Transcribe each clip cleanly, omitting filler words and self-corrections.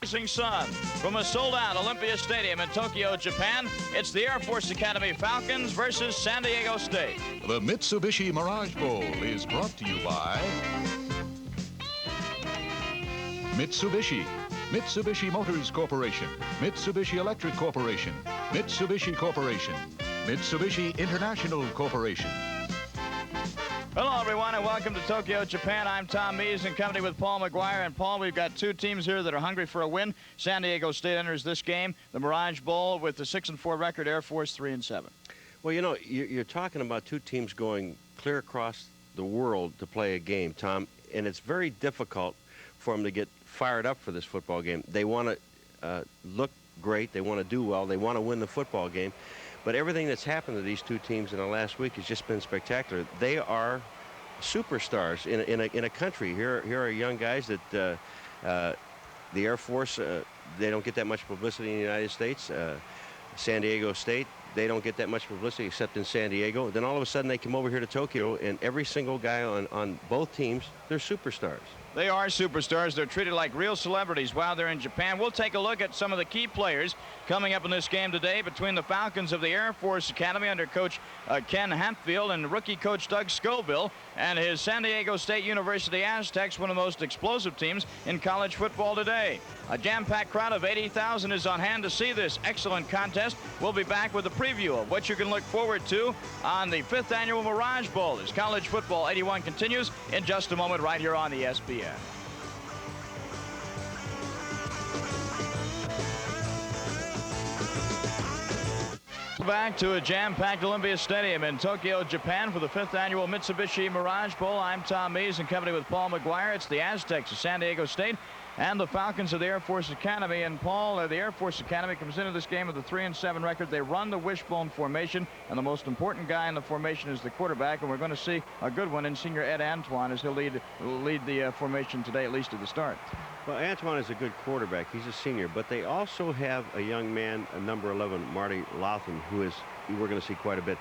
Rising sun from a sold-out Olympia Stadium in Tokyo, Japan. It's the Air Force Academy Falcons versus San Diego State. The Mitsubishi Mirage Bowl is brought to you by Mitsubishi, Mitsubishi Motors Corporation, Mitsubishi Electric Corporation, Mitsubishi Corporation, Mitsubishi International Corporation. Hello, everyone, and welcome to Tokyo, Japan. I'm Tom Mees in company with Paul McGuire. And, Paul, we've got two teams here that are hungry for a win. San Diego State enters this game, the Mirage Bowl, with the 6-4 record, Air Force 3-7. Well, you know, you're talking about two teams going clear across the world to play a game, Tom, and it's very difficult for them to get fired up for this football game. They want to look great. They want to do well. They want to win the football game. But everything that's happened to these two teams in the last week has just been spectacular. They are superstars in a country. Here are young guys that the Air Force, they don't get that much publicity in the United States. San Diego State, they don't get that much publicity except in San Diego. Then all of a sudden they come over here to Tokyo, and every single guy on both teams, they're superstars. They are superstars. They're treated like real celebrities while they're in Japan. We'll take a look at some of the key players coming up in this game today between the Falcons of the Air Force Academy under Coach Ken Hatfield and rookie coach Doug Scoville, and his San Diego State University Aztecs, one of the most explosive teams in college football today. A jam-packed crowd of 80,000 is on hand to see this excellent contest. We'll be back with a preview of what you can look forward to on the 5th annual Mirage Bowl as College Football 81 continues in just a moment right here on the SBN. Back to a jam-packed Olympia Stadium in Tokyo, Japan for the 5th annual Mitsubishi Mirage Bowl. I'm Tom Mees in company with Paul McGuire. It's the Aztecs of San Diego State and the Falcons of the Air Force Academy. And Paul, the Air Force Academy comes into this game with a 3-7 record. They run the wishbone formation, and the most important guy in the formation is the quarterback. And we're going to see a good one in senior Ed Antoine as he'll lead the formation today, at least at the start. Well, Antoine is a good quarterback. He's a senior, but they also have a young man, number 11, Marty Latham, who we're going to see quite a bit.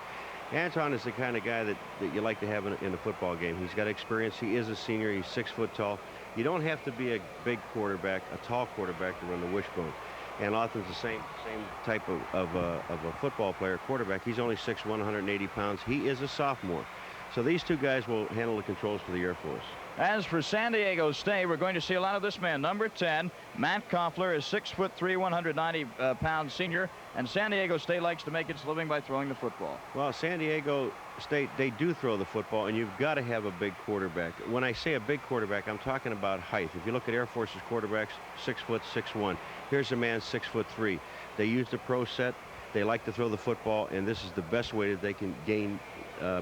Antoine is the kind of guy that you like to have in a football game. He's got experience. He is a senior. He's 6 foot tall. You don't have to be a big quarterback, a tall quarterback, to run the wishbone. And Latham's the same type of a football player, quarterback. He's only 6'1", 180 pounds. He is a sophomore. So these two guys will handle the controls for the Air Force. As for San Diego State, we're going to see a lot of this man, number 10, Matt Koffler, is 6'3", 190-pound senior, and San Diego State likes to make its living by throwing the football. Well, San Diego State, they do throw the football, and you've got to have a big quarterback. When I say a big quarterback, I'm talking about height. If you look at Air Force's quarterbacks, 6 foot, 6'1". Here's a man 6'3". They use the pro set. They like to throw the football, and this is the best way that they can gain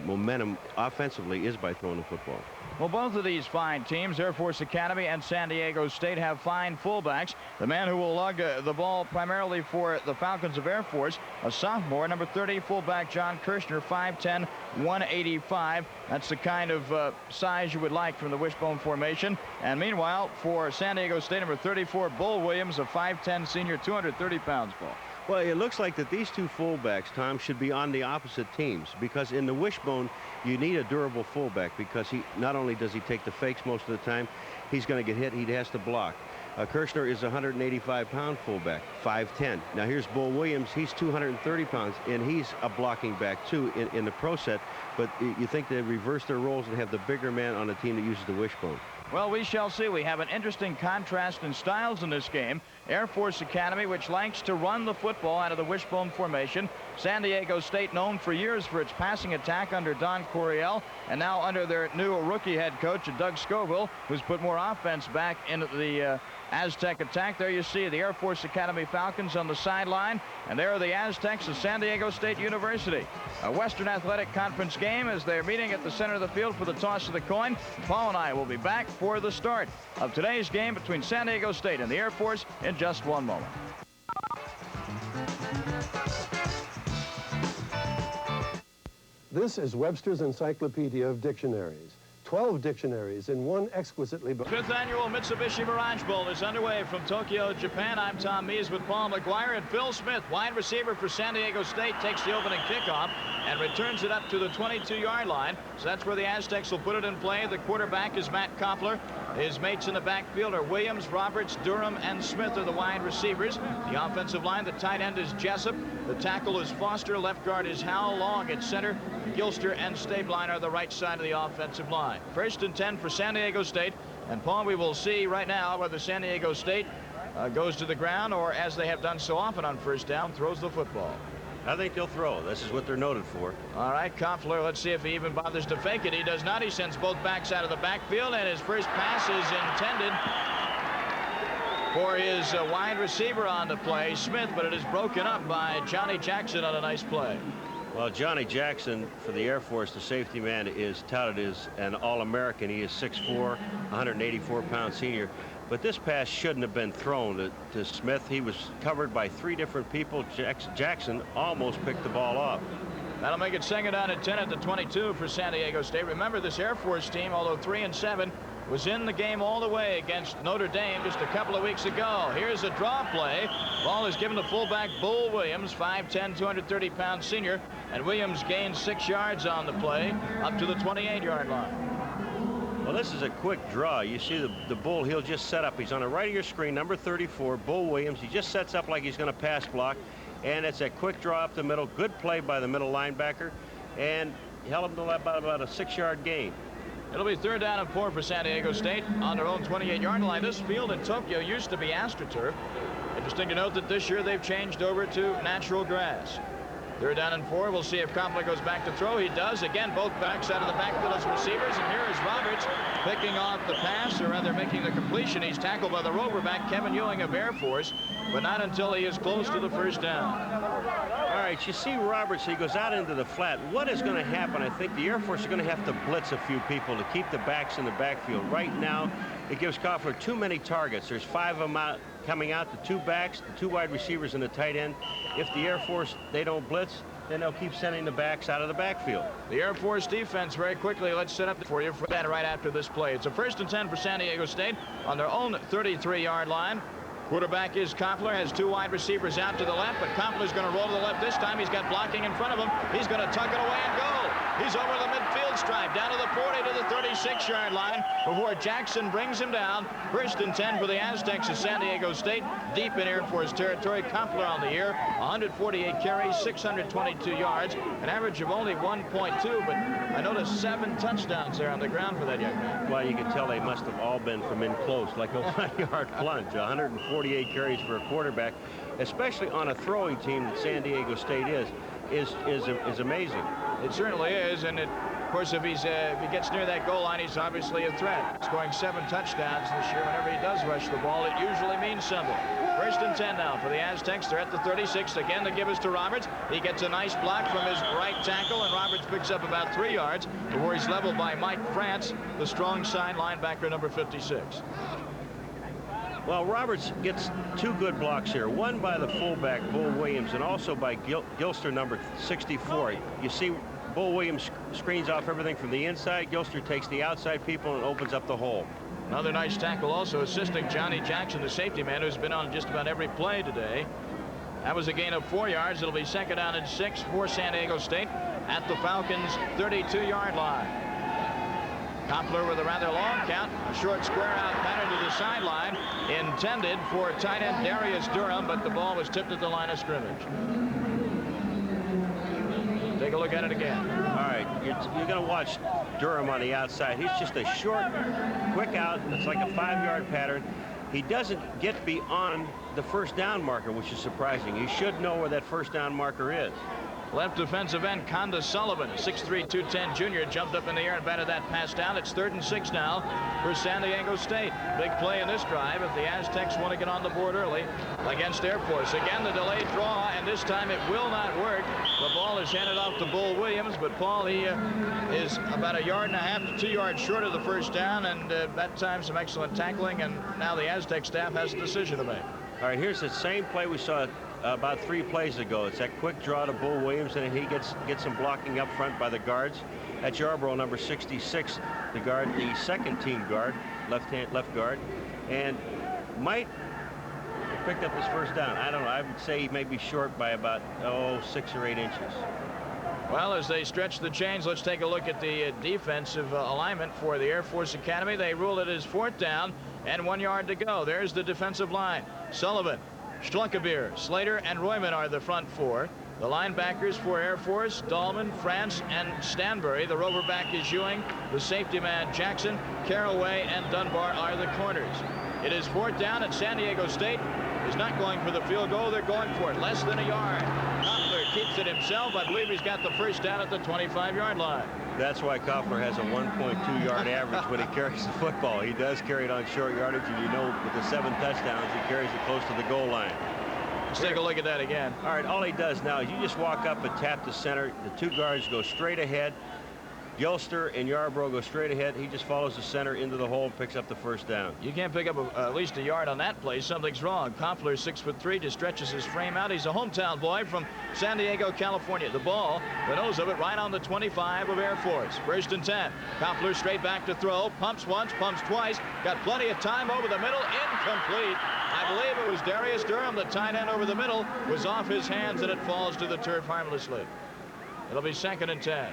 momentum offensively is by throwing the football. Well, both of these fine teams, Air Force Academy and San Diego State, have fine fullbacks. The man who will lug the ball primarily for the Falcons of Air Force, a sophomore, number 30, fullback John Kirshner, 5'10", 185. That's the kind of size you would like from the wishbone formation. And meanwhile, for San Diego State, number 34, Bull Williams, a 5'10 senior, 230 pounds, Paul. Well, it looks like that these two fullbacks, Tom, should be on the opposite teams, because in the wishbone, you need a durable fullback, because he not only does he take the fakes most of the time, he's going to get hit, he has to block. Kirshner is a 185-pound fullback, 5'10". Now here's Bull Williams, he's 230 pounds, and he's a blocking back too in the pro set, but you think they reverse their roles and have the bigger man on the team that uses the wishbone. Well, we shall see. We have an interesting contrast in styles in this game. Air Force Academy, which likes to run the football out of the wishbone formation. San Diego State, known for years for its passing attack under Don Coryell, and now under their new rookie head coach, Doug Scoville, who's put more offense back into the Aztec attack. There you see the Air Force Academy Falcons on the sideline, and there are the Aztecs of San Diego State University. A Western Athletic Conference game as they're meeting at the center of the field for the toss of the coin. Paul and I will be back for the start of today's game between San Diego State and the Air Force in just one moment. This is Webster's Encyclopedia of Dictionaries. 12 dictionaries in one exquisitely... 5th annual Mitsubishi Mirage Bowl is underway from Tokyo, Japan. I'm Tom Mees with Paul McGuire, and Phil Smith, wide receiver for San Diego State, takes the opening kickoff and returns it up to the 22-yard line. So that's where the Aztecs will put it in play. The quarterback is Matt Koffler. His mates in the backfield are Williams, Roberts, Durham, and Smith are the wide receivers. The offensive line, the tight end is Jessup. The tackle is Foster. Left guard is Howell. Long at center. Gilster and Stabline are the right side of the offensive line. 1st and 10 for San Diego State. And Paul, we will see right now whether San Diego State goes to the ground or, as they have done so often on 1st down, throws the football. I think they'll throw. This is what they're noted for. All right, Koffler, let's see if he even bothers to fake it. He does not. He sends both backs out of the backfield, and his first pass is intended for his wide receiver on the play, Smith, but it is broken up by Johnny Jackson on a nice play. Well, Johnny Jackson for the Air Force, the safety man, is touted as an All-American. He is 6'4", 184-pound senior. But this pass shouldn't have been thrown to Smith. He was covered by 3 different people. Jackson almost picked the ball off. That'll make it 2nd down and 10 at the 22 for San Diego State. Remember, this Air Force team, although 3-7, was in the game all the way against Notre Dame just a couple of weeks ago. Here's a draw play. Ball is given to fullback Bull Williams, 5'10", 230-pound senior. And Williams gains 6 yards on the play up to the 28-yard line. Well, this is a quick draw. You see the Bull, he'll just set up. He's on the right of your screen, number 34, Bull Williams. He just sets up like he's going to pass block. And it's a quick draw up the middle. Good play by the middle linebacker. And held him to about a 6-yard gain. It'll be 3rd down and 4 for San Diego State on their own 28-yard line. This field in Tokyo used to be AstroTurf. Interesting to note that this year they've changed over to natural grass. 3rd down and 4. We'll see if Koffler goes back to throw. He does. Again, both backs out of the backfield as receivers. And here is Roberts picking off the pass, or rather making the completion. He's tackled by the roverback, Kevin Ewing of Air Force, but not until he is close to the 1st down. All right, you see Roberts, he goes out into the flat. What is going to happen? I think the Air Force are going to have to blitz a few people to keep the backs in the backfield. Right now, it gives Koffler too many targets. There's 5 of them coming out, the 2 backs, the 2 wide receivers, and the tight end. If the Air Force, they don't blitz, then they'll keep sending the backs out of the backfield. The Air Force defense, very quickly, let's set up for you for that right after this play. It's a 1st and 10 for San Diego State on their own 33-yard line. Quarterback is Koffler, has 2 wide receivers out to the left, but Koffler's going to roll to the left this time. He's got blocking in front of him. He's going to tuck it away and go. He's over the midfield stripe, down to the 40 to the 36-yard line before Jackson brings him down. 1st and 10 for the Aztecs of San Diego State, deep in Air Force territory. Koffler on the year, 148 carries, 622 yards, an average of only 1.2, but I noticed 7 touchdowns there on the ground for that young man. Well, you can tell they must have all been from in close, like a 1-yard plunge. 148 carries for a quarterback, especially on a throwing team that San Diego State is amazing. It certainly is, and of course, if he gets near that goal line, he's obviously a threat. Scoring 7 touchdowns this year. Whenever he does rush the ball, it usually means something. 1st and 10 now for the Aztecs. They're at the 36. Again, the give is to Roberts. He gets a nice block from his right tackle, and Roberts picks up about 3 yards before he's leveled by Mike France, the strong side linebacker, number 56. Well, Roberts gets 2 good blocks here. One by the fullback, Bull Williams, and also by Gilster, number 64. You see Bull Williams screens off everything from the inside. Gilster takes the outside people and opens up the hole. Another nice tackle also assisting Johnny Jackson, the safety man, who's been on just about every play today. That was a gain of 4 yards. It'll be 2nd down and 6 for San Diego State at the Falcons' 32-yard line. Koffler with a rather long count, a short square out pattern to the sideline, intended for tight end Darius Durham, but the ball was tipped at the line of scrimmage. Take a look at it again. All right, you're going to watch Durham on the outside. He's just a short, quick out. It's like a 5-yard pattern. He doesn't get beyond the 1st down marker, which is surprising. He should know where that 1st down marker is. Left defensive end Conda Sullivan, 6'3", 210 junior, jumped up in the air and batted that pass down. It's 3rd and 6 now for San Diego State. Big play in this drive if the Aztecs want to get on the board early against Air Force. Again, the delayed draw, and this time it will not work. The ball is handed off to Bull Williams, but Paul, he is about 1.5 yards to 2 yards short of the 1st down, and that time some excellent tackling, and now the Aztec staff has a decision to make. All right, here's the same play we saw about 3 plays ago. It's that quick draw to Bull Williams, and he gets some blocking up front by the guards. At Yarborough, number 66, the guard, the 2nd team guard, left guard, and might have picked up his 1st down. I don't know. I would say he may be short by about 6 or 8 inches. Well, as they stretch the chains, let's take a look at the defensive alignment for the Air Force Academy. They rule it as 4th down and 1 yard to go. There's the defensive line. Sullivan, Schlunkebir, Slater, and Royman are the front 4. The linebackers for Air Force, Dahlman, France, and Stanbury. The rover back is Ewing. The safety man, Jackson, Caraway, and Dunbar are the corners. It is 4th down, and San Diego State is not going for the field goal. They're going for it. Less than a yard. Koffler keeps it himself. I believe he's got the first down at the 25-yard line. That's why Koffler has a 1.2-yard average when he carries the football. He does carry it on short yardage, and you know with the 7 touchdowns, he carries it close to the goal line. Let's take a look at that again. All right, all he does now is you just walk up and tap the center. The 2 guards go straight ahead. Gilster and Yarbrough go straight ahead. He just follows the center into the hole and picks up the first down. You can't pick up at least a yard on that play. Something's wrong. Koffler, 6'3", just stretches his frame out. He's a hometown boy from San Diego, California. The ball, the nose of it, right on the 25 of Air Force. 1st and 10. Koffler straight back to throw. Pumps once, pumps twice. Got plenty of time over the middle. Incomplete. I believe it was Darius Durham, the tight end over the middle, was off his hands, and it falls to the turf harmlessly. It'll be 2nd and 10.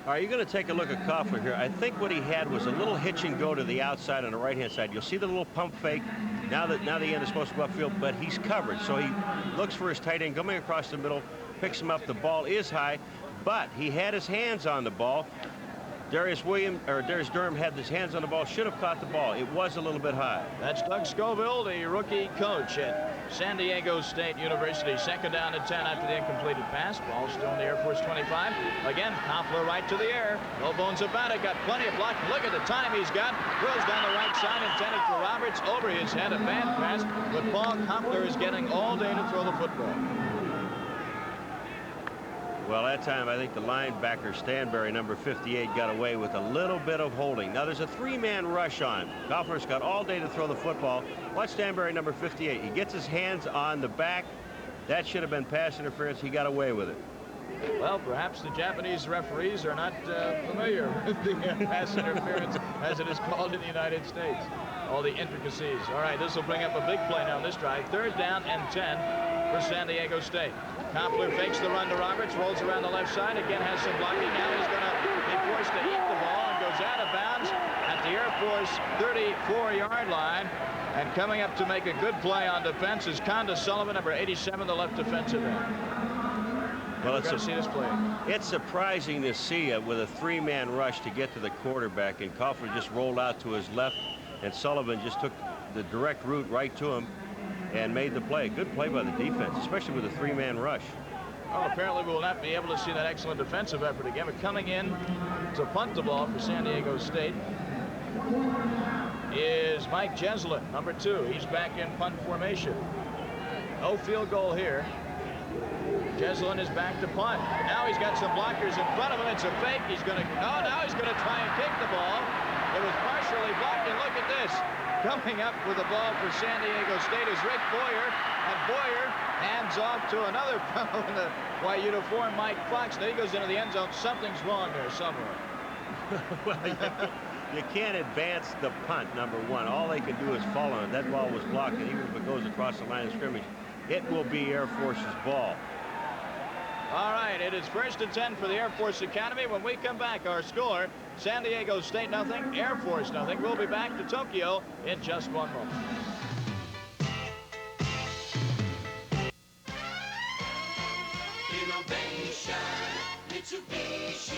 All right, you're going to take a look at Koffler here. I think what he had was a little hitch and go to the outside on the right-hand side. You'll see the little pump fake. Now the end is supposed to go upfield, but he's covered. So he looks for his tight end coming across the middle, picks him up. The ball is high, but he had his hands on the ball. Darius Durham had his hands on the ball, should have caught the ball. It was a little bit high. That's Doug Scoville, the rookie coach at San Diego State University. 2nd down and 10 after the incompleted pass. Ball still in the Air Force 25. Again, Koffler right to the air. No bones about it. Got plenty of blocking. Look at the time he's got. Throws down the right side, intended for Roberts. Over his head, a bad pass. But Paul Koffler is getting all day to throw the football. Well, that time I think the linebacker Stanbury, number 58, got away with a little bit of holding. Now there's a 3-man rush on. Koffler's got all day to throw the football. Watch Stanbury, number 58. He gets his hands on the back. That should have been pass interference. He got away with it. Well, perhaps the Japanese referees are not familiar with the pass interference, as it is called in the United States. All the intricacies. All right, this will bring up a big play now on this drive. 3rd down and 10 for San Diego State. Koffler fakes the run to Roberts, rolls around the left side, again has some blocking. Now he's going to be forced to eat the ball and goes out of bounds at the Air Force 34-yard line. And coming up to make a good play on defense is Conda Sullivan, number 87, the left defensive end. Well, it's see this play. It's surprising to see with a 3-man rush to get to the quarterback, and Koffler just rolled out to his left, and Sullivan just took the direct route right to him and made the play. Good play by the defense, especially with a 3-man rush. Well, apparently we will not be able to see that excellent defensive effort again. But coming in to punt the ball for San Diego State is Mike Jeslin, number 2. He's back in punt formation. No field goal here. Jeslin is back to punt. Now he's got some blockers in front of him. It's a fake. He's going to, now he's going to try and kick the ball. It was partially blocked, and look at this. Coming up with the ball for San Diego State is Rick Boyer, and Boyer hands off to another fellow in the white uniform, Mike Fox. Now he goes into the end zone. Something's wrong there somewhere. Well, you can't advance the punt, number 1. All they can do is fall on it. That ball was blocked, and even if it goes across the line of scrimmage, it will be Air Force's ball. All right, it is 1st and 10 for the Air Force Academy. When we come back, our score, San Diego State nothing, Air Force nothing. We'll be back to Tokyo in just 1 moment. Innovation, Mitsubishi.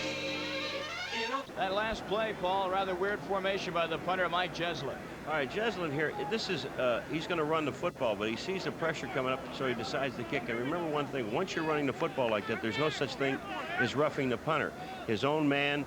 That last play, Paul, rather weird formation by the punter, Mike Jeslin. All right, Jeslin here, this is, he's going to run the football, but he sees the pressure coming up, so he decides to kick. And remember one thing, once you're running the football like that, there's no such thing as roughing the punter. His own man,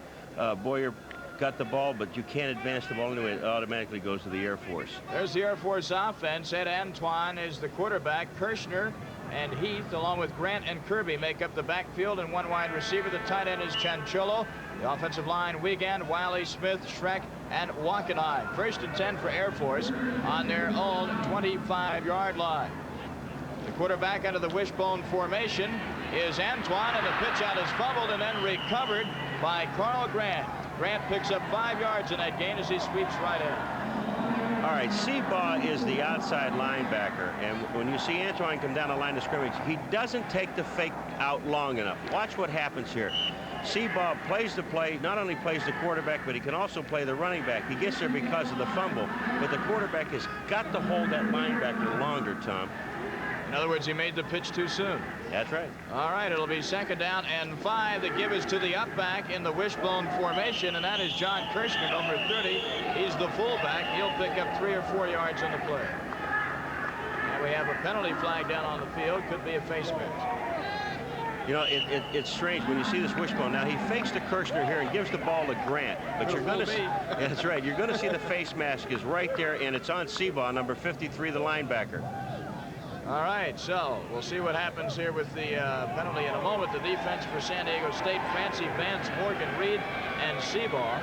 Boyer, got the ball, but you can't advance the ball anyway. It automatically goes to the Air Force. There's the Air Force offense. Ed Antoine is the quarterback. Kirshner and Heath, along with Grant and Kirby, make up the backfield, and 1 wide receiver. The tight end is Chancholo. The offensive line, Wiegand, Wiley, Smith, Schreck, and Wackenheim. 1st and 10 for Air Force on their own 25-yard line. The quarterback out of the wishbone formation is Antoine, and the pitch out is fumbled and then recovered by Carl Grant. Grant picks up 5 yards in that gain as he sweeps right in. All All right, Seabaugh is the outside linebacker, and when you see Antoine come down the line of scrimmage, he doesn't take the fake out long enough. Watch what happens here. Seabaugh plays the play, not only plays the quarterback, but he can also play the running back. He gets there because of the fumble, but the quarterback has got to hold that linebacker longer, Tom. In other words, he made the pitch too soon. That's right. All right, it'll be 2nd down and 5. The give is to the up back in the wishbone formation, and that is John Kirshner, number 30. He's the fullback. He'll pick up 3 or 4 yards on the play. And we have a penalty flag down on the field. Could be a face mask. You know, it's strange when you see this wishbone. Now, he fakes to Kirshner here and gives the ball to Grant. But you're going to see, that's right, you're going to see the face mask is right there, and it's on Seabaugh, number 53, the linebacker. All right, so we'll see what happens here with the penalty in a moment. The defense for San Diego State, Fancy Vance, Morgan Reed, and Seabaugh.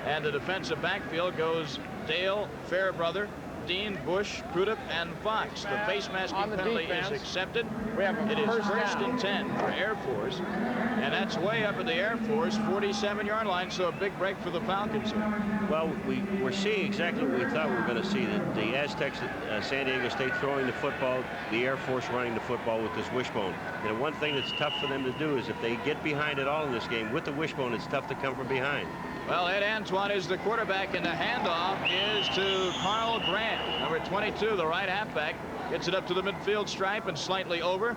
And the defensive backfield goes Dale, Fairbrother, Dean, Bush, Crudup, and Fox. The face masking penalty is accepted. It is 1st and 10 for Air Force. And that's way up at the Air Force 47-yard line, so a big break for the Falcons here. Well, we're seeing exactly what we thought we were going to see. The Aztecs at San Diego State throwing the football, the Air Force running the football with this wishbone. And one thing that's tough for them to do is if they get behind it all in this game with the wishbone, it's tough to come from behind. Well, Ed Antoine is the quarterback, and the handoff is to Carl Grant, number 22, the right halfback. Gets it up to the midfield stripe and slightly over.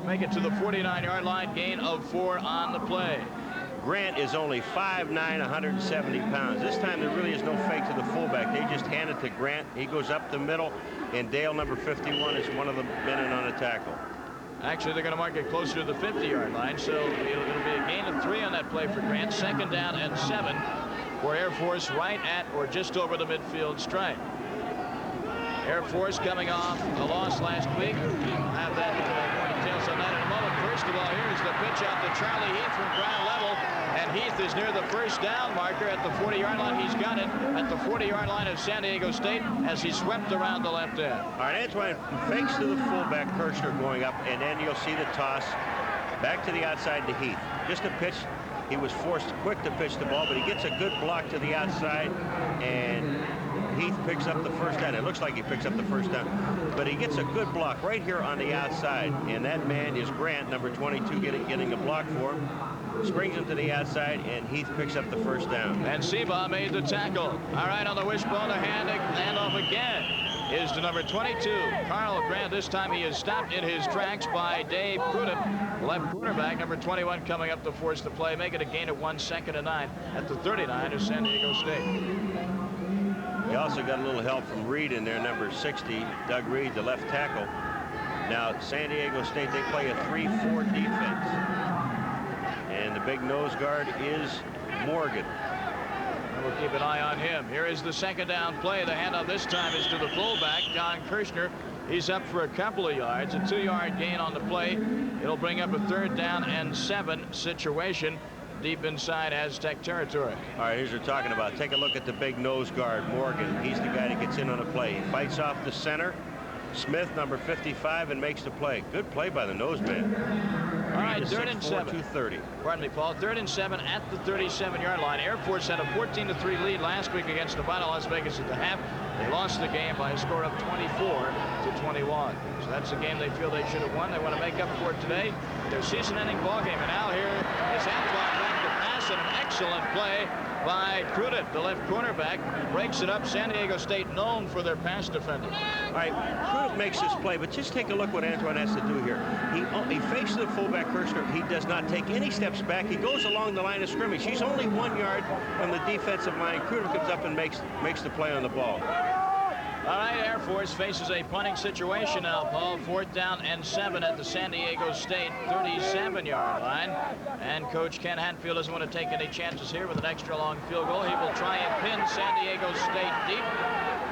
Make it to the 49-yard line, gain of 4 on the play. Grant is only 5'9", 170 pounds. This time there really is no fake to the fullback. They just hand it to Grant. He goes up the middle, and Dale, number 51, is one of the men in on a tackle. Actually, they're going to mark it closer to the 50-yard line, so it'll be a gain of 3 on that play for Grant. 2nd down and 7 for Air Force, right at or just over the midfield stripe. Air Force coming off a loss last week. We'll have that more details on that in a moment. First of all, here's the pitch out to Charlie Heath from ground level, and Heath is near the 1st down marker at the 40-yard line. He's got it at the 40-yard line of San Diego State as he swept around the left end. All right, Antoine fakes to the fullback, Kirshner going up, and then you'll see the toss back to the outside to Heath. Just a pitch. He was forced quick to pitch the ball, but he gets a good block to the outside, and Heath picks up the 1st down. It looks like he picks up the 1st down, but he gets a good block right here on the outside, and that man is Grant, number 22, getting a block for him. Springs him to the outside, and Heath picks up the 1st down. And Seabaugh made the tackle. All right, on the wishbone, a handoff again is to number 22, Carl Grant. This time he is stopped in his tracks by Dave Crudup, left quarterback, number 21, coming up to force the play, make it a gain of 1, 2nd and 9 at the 39 of San Diego State. You also got a little help from Reed in there, number 60, Doug Reed, the left tackle. Now, San Diego State, they play a 3-4 defense. And the big nose guard is Morgan. We'll keep an eye on him. Here is the 2nd down play. The handoff this time is to the fullback, John Kirshner. He's up for a couple of yards, a 2-yard gain on the play. It'll bring up a 3rd down and 7 situation deep inside Aztec territory. All right, here's what we're talking about. Take a look at the big nose guard, Morgan. He's the guy that gets in on the play. He fights off the center. Smith, number 55, and makes the play. Good play by the nose man. All right, 3rd and 7. 230. Pardon me, Paul. 3rd and 7 at the 37-yard line. Air Force had a 14-3 lead last week against Nevada, Las Vegas at the half. They lost the game by a score of 24-21. So that's a game they feel they should have won. They want to make up for it today. Their season-ending ball game. And now here is Antoine back to pass, and an excellent play by Crudup, the left cornerback, breaks it up. San Diego State known for their pass defending. All right, Crudup makes this play, but just take a look what Antoine has to do here. He fakes the fullback Kirshner. He does not take any steps back. He goes along the line of scrimmage. He's only 1 yard from the defensive line. Crudup comes up and makes the play on the ball. All right, Air Force faces a punting situation now, Paul. 4th down and 7 at the San Diego State 37-yard line. And Coach Ken Hatfield doesn't want to take any chances here with an extra long field goal. He will try and pin San Diego State deep.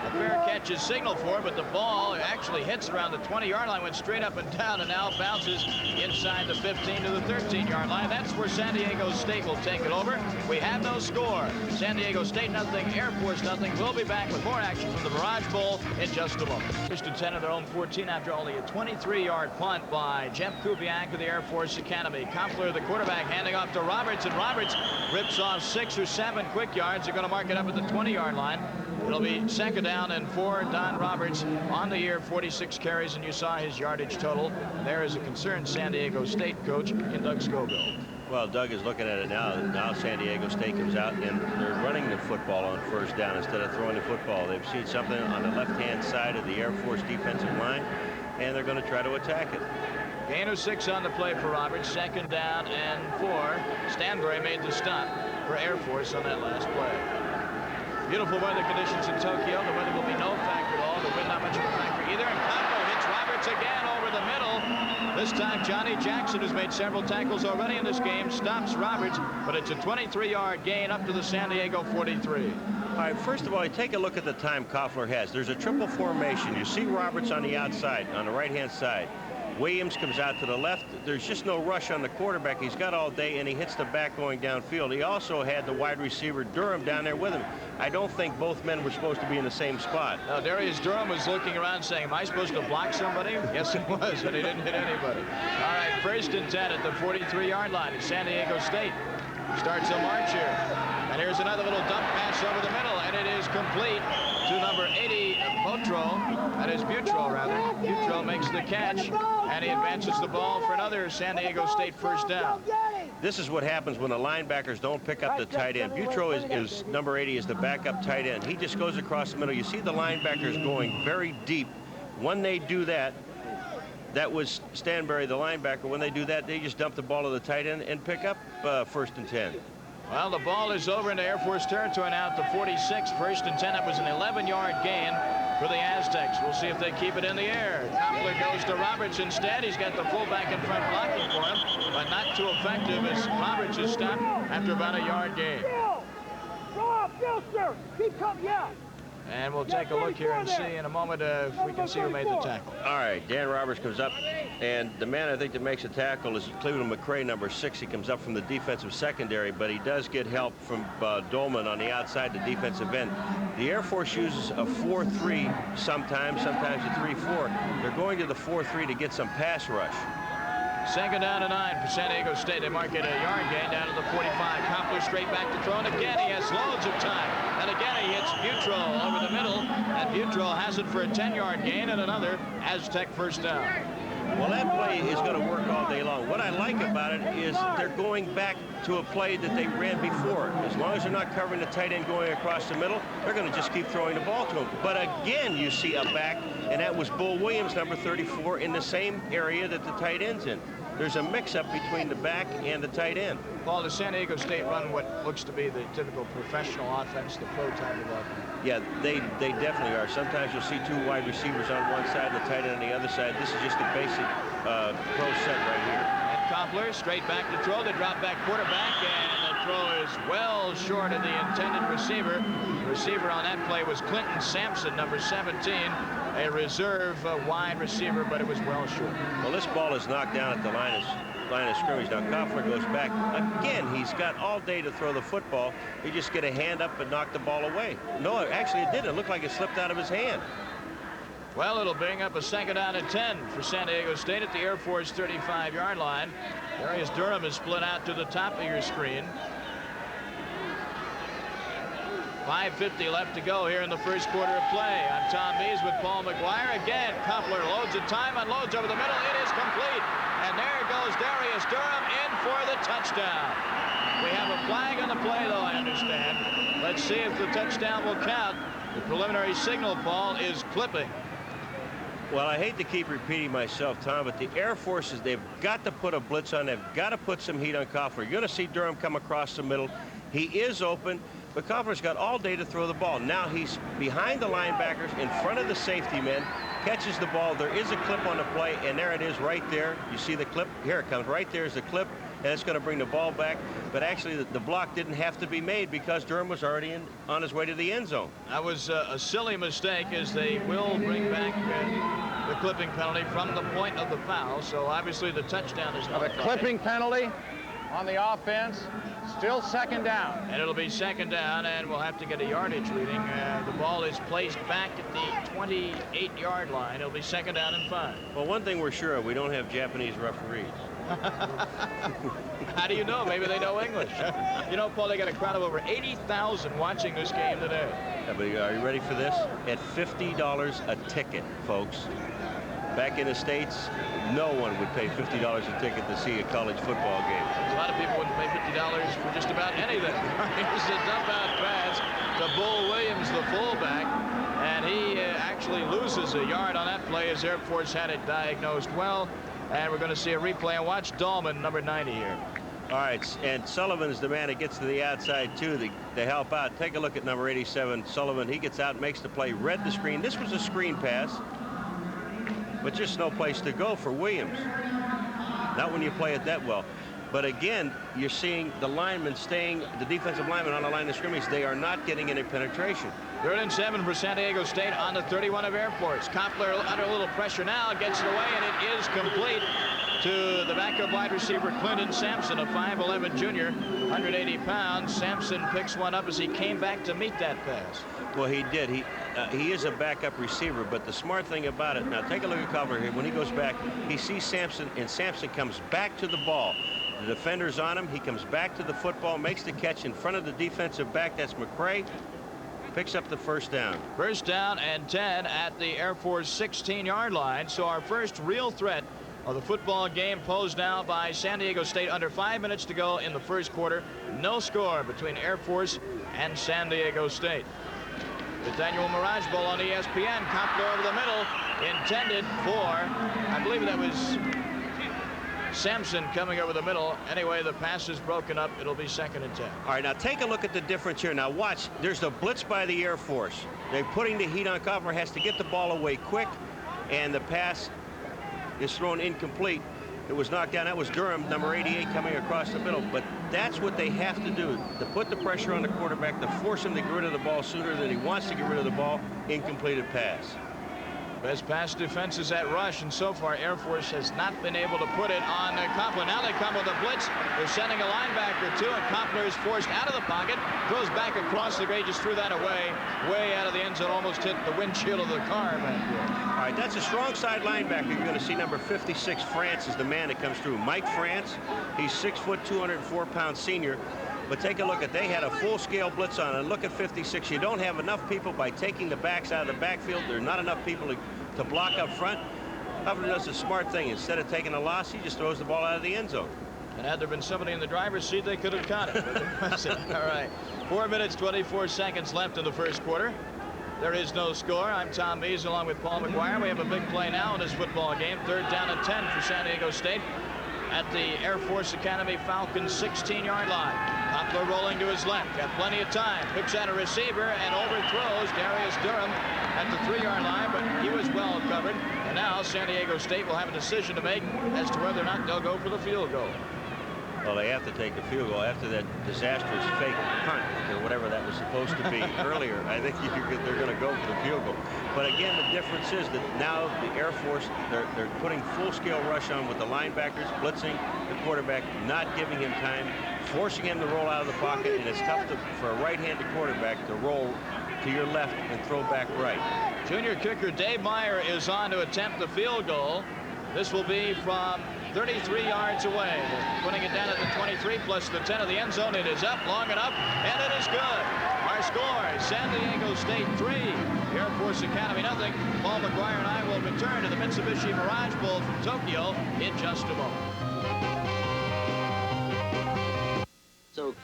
A fair catch is signaled for, but the ball actually hits around the 20-yard line, went straight up and down, and now bounces inside the 15 to the 13-yard line. That's where San Diego State will take it over. We have no score. San Diego State nothing, Air Force nothing. We'll be back with more action from the Mirage Bowl in just a moment. First and 10 of their own 14 after only a 23-yard punt by Jeff Kubiak of the Air Force Academy. Koffler, the quarterback, handing off to Roberts, and Roberts rips off 6 or 7 quick yards. They're going to mark it up at the 20-yard line. It'll be 2nd down and 4. Don Roberts on the year, 46 carries, and you saw his yardage total. And there is a concerned San Diego State coach in Doug Scoville. Well, Doug is looking at it now. Now San Diego State comes out, and they're running the football on 1st down instead of throwing the football. They've seen something on the left-hand side of the Air Force defensive line, and they're going to try to attack it. Gain of 6 on the play for Roberts. 2nd down and 4. Stanbury made the stop for Air Force on that last play. Beautiful weather conditions in Tokyo. The weather will be no factor at all. The wind not much of a factor either. And Paco hits Roberts again over the middle. This time Johnny Jackson, who's made several tackles already in this game, stops Roberts, but it's a 23-yard gain up to the San Diego 43. All right, first of all, take a look at the time Koffler has. There's a triple formation. You see Roberts on the outside, on the right-hand side. Williams comes out to the left. There's just no rush on the quarterback. He's got all day, and he hits the back going downfield. He also had the wide receiver Durham down there with him. I don't think both men were supposed to be in the same spot. Now, Darius Durham was looking around saying, am I supposed to block somebody? Yes, he was, and he didn't hit anybody. All right, 1st and 10 at the 43-yard line at San Diego State. Starts a march here. And here's another little dump pass over the middle, and it is complete to number 80, Botro. That is Butro, rather. Butro makes the catch, and he advances the ball for another San Diego State 1st down. This is what happens when the linebackers don't pick up the tight end. Butro is number 80, is the backup tight end. He just goes across the middle. You see the linebackers going very deep. When they do that, that was Stanbury, the linebacker. When they do that, they just dump the ball to the tight end and pick up 1st and 10. Well, the ball is over into Air Force territory now at the 46. 1st and 10. That was an 11-yard gain for the Aztecs. We'll see if they keep it in the air. Koppler goes to Roberts instead. He's got the fullback in front blocking for him, but not too effective as Roberts is stopped after about a yard gain. Keep coming, yeah. And we'll take a look here and see in a moment if we can see who made the tackle. All right, Dan Roberts comes up, and the man I think that makes a tackle is Cleveland McCray, number 6. He comes up from the defensive secondary, but he does get help from Dolman on the outside, the defensive end. The Air Force uses a 4-3 sometimes a 3-4. They're going to the 4-3 to get some pass rush. 2nd down and 9 for San Diego State. They mark it a yard gain down to the 45. Koppler straight back to throw, and again he has loads of time. And again he hits Butro over the middle, and Butro has it for a 10-yard gain and another Aztec 1st down. Well, that play is going to work all day long. What I like about it is they're going back to a play that they ran before. As long as they're not covering the tight end going across the middle, they're going to just keep throwing the ball to him. But again, you see a back, and that was Bull Williams, number 34, in the same area that the tight end's in. There's a mix-up between the back and the tight end. Paul, does San Diego State run what looks to be the typical professional offense, the pro type of offense? Yeah, they definitely are. Sometimes you'll see 2 wide receivers on one side and the tight end on the other side. This is just a basic pro set right here. And Koppler straight back to throw. The drop back quarterback, and the throw is well short of the intended receiver. The receiver on that play was Clinton Sampson, number 17, a reserve wide receiver, but it was well short. Well, this ball is knocked down at the line of scrimmage. Now Koffler goes back. Again, he's got all day to throw the football. He just get a hand up and knock the ball away. No, actually it didn't. It looked like it slipped out of his hand. Well, it'll bring up a 2nd down and 10 for San Diego State at the Air Force 35-yard line. Darius Durham is split out to the top of your screen. 5:50 left to go here in the 1st quarter of play. I'm Tom Mees with Paul McGuire. Again, Koppler loads of time, unloads over the middle. It is complete. And there goes Darius Durham in for the touchdown. We have a flag on the play, though, I understand. Let's see if the touchdown will count. The preliminary signal, Paul, is clipping. Well, I hate to keep repeating myself, Tom, but the Air Forces, they've got to put a blitz on. They've got to put some heat on Koffler. You're going to see Durham come across the middle. He is open, but Koffler's got all day to throw the ball. Now he's behind the linebackers, in front of the safety men, catches the ball. There is a clip on the play, and there it is right there. You see the clip? Here it comes. Right there is the clip, and it's going to bring the ball back. But actually, the block didn't have to be made because Durham was already on his way to the end zone. That was a silly mistake, as they will bring back the clipping penalty from the point of the foul. So obviously the touchdown is not a clipping penalty. on the offense. Still second down. And it'll be second down, and we'll have to get a yardage reading. The ball is placed back at the 28-yard line. It'll be second down and 5. Well, one thing we're sure of, we don't have Japanese referees. How do you know? Maybe they know English. You know, Paul, they got a crowd of over 80,000 watching this game today. Yeah, but are you ready for this? At $50 a ticket, folks. Back in the States, no one would pay $50 a ticket to see a college football game. A lot of people wouldn't pay $50 for just about anything. Here's a dump out pass to Bull Williams, the fullback, and he actually loses a yard on that play as Air Force had it diagnosed well. And we're going to see a replay. And watch Dahlman, number 90 here. All right, and Sullivan's the man that gets to the outside, too, to help out. Take a look at number 87, Sullivan. He gets out, makes the play, read the screen. This was a screen pass, but just no place to go for Williams. Not when you play it that well. But again, you're seeing the linemen staying, the defensive linemen on the line of scrimmage. They are not getting any penetration. 3rd and 7 for San Diego State on the 31 of Air Force. Koppler under a little pressure now, gets it away, and it is complete to the backup wide receiver Clinton Sampson, a 5'11 junior, 180 pounds. Sampson picks one up as he came back to meet that pass. Well, he did. He is a backup receiver, but the smart thing about it, now take a look at Koppler here. When he goes back, he sees Sampson, and Sampson comes back to the ball. The defender's on him. He comes back to the football, makes the catch in front of the defensive back. That's McCray. Picks up the first down. First down and 10 at the Air Force 16-yard line. So our first real threat of the football game posed now by San Diego State. Under 5 minutes to go in the first quarter. No score between Air Force and San Diego State. The annual Mirage Bowl on ESPN. Koppler over the middle, intended for, I believe that was Sampson coming over the middle. Anyway, the pass is broken up. It'll be 2nd and 10. All right, now take a look at the difference here. Now watch, there's the blitz by the Air Force. They're putting the heat on Koppler, has to get the ball away quick, and the pass is thrown incomplete. It was knocked down. That was Durham, number 88, coming across the middle. But that's what they have to do, to put the pressure on the quarterback, to force him to get rid of the ball sooner than he wants to get rid of the ball. Incompleted pass. Best pass defense is at rush, and so far Air Force has not been able to put it on Koppler. Now they come with a blitz. They're sending a linebacker too, and Koppler is forced out of the pocket, throws back across the grade, just threw that away, way out of the end zone, almost hit the windshield of the car back there. All right, that's a strong side linebacker. You're going to see number 56, France, is the man that comes through. Mike France, he's 6 foot, 204-pound senior. But take a look at, they had a full-scale blitz on, and look at 56. You don't have enough people by taking the backs out of the backfield. There are not enough people to block up front. Hubbard does a smart thing. Instead of taking a loss, he just throws the ball out of the end zone. And had there been somebody in the driver's seat, they could have caught it. All right, 4 minutes, 24 seconds left in the first quarter. There is no score. I'm Tom Mees along with Paul McGuire. We have a big play now in this football game. 3rd down and 10 for San Diego State at the Air Force Academy Falcons 16-yard line. Koppler rolling to his left, got plenty of time, picks out a receiver and overthrows Darius Durham at the 3-yard line, but he was well covered. And now San Diego State will have a decision to make as to whether or not they'll go for the field goal. Well, they have to take the field goal after that disastrous fake punt or whatever that was supposed to be earlier. I think they're going to go for the field goal. But again, the difference is that now the Air Force, they're putting full-scale rush on with the linebackers, blitzing the quarterback, not giving him time, forcing him to roll out of the pocket, and it's tough for a right-handed quarterback to roll to your left and throw back right. Junior kicker Dave Meyer is on to attempt the field goal. This will be from 33 yards away. They're putting it down at the 23 plus the 10 of the end zone. It is up long enough, and it is good. Our score, San Diego State 3, Air Force Academy nothing. Paul McGuire and I will return to the Mitsubishi Mirage Bowl from Tokyo in just a moment. So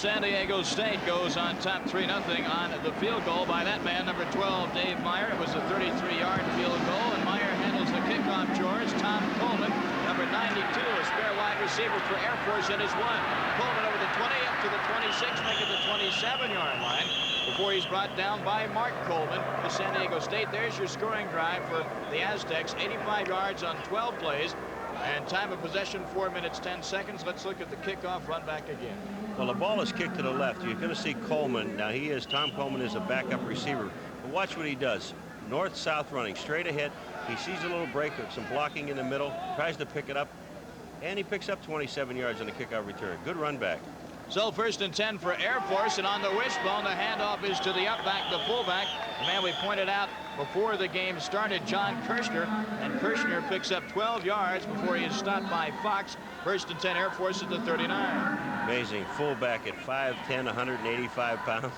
San Diego State goes on top 3-0 on the field goal by that man, number 12, Dave Meyer. It was a 33-yard field goal, and Meyer handles the kickoff chores. Tom Coleman, number 92, a spare wide receiver for Air Force, and is one. Coleman over the 20 up to the 26, make it the 27-yard line before he's brought down by Mark Coleman to San Diego State. There's your scoring drive for the Aztecs, 85 yards on 12 plays. And time of possession, 4 minutes, 10 seconds. Let's look at the kickoff run back again. Well, the ball is kicked to the left. You're going to see Coleman. Now, Tom Coleman is a backup receiver. But watch what he does. North-south running, straight ahead. He sees a little break with some blocking in the middle, tries to pick it up, And he picks up 27 yards on the kickoff return. Good run back. So 1st and 10 for Air Force, and on the wishbone, the handoff is to the up-back, the fullback. The man we pointed out before the game started, John Kirshner, and Kirshner picks up 12 yards before he is stopped by Fox. 1st and 10 Air Force at the 39. Amazing. Fullback at 5'10", 185 pounds,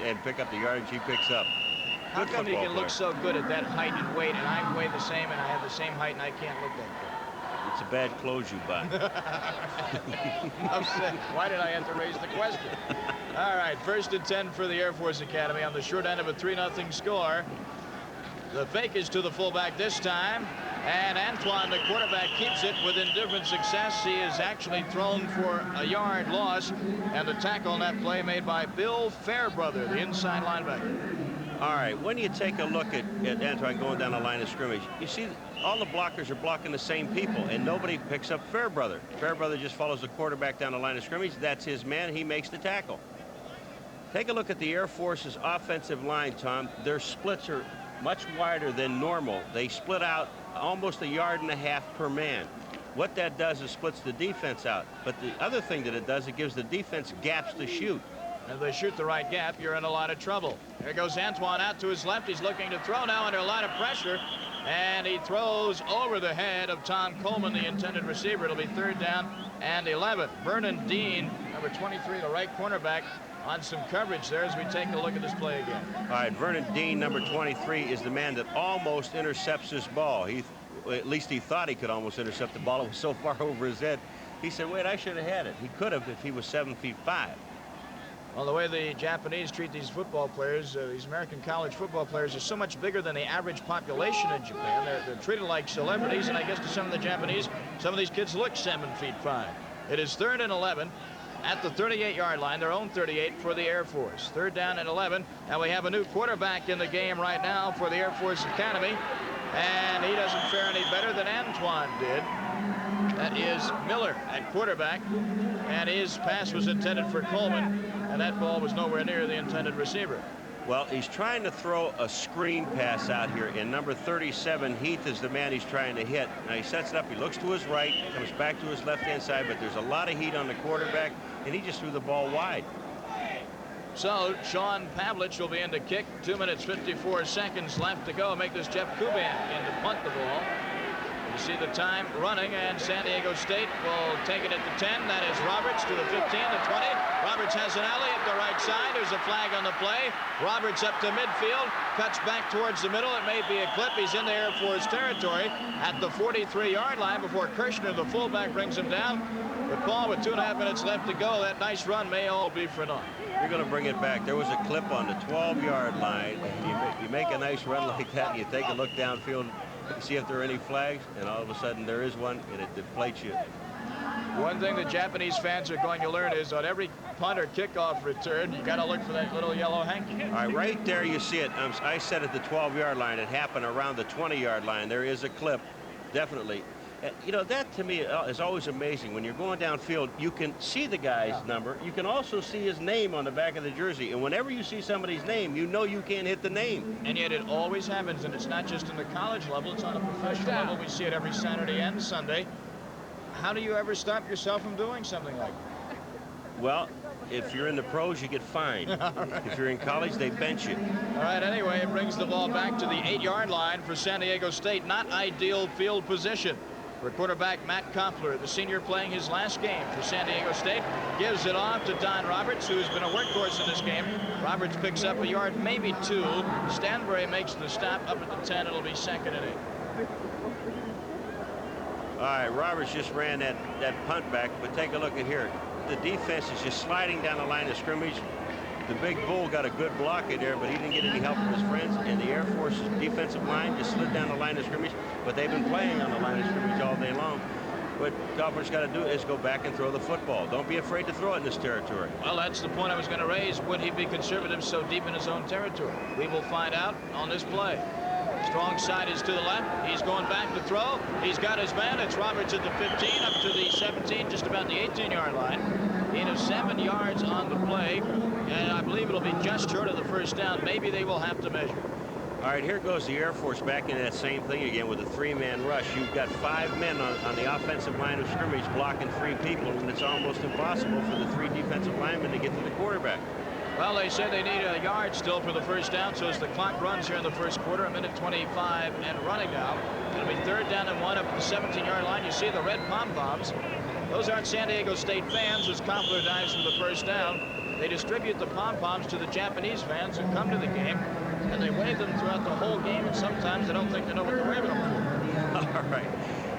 and pick up the yardage he picks up. How Good come he football can player. look so good at that height and weight, and I weigh the same, and I have the same height, and I can't look that good? It's a bad clothes you buy. Why did I have to raise the question? All right, 1st and 10 for the Air Force Academy on the short end of a 3-0 score. The fake is to the fullback this time, and Antoine, the quarterback, keeps it with indifferent success. He is actually thrown for a yard loss, and the tackle on that play made by Bill Fairbrother, the inside linebacker. All right, when you take a look at Antoine going down the line of scrimmage, you see all the blockers are blocking the same people, and nobody picks up Fairbrother. Fairbrother just follows the quarterback down the line of scrimmage. That's his man. He makes the tackle. Take a look at the Air Force's offensive line, Tom. Their splits are much wider than normal. They split out almost 1.5 yards per man. What that does is splits the defense out. But the other thing that it does, it gives the defense gaps to shoot. If they shoot the right gap, you're in a lot of trouble. There goes Antoine out to his left. He's looking to throw now under a lot of pressure, and he throws over the head of Tom Coleman, the intended receiver. It'll be 3rd down and 11. Vernon Dean, number 23, the right cornerback, on some coverage there as we take a look at this play again. All right, Vernon Dean, number 23, is the man that almost intercepts this ball. At least he thought he could almost intercept the ball. It was so far over his head. He said, wait, I should have had it. He could have if he was 7'5". Well, the way the Japanese treat these football players, these American college football players, are so much bigger than the average population in Japan. They're treated like celebrities, and I guess to some of the Japanese, some of these kids look 7'5". It is 3rd and 11 at the 38-yard line, their own 38 for the Air Force. 3rd down and 11, and we have a new quarterback in the game right now for the Air Force Academy, and he doesn't fare any better than Antoine did. That is Miller at quarterback, and his pass was intended for Coleman, and that ball was nowhere near the intended receiver. Well, he's trying to throw a screen pass out here, and number 37, Heath, is the man he's trying to hit. Now he sets it up, he looks to his right, comes back to his left-hand side, but there's a lot of heat on the quarterback, and he just threw the ball wide. So Sean Pavlich will be in to kick. 2 minutes 54 seconds left to go. Make this Jeff Kuban in to punt the ball. You see the time running, and San Diego State will take it at the 10. That is Roberts to the 15, the 20. Roberts has an alley at the right side. There's a flag on the play. Roberts up to midfield, cuts back towards the middle. It may be a clip. He's in the Air Force territory at the 43-yard line before Kirshner, the fullback, brings him down. But Paul, with 2.5 minutes left to go, that nice run may all be for naught. You're going to bring it back. There was a clip on the 12-yard line. You make a nice run like that, and you take a look downfield, see if there are any flags, and all of a sudden there is one, and it deflates you. One thing the Japanese fans are going to learn is on every punt or kickoff return, you got to look for that little yellow hanky. All right, right there you see it. I said at the 12-yard line. It happened around the 20-yard line. There is a clip, definitely. You know, that to me is always amazing. When you're going downfield, you can see the guy's number. You can also see his name on the back of the jersey. And whenever you see somebody's name, you know you can't hit the name. And yet it always happens, and it's not just in the college level, it's on the professional level. We see it every Saturday and Sunday. How do you ever stop yourself from doing something like that? Well, if you're in the pros, you get fined. If you're in college, they bench you. All right, anyway, it brings the ball back to the 8-yard line for San Diego State. Not ideal field position for quarterback Matt Koppler, the senior playing his last game for San Diego State. Gives it off to Don Roberts, who has been a workhorse in this game. Roberts picks up a yard, maybe 2. Stanbury makes the stop up at the 10. It'll be 2nd and 8. All right, Roberts just ran that punt back, but take a look at here. The defense is just sliding down the line of scrimmage. The big bull got a good block in there, but he didn't get any help from his friends. And the Air Force's defensive line just slid down the line of scrimmage, but they've been playing on the line of scrimmage all day long. What Koppler's got to do is go back and throw the football. Don't be afraid to throw it in this territory. Well, that's the point I was going to raise. Would he be conservative so deep in his own territory? We will find out on this play. Strong side is to the left. He's going back to throw. He's got his man. It's Roberts at the 15, up to the 17, just about the 18-yard line. Gain of 7 yards on the play, and I believe it'll be just short of the first down. Maybe they will have to measure. All All right, here goes the Air Force back in that same thing again with a 3-man rush. You've got 5 men on the offensive line of scrimmage blocking 3 people, and it's almost impossible for the 3 defensive linemen to get to the quarterback. Well, they said they need a yard still for the first down, so as the clock runs here in the first quarter, 1:25 and running now. It'll be 3rd down and 1 up the 17-yard line. You see the red pom-poms. Those aren't San Diego State fans as Kompler dives for the first down. They distribute the pom-poms to the Japanese fans who come to the game, and they wave them throughout the whole game, and sometimes they don't think they know what they're waving them for. All right.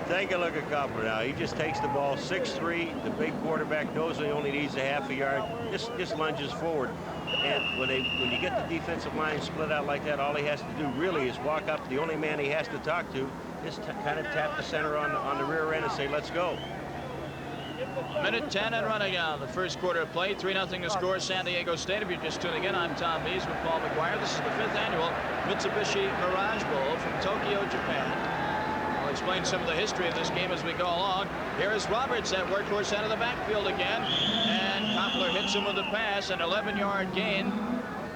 Take a look at Kompler now. He just takes the ball 6'3". The big quarterback knows he only needs a half a yard. Just lunges forward. And when you get the defensive line split out like that, all he has to do really is walk up. The only man he has to talk to is kind of tap the center on the rear end and say, let's go. 1:10 and running on the first quarter of play. 3-0 to score San Diego State. If you're just tuning in, I'm Tom Mees with Paul McGuire. This is the 5th annual Mitsubishi Mirage Bowl from Tokyo, Japan. I'll explain some of the history of this game as we go along. Here is Roberts at workhorse out of the backfield again, and Kompler hits him with a pass, an 11-yard gain,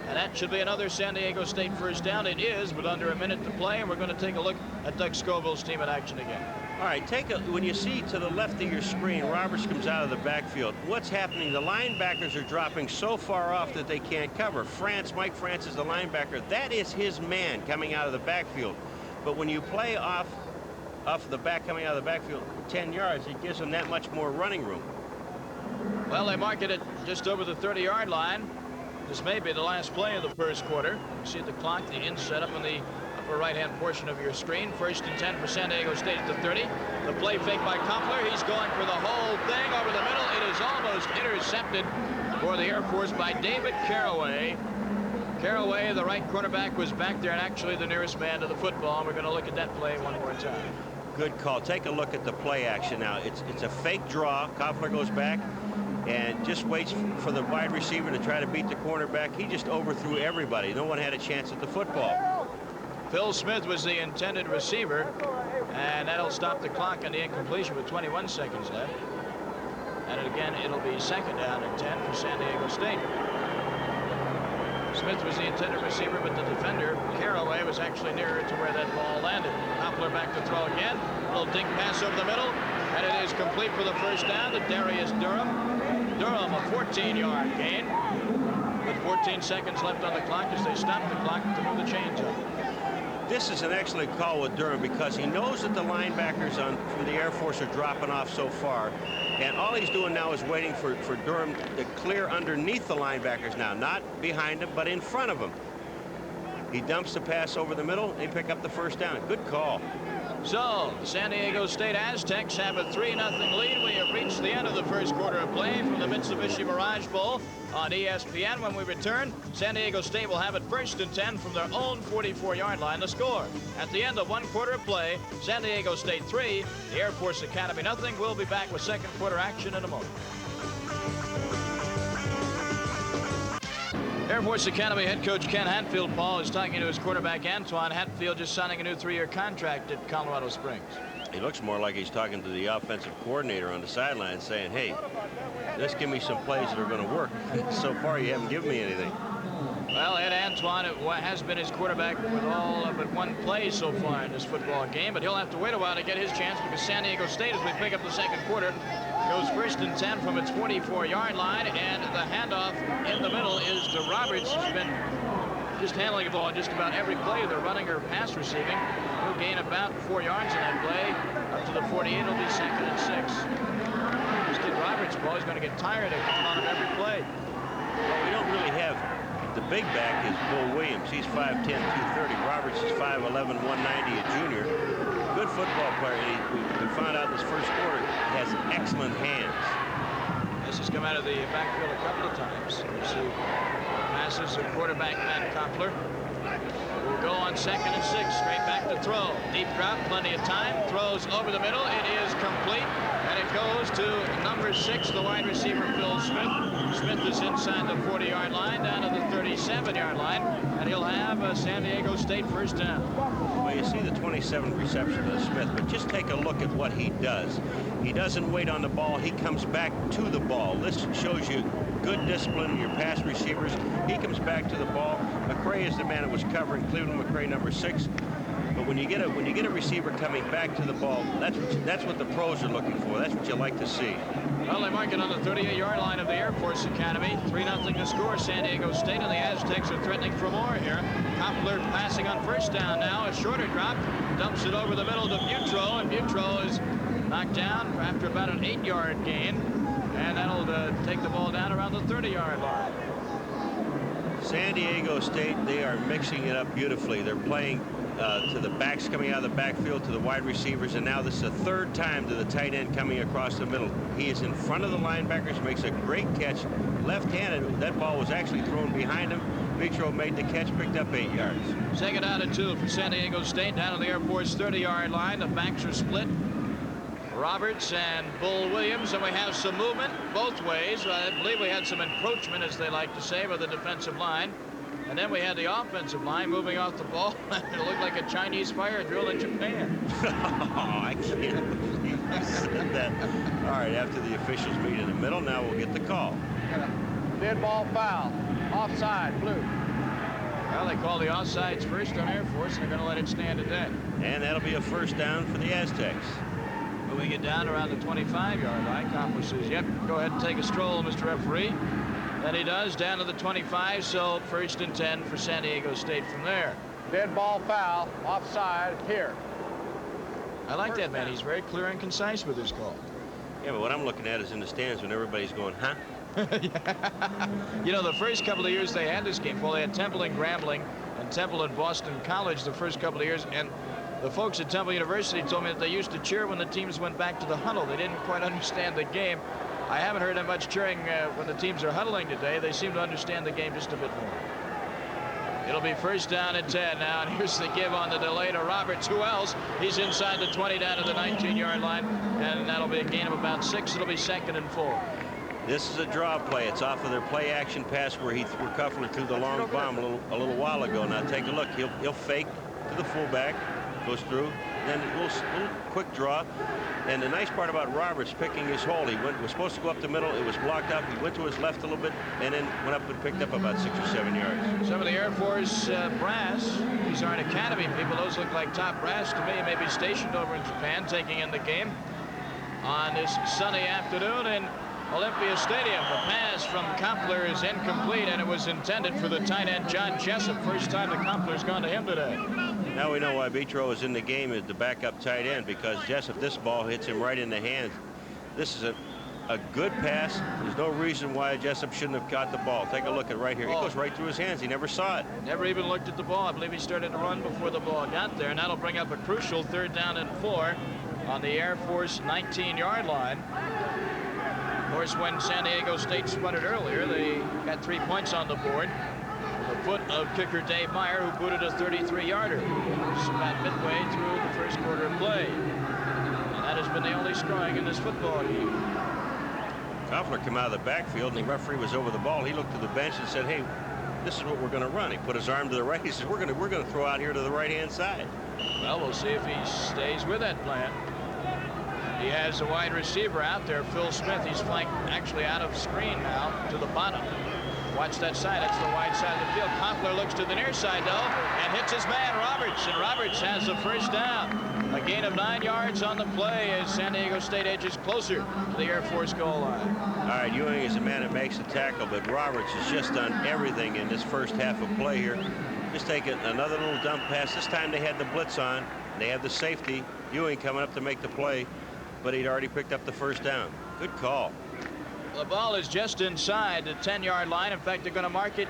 and that should be another San Diego State first down. It is, but under a minute to play, and we're going to take a look at Doug Scoville's team in action again. All right, when you see to the left of your screen, Roberts comes out of the backfield. What's happening? The linebackers are dropping so far off that they can't cover. Mike France is the linebacker. That is his man coming out of the backfield. But when you play off the back, coming out of the backfield 10 yards, it gives them that much more running room. Well, they mark it at just over the 30-yard line. This may be the last play of the first quarter. You see the clock, the in set up on the upper right-hand portion of your screen. 1st and 10 for San Diego State at the 30. The play fake by Kompler. He's going for the whole thing over the middle. It is almost intercepted for the Air Force by David Caraway. Caraway, the right cornerback, was back there and actually the nearest man to the football. And we're going to look at that play one more time. Good call. Take a look at the play action now. It's a fake draw. Kompler goes back and just waits for the wide receiver to try to beat the cornerback. He just overthrew everybody. No one had a chance at the football. Phil Smith was the intended receiver, and that'll stop the clock on the incompletion with 21 seconds left. And again, it'll be 2nd down and 10 for San Diego State. Smith was the intended receiver, but the defender, Caraway, was actually nearer to where that ball landed. Kompler back to throw again. Little dink pass over the middle, and it is complete for the first down to Darius Durham. Durham, a 14-yard gain with 14 seconds left on the clock as they stop the clock to move the chains up. This is an excellent call with Durham because he knows that the linebackers from the Air Force are dropping off so far. And all he's doing now is waiting for Durham to clear underneath the linebackers now. Not behind him, but in front of him. He dumps the pass over the middle. They pick up the first down. Good call. So, the San Diego State Aztecs have a 3-0 lead. We have reached the end of the first quarter of play from the Mitsubishi Mirage Bowl on ESPN. When we return, San Diego State will have it 1st and 10 from their own 44-yard line to score. At the end of one quarter of play, San Diego State 3, the Air Force Academy nothing. We'll be back with second quarter action in a moment. Air Force Academy head coach Ken Hatfield, Paul, is talking to his quarterback Antoine. Hatfield just signing a new 3-year contract at Colorado Springs. He looks more like he's talking to the offensive coordinator on the sideline saying, hey, just give me some plays that are going to work. So far, you haven't given me anything. Well, Ed Antoine has been his quarterback with all but one play so far in this football game, but he'll have to wait a while to get his chance because San Diego State, as we pick up the second quarter, goes 1st and 10 from its 44-yard line, and the handoff in the middle is to Roberts, who's been just handling the ball just about every play, either running or pass receiving. He'll gain about 4 yards in that play. Up to the 48, it'll be 2nd and 6. This kid Roberts' ball is going to get tired of calling on him every play. Well, we don't really have. The big back is Bull Williams. He's 5'10", 230. Roberts is 5'11", 190, a junior. Good football player. We found out this first quarter he has excellent hands. This has come out of the backfield a couple of times. You see passes of quarterback Matt Kompler. Will go on 2nd and 6, straight back to throw. Deep drop, plenty of time. Throws over the middle. It is complete. And it goes to number 6, the wide receiver, Phil Smith. Smith is inside the 40-yard line, down to the 37-yard line, and he'll have a San Diego State first down. Well, you see the 27th reception of Smith, but just take a look at what he does. He doesn't wait on the ball. He comes back to the ball. This shows you good discipline in your pass receivers. He comes back to the ball. McRae is the man that was covering Cleveland. McRae, number 6. But when you get a receiver coming back to the ball, that's what the pros are looking for. That's what you like to see. Well, they mark it on the 38-yard line of the Air Force Academy. 3-0 to score. San Diego State, and the Aztecs are threatening for more here. Koppler passing on first down now. A shorter drop. Dumps it over the middle to Butro, and Butro is knocked down after about an 8-yard gain. And that'll take the ball down around the 30-yard line. San Diego State, they are mixing it up beautifully. They're playing to the backs coming out of the backfield, to the wide receivers, and now this is the 3rd time to the tight end coming across the middle. He is in front of the linebackers, makes a great catch, left-handed. That ball was actually thrown behind him. Vitro made the catch, picked up 8 yards. 2nd down and 2 for San Diego State down on the Air Force 30-yard line. The backs are split. Roberts and Bull Williams, and we have some movement both ways. I believe we had some encroachment, as they like to say, by the defensive line. And then we had the offensive line moving off the ball. It looked like a Chinese fire drill in Japan. Oh, I can't believe you said that. All right, after the officials meet in the middle, now we'll get the call. Dead ball foul. Offside, blue. Well, they call the offsides first on Air Force, and they're going to let it stand at that. And that'll be a first down for the Aztecs. Moving it down around the 25-yard line. Koppler says, yep, go ahead and take a stroll, Mr. Referee. And he does, down to the 25, so 1st and 10 for San Diego State from there. Dead ball foul. Offside here. I like that man. He's very clear and concise with his call. Yeah, but what I'm looking at is in the stands when everybody's going, huh? You know, the first couple of years they had this game, well, they had Temple and Grambling and Temple and Boston College the first couple of years, and the folks at Temple University told me that they used to cheer when the teams went back to the huddle. They didn't quite understand the game. I haven't heard that much cheering when the teams are huddling today. They seem to understand the game just a bit more. It'll be 1st down and 10 now, and here's the give on the delay to Roberts. Who else? He's inside the 20 down to the 19-yard line, and that'll be a gain of about 6. It'll be 2nd and 4. This is a draw play. It's off of their play action pass where Koffler threw the long bomb a little while ago. Now take a look. He'll fake to the fullback, goes through, then a little quick draw. And the nice part about Roberts picking his hole, he was supposed to go up the middle. It was blocked up. He went to his left a little bit and then went up and picked up about 6 or 7 yards. Some of the Air Force brass, these aren't Academy people. Those look like top brass to me. Maybe stationed over in Japan, taking in the game on this sunny afternoon in Olympia Stadium. The pass from Koppler is incomplete, and it was intended for the tight end John Jessup. First time that Koppler's gone to him today. Now we know why Vitro is in the game as the backup tight end, because Jessup, this ball hits him right in the hands. This is a good pass. There's no reason why Jessup shouldn't have caught the ball. Take a look at right here. It goes right through his hands. He never saw it. Never even looked at the ball. I believe he started to run before the ball got there, and that'll bring up a crucial 3rd down and 4 on the Air Force 19-yard line. Of course, when San Diego State sputtered earlier, they got 3 points on the board. The foot of kicker Dave Meyer, who booted a 33-yarder. It's about midway through the 1st quarter of play. And that has been the only scoring in this football game. Koffler came out of the backfield, and the referee was over the ball. He looked to the bench and said, hey, this is what we're going to run. He put his arm to the right. He said, we're going to throw out here to the right-hand side. Well, we'll see if he stays with that plan. He has a wide receiver out there, Phil Smith. He's flanked actually out of screen now to the bottom. Watch that side. That's the wide side of the field. Koppler looks to the near side, though, and hits his man, Roberts. And Roberts has the 1st down. A gain of 9 yards on the play as San Diego State edges closer to the Air Force goal line. All right, Ewing is the man that makes the tackle, but Roberts has just done everything in this first half of play here. Just taking another little dump pass. This time they had the blitz on. They have the safety. Ewing coming up to make the play, but he'd already picked up the 1st down. Good call. The ball is just inside the 10-yard line. In fact, they're going to mark it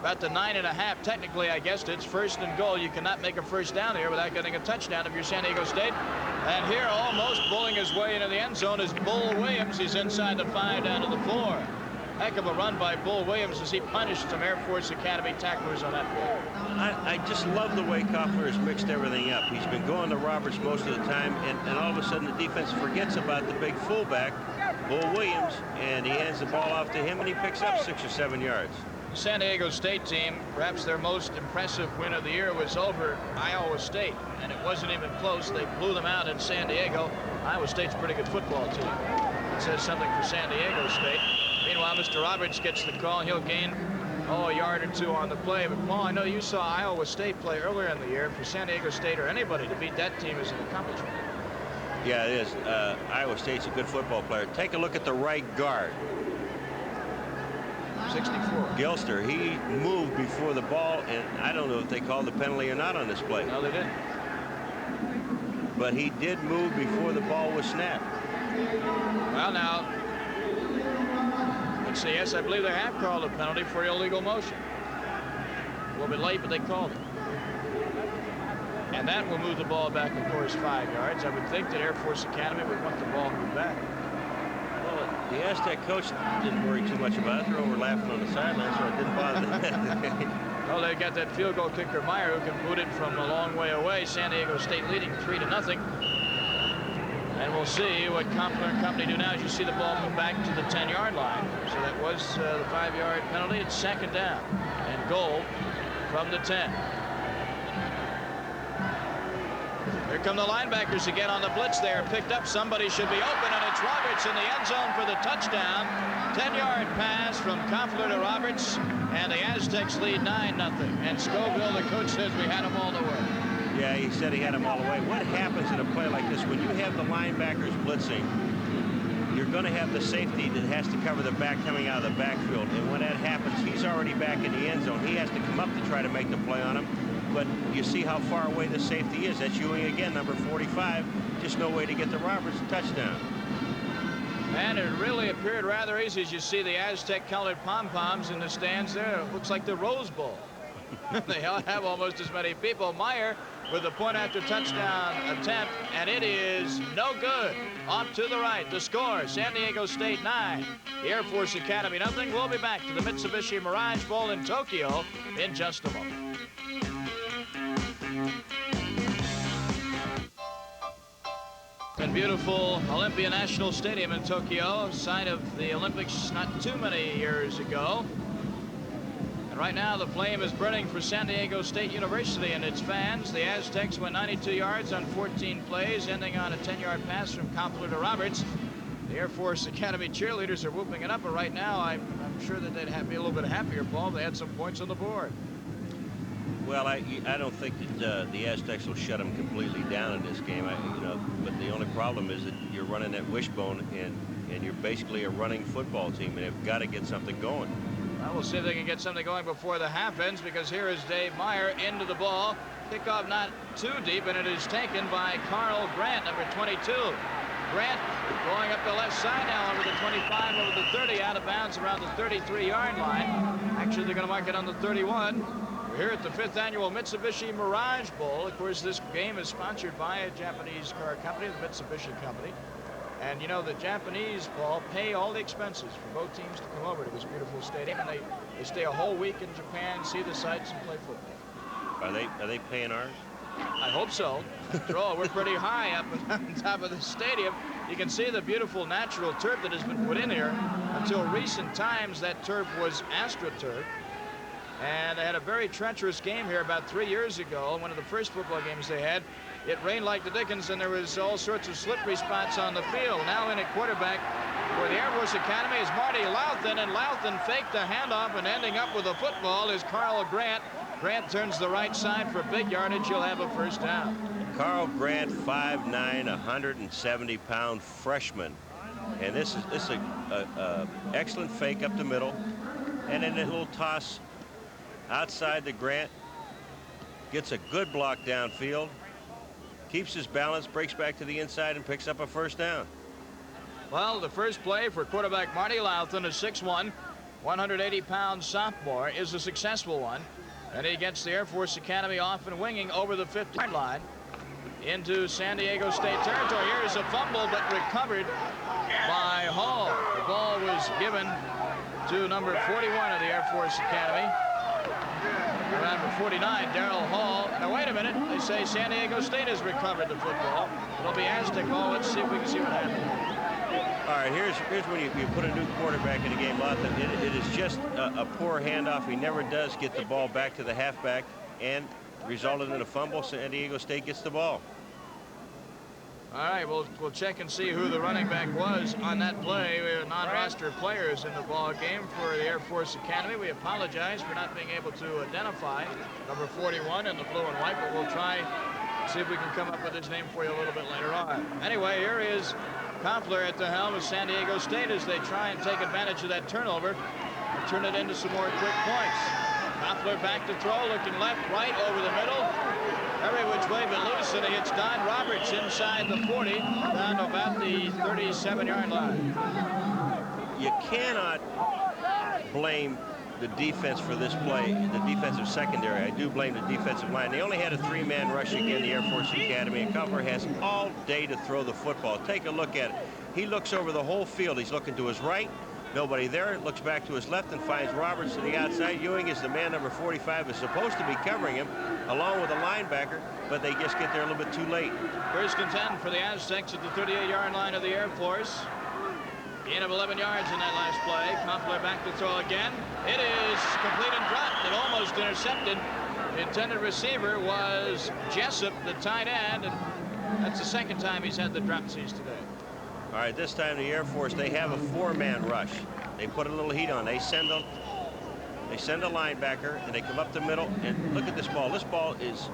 about the 9.5. Technically, I guess it's 1st and goal. You cannot make a 1st down here without getting a touchdown if you're San Diego State. And here, almost pulling his way into the end zone, is Bull Williams. He's inside the 5 down to the 4. Heck of a run by Bull Williams as he punished some Air Force Academy tacklers on that play. I just love the way Koffler has mixed everything up. He's been going to Roberts most of the time, and all of a sudden the defense forgets about the big fullback, Bull Williams, and he hands the ball off to him, and he picks up 6 or 7 yards. The San Diego State team, perhaps their most impressive win of the year, was over Iowa State, and it wasn't even close. They blew them out in San Diego. Iowa State's a pretty good football team. It says something for San Diego State. Meanwhile, Mr. Roberts gets the call. He'll gain a yard or two on the play. But Paul, I know you saw Iowa State play earlier in the year. For San Diego State or anybody to beat that team is an accomplishment. Yeah, it is. Iowa State's a good football player. Take a look at the right guard. 64. Gilster, he moved before the ball, and I don't know if they called the penalty or not on this play. No, they didn't. But he did move before the ball was snapped. Well, now, let's see. Yes, I believe they have called a penalty for illegal motion. A little bit late, but they called it. And that will move the ball back, of course, 5 yards. I would think that Air Force Academy would want the ball moved back. Well, the Aztec coach didn't worry too much about it. They're over laughing on the sideline, so it didn't bother them. Well, they got that field goal kicker Meyer, who can boot it from a long way away. San Diego State leading 3-0. And we'll see what Compler and company do now as you see the ball move back to the 10-yard line. So that was the 5-yard penalty. It's second down and goal from the 10. Here come the linebackers again on the blitz. They are picked up. Somebody should be open, and it's Roberts in the end zone for the touchdown. 10-yard pass from Compler to Roberts, and the Aztecs lead 9-0. And Scoville, the coach, says we had them all the way. Yeah, he said he had them all the way. What happens in a play like this when you have the linebackers blitzing? You're going to have the safety that has to cover the back coming out of the backfield, and when that happens, he's already back in the end zone. He has to come up to try to make the play on him. But you see how far away the safety is. That's Ewing again, number 45. Just no way to get to Roberts. Touchdown. And it really appeared rather easy as you see the Aztec colored pom-poms in the stands there. It looks like the Rose Bowl. They have almost as many people. Meyer with a point after touchdown attempt, and it is no good. Off to the right. The score, San Diego State 9, the Air Force Academy nothing. We'll be back to the Mitsubishi Mirage Bowl in Tokyo in just a moment. In beautiful Olympia National Stadium in Tokyo, site of the Olympics not too many years ago. And right now the flame is burning for San Diego State University and its fans. The Aztecs went 92 yards on 14 plays, ending on a 10-yard pass from Compler to Roberts. The Air Force Academy cheerleaders are whooping it up, but right now I'm sure that they'd be a little bit happier, Paul. They had some points on the board. Well, I don't think that the Aztecs will shut them completely down in this game. But the only problem is that you're running that wishbone, and you're basically a running football team, and they've got to get something going. Well, we'll see if they can get something going before the half ends, because here is Dave Meyer into the ball. Kickoff not too deep, and it is taken by Carl Grant, number 22. Grant going up the left side now over the 25, over the 30, out of bounds around the 33-yard line. Actually, they're going to mark it on the 31. We're here at the 5th annual Mitsubishi Mirage Bowl. Of course, this game is sponsored by a Japanese car company, the Mitsubishi Company. And you know, the Japanese, Paul, pay all the expenses for both teams to come over to this beautiful stadium, and they stay a whole week in Japan, see the sights, and play football. Are they paying ours? I hope so. After all, we're pretty high up on top of the stadium. You can see the beautiful natural turf that has been put in here. Until recent times, that turf was AstroTurf. And they had a very treacherous game here about 3 years ago. One of the first football games they had. It rained like the dickens, and there was all sorts of slippery spots on the field. Now in at quarterback for the Air Force Academy is Marty Louthan, and Louthan faked the handoff, and ending up with a football is Carl Grant. Grant turns the right side for big yardage. He'll have a first down. Carl Grant, 5'9", 170-pound freshman. And this is a excellent fake up the middle. And then a little toss outside to Grant. Gets a good block downfield. Keeps his balance, breaks back to the inside, and picks up a first down. Well, the first play for quarterback Marty Louthan, a 6'1", 180-pound sophomore, is a successful one. And he gets the Air Force Academy off and winging over the 50-yard line into San Diego State territory. Here's a fumble, but recovered by Hall. The ball was given to number 41 of the Air Force Academy. Number 49, Darrell Hall. Now, wait a minute. They say San Diego State has recovered the football. It'll be Aztec ball. Let's see if we can see what happens. All right, here's when you put a new quarterback in the game. It is just a poor handoff. He never does get the ball back to the halfback, and resulted in a fumble. San Diego State gets the ball. All right, we'll check and see who the running back was on that play. We have non-roster players in the ball game for the Air Force Academy. We apologize for not being able to identify number 41 in the blue and white, but we'll try to see if we can come up with his name for you a little bit later on. Anyway, here is Kompler at the helm of San Diego State as they try and take advantage of that turnover and turn it into some more quick points. Kompler back to throw, looking left, right, over the middle. Every which way but loose, and he hits Don Roberts inside the 40, down to about the 37-yard line. You cannot blame the defense for this play, the defensive secondary. I do blame the defensive line. They only had a 3-man rush again, the Air Force Academy, and Kompler has all day to throw the football. Take a look at it. He looks over the whole field. He's looking to his right. Nobody there. Looks back to his left and finds Roberts to the outside. Ewing is the man, number 45, is supposed to be covering him along with a linebacker, but they just get there a little bit too late. First and 10 for the Aztecs at the 38-yard line of the Air Force. Gain of 11 yards in that last play. Kompler back to throw again. It is complete and dropped. It almost intercepted. The intended receiver was Jessup, the tight end, and that's the second time he's had the dropsies today. All right, this time the Air Force, they have a 4-man rush. They put a little heat on. They send a linebacker, and they come up the middle. And look at this ball. This ball is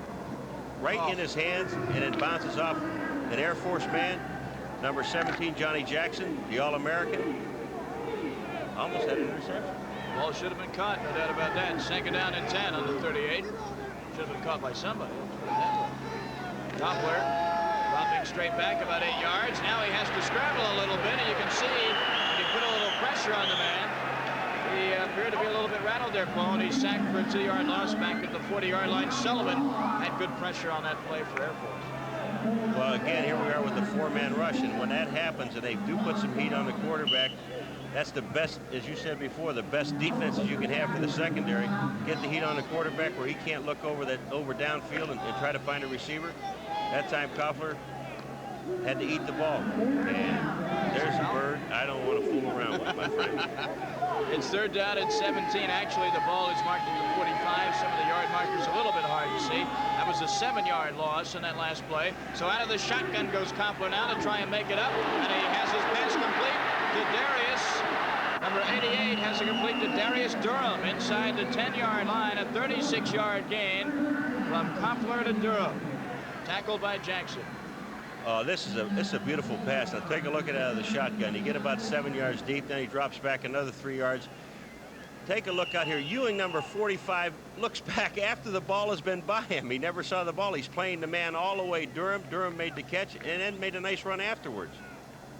right in his hands, and it bounces off an Air Force man, number 17, Johnny Jackson, the All-American. Almost had an interception. Ball should have been caught, no doubt about that. Second down and 10 on the 38. Should have been caught by somebody. Kompler dropping straight back about 8 yards. Now he has to scramble a little bit, and you can see he put a little pressure on the man. He appeared to be a little bit rattled there, Paul, and he's sacked for a 2-yard loss back at the 40-yard line. Sullivan had good pressure on that play for Air Force. Well, again, here we are with the 4-man rush, and when that happens and they do put some heat on the quarterback, that's the best, as you said before, the best defenses you can have for the secondary. Get the heat on the quarterback where he can't look over downfield and try to find a receiver. That time Kompler had to eat the ball. And there's a bird I don't want to fool around with, my friend. It's third down at 17. Actually, the ball is marked at the 45. Some of the yard markers a little bit hard to see. That was a 7-yard loss in that last play. So out of the shotgun goes Kompler now to try and make it up. And he has his pass complete to Darius. Number 88 has it complete to Darius Durham inside the 10-yard line. A 36-yard gain from Kompler to Durham. Tackled by Jackson. This is a beautiful pass. Now take a look at it out of the shotgun. You get about 7 yards deep, then he drops back another 3 yards. Take a look out here. Ewing, number 45, looks back after the ball has been by him. He never saw the ball. He's playing the man all the way. Durham made the catch and then made a nice run afterwards.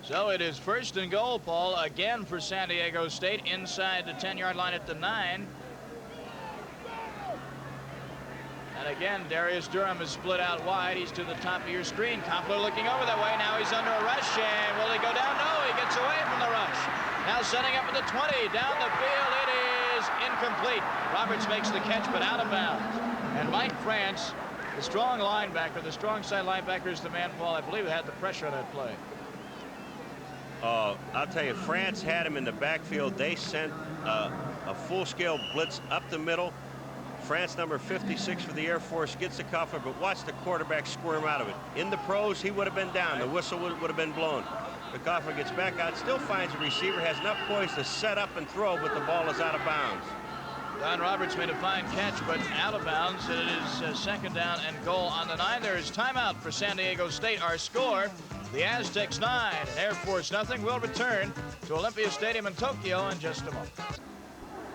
So it is first and goal, Paul, again for San Diego State inside the 10-yard line at the 9. And again, Darius Durham is split out wide. He's to the top of your screen. Kompler looking over that way. Now he's under a rush. And will he go down? No, he gets away from the rush. Now setting up at the 20. Down the field. It is incomplete. Roberts makes the catch, but out of bounds. And Mike France, the strong linebacker, the strong side linebacker is the man, Paul, I believe, that had the pressure on that play. I'll tell you, France had him in the backfield. They sent a full-scale blitz up the middle. France, number 56 for the Air Force, gets the Kompler, but watch the quarterback squirm out of it. In the pros, he would have been down. The whistle would have been blown. The Kompler gets back out, still finds a receiver, has enough poise to set up and throw, but the ball is out of bounds. Don Roberts made a fine catch, but out of bounds. It is second down and goal on the 9. There is timeout for San Diego State. Our score, the Aztecs 9, Air Force nothing. We'll return to Olympia Stadium in Tokyo in just a moment.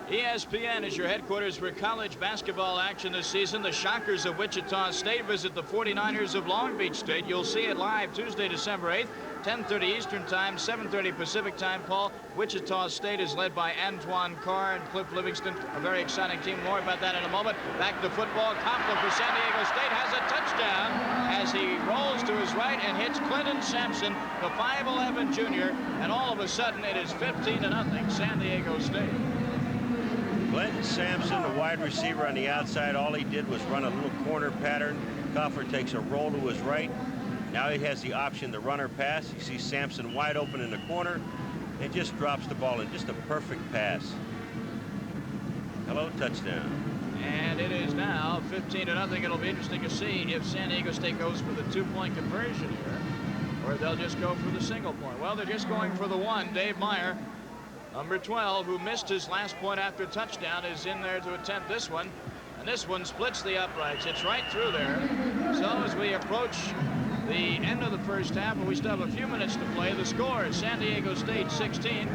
ESPN is your headquarters for college basketball action this season. The Shockers of Wichita State visit the 49ers of Long Beach State. You'll see it live Tuesday, December 8th, 10:30 Eastern Time, 7:30 Pacific Time. Paul, Wichita State is led by Antoine Carr and Cliff Livingston. A very exciting team. More about that in a moment. Back to football. Kompler for San Diego State has a touchdown as he rolls to his right and hits Clinton Sampson, the 5'11 junior. And all of a sudden, it is 15-0 San Diego State. Clinton Sampson, the wide receiver on the outside, all he did was run a little corner pattern. Kompler takes a roll to his right. Now he has the option to run or pass. You see Sampson wide open in the corner and just drops the ball in. Just a perfect pass. Hello, touchdown. And it is now 15-0. It'll be interesting to see if San Diego State goes for the 2-point conversion here, or they'll just go for the single point. Well, they're just going for the one. Dave Meyer, number 12, who missed his last point after touchdown, is in there to attempt this one. And this one splits the uprights. It's right through there. So as we approach the end of the first half, and we still have a few minutes to play, the score is San Diego State 16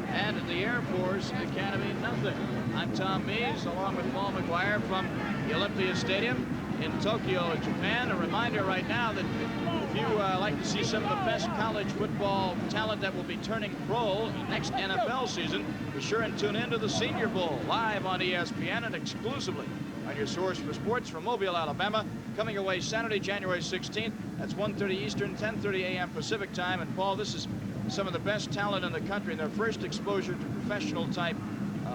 and the Air Force Academy nothing. I'm Tom Mees, along with Paul McGuire from the Olympia Stadium in Tokyo, Japan. A reminder right now that if you like to see some of the best college football talent that will be turning pro next NFL season, be sure and tune into the Senior Bowl live on ESPN and exclusively on your source for sports from Mobile, Alabama. Coming away Saturday, January 16th. That's 1:30 Eastern, 10:30 a.m. Pacific time. And Paul, this is some of the best talent in the country in their first exposure to professional type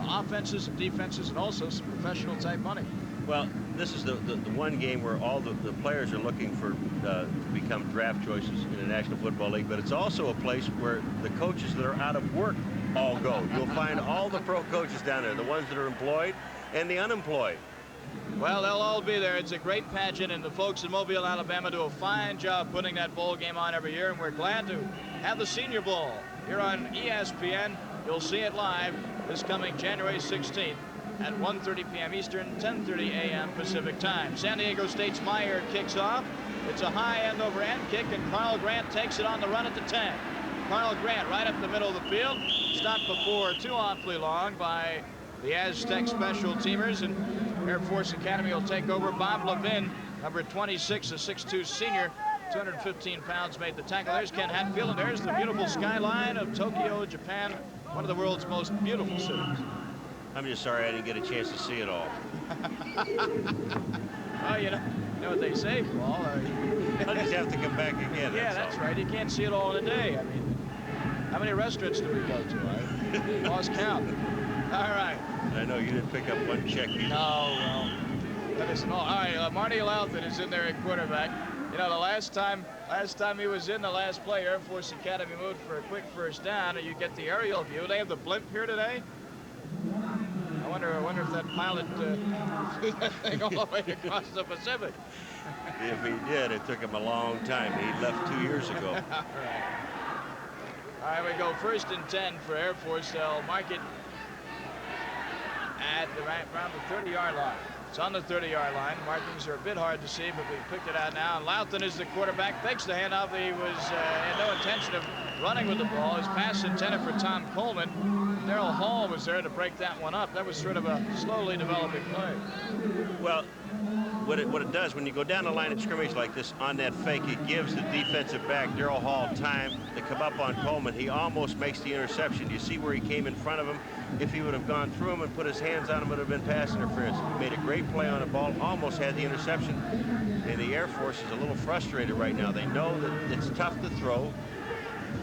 offenses and defenses, and also some professional type money. Well, this is the one game where all the players are looking for to become draft choices in the National Football League, but it's also a place where the coaches that are out of work all go. You'll find all the pro coaches down there, the ones that are employed and the unemployed. Well, they'll all be there. It's a great pageant, and the folks in Mobile, Alabama do a fine job putting that bowl game on every year, and we're glad to have the Senior Bowl here on ESPN. You'll see it live this coming January 16th at 1:30 p.m. Eastern, 10:30 a.m. Pacific time. San Diego State's Meyer kicks off. It's a high end-over-end kick, and Carl Grant takes it on the run at the 10. Carl Grant right up the middle of the field, stopped before too awfully long by the Aztec special teamers, and Air Force Academy will take over. Bob Levin, number 26, a 6'2 senior, 215 pounds, made the tackle. There's Ken Hatfield, and there's the beautiful skyline of Tokyo, Japan, one of the world's most beautiful cities. I'm just sorry I didn't get a chance to see it all. Oh, you know what they say, Paul. I'll just have to come back again. Yeah, that's right. You can't see it all in a day. I mean, how many restaurants do we go to? I lost count. All right. I know you didn't pick up one check either. No, well, that isn't all. All right, Marty Louthan is in there at quarterback. You know, the last time he was in, the last play, Air Force Academy moved for a quick first down, and you get the aerial view. They have the blimp here today. I wonder if that pilot flew that thing all the way across the Pacific. If he did, it took him a long time. He left 2 years ago. All right, we go 1st and 10 for Air Force. They'll mark it at around the 30-yard line. It's on the 30-yard line. Markings are a bit hard to see, but we picked it out now. And Louthan is the quarterback. Fakes the handoff. He had no intention of running with the ball. His pass intended for Tom Coleman. Darrell Hall was there to break that one up. That was sort of a slowly developing play. Well, what it does when you go down the line of scrimmage like this on that fake, it gives the defensive back Darrell Hall time to come up on Coleman. He almost makes the interception. You see where he came in front of him. If he would have gone through him and put his hands on him, it would have been pass interference. He made a great play on the ball, almost had the interception. And the Air Force is a little frustrated right now. They know that it's tough to throw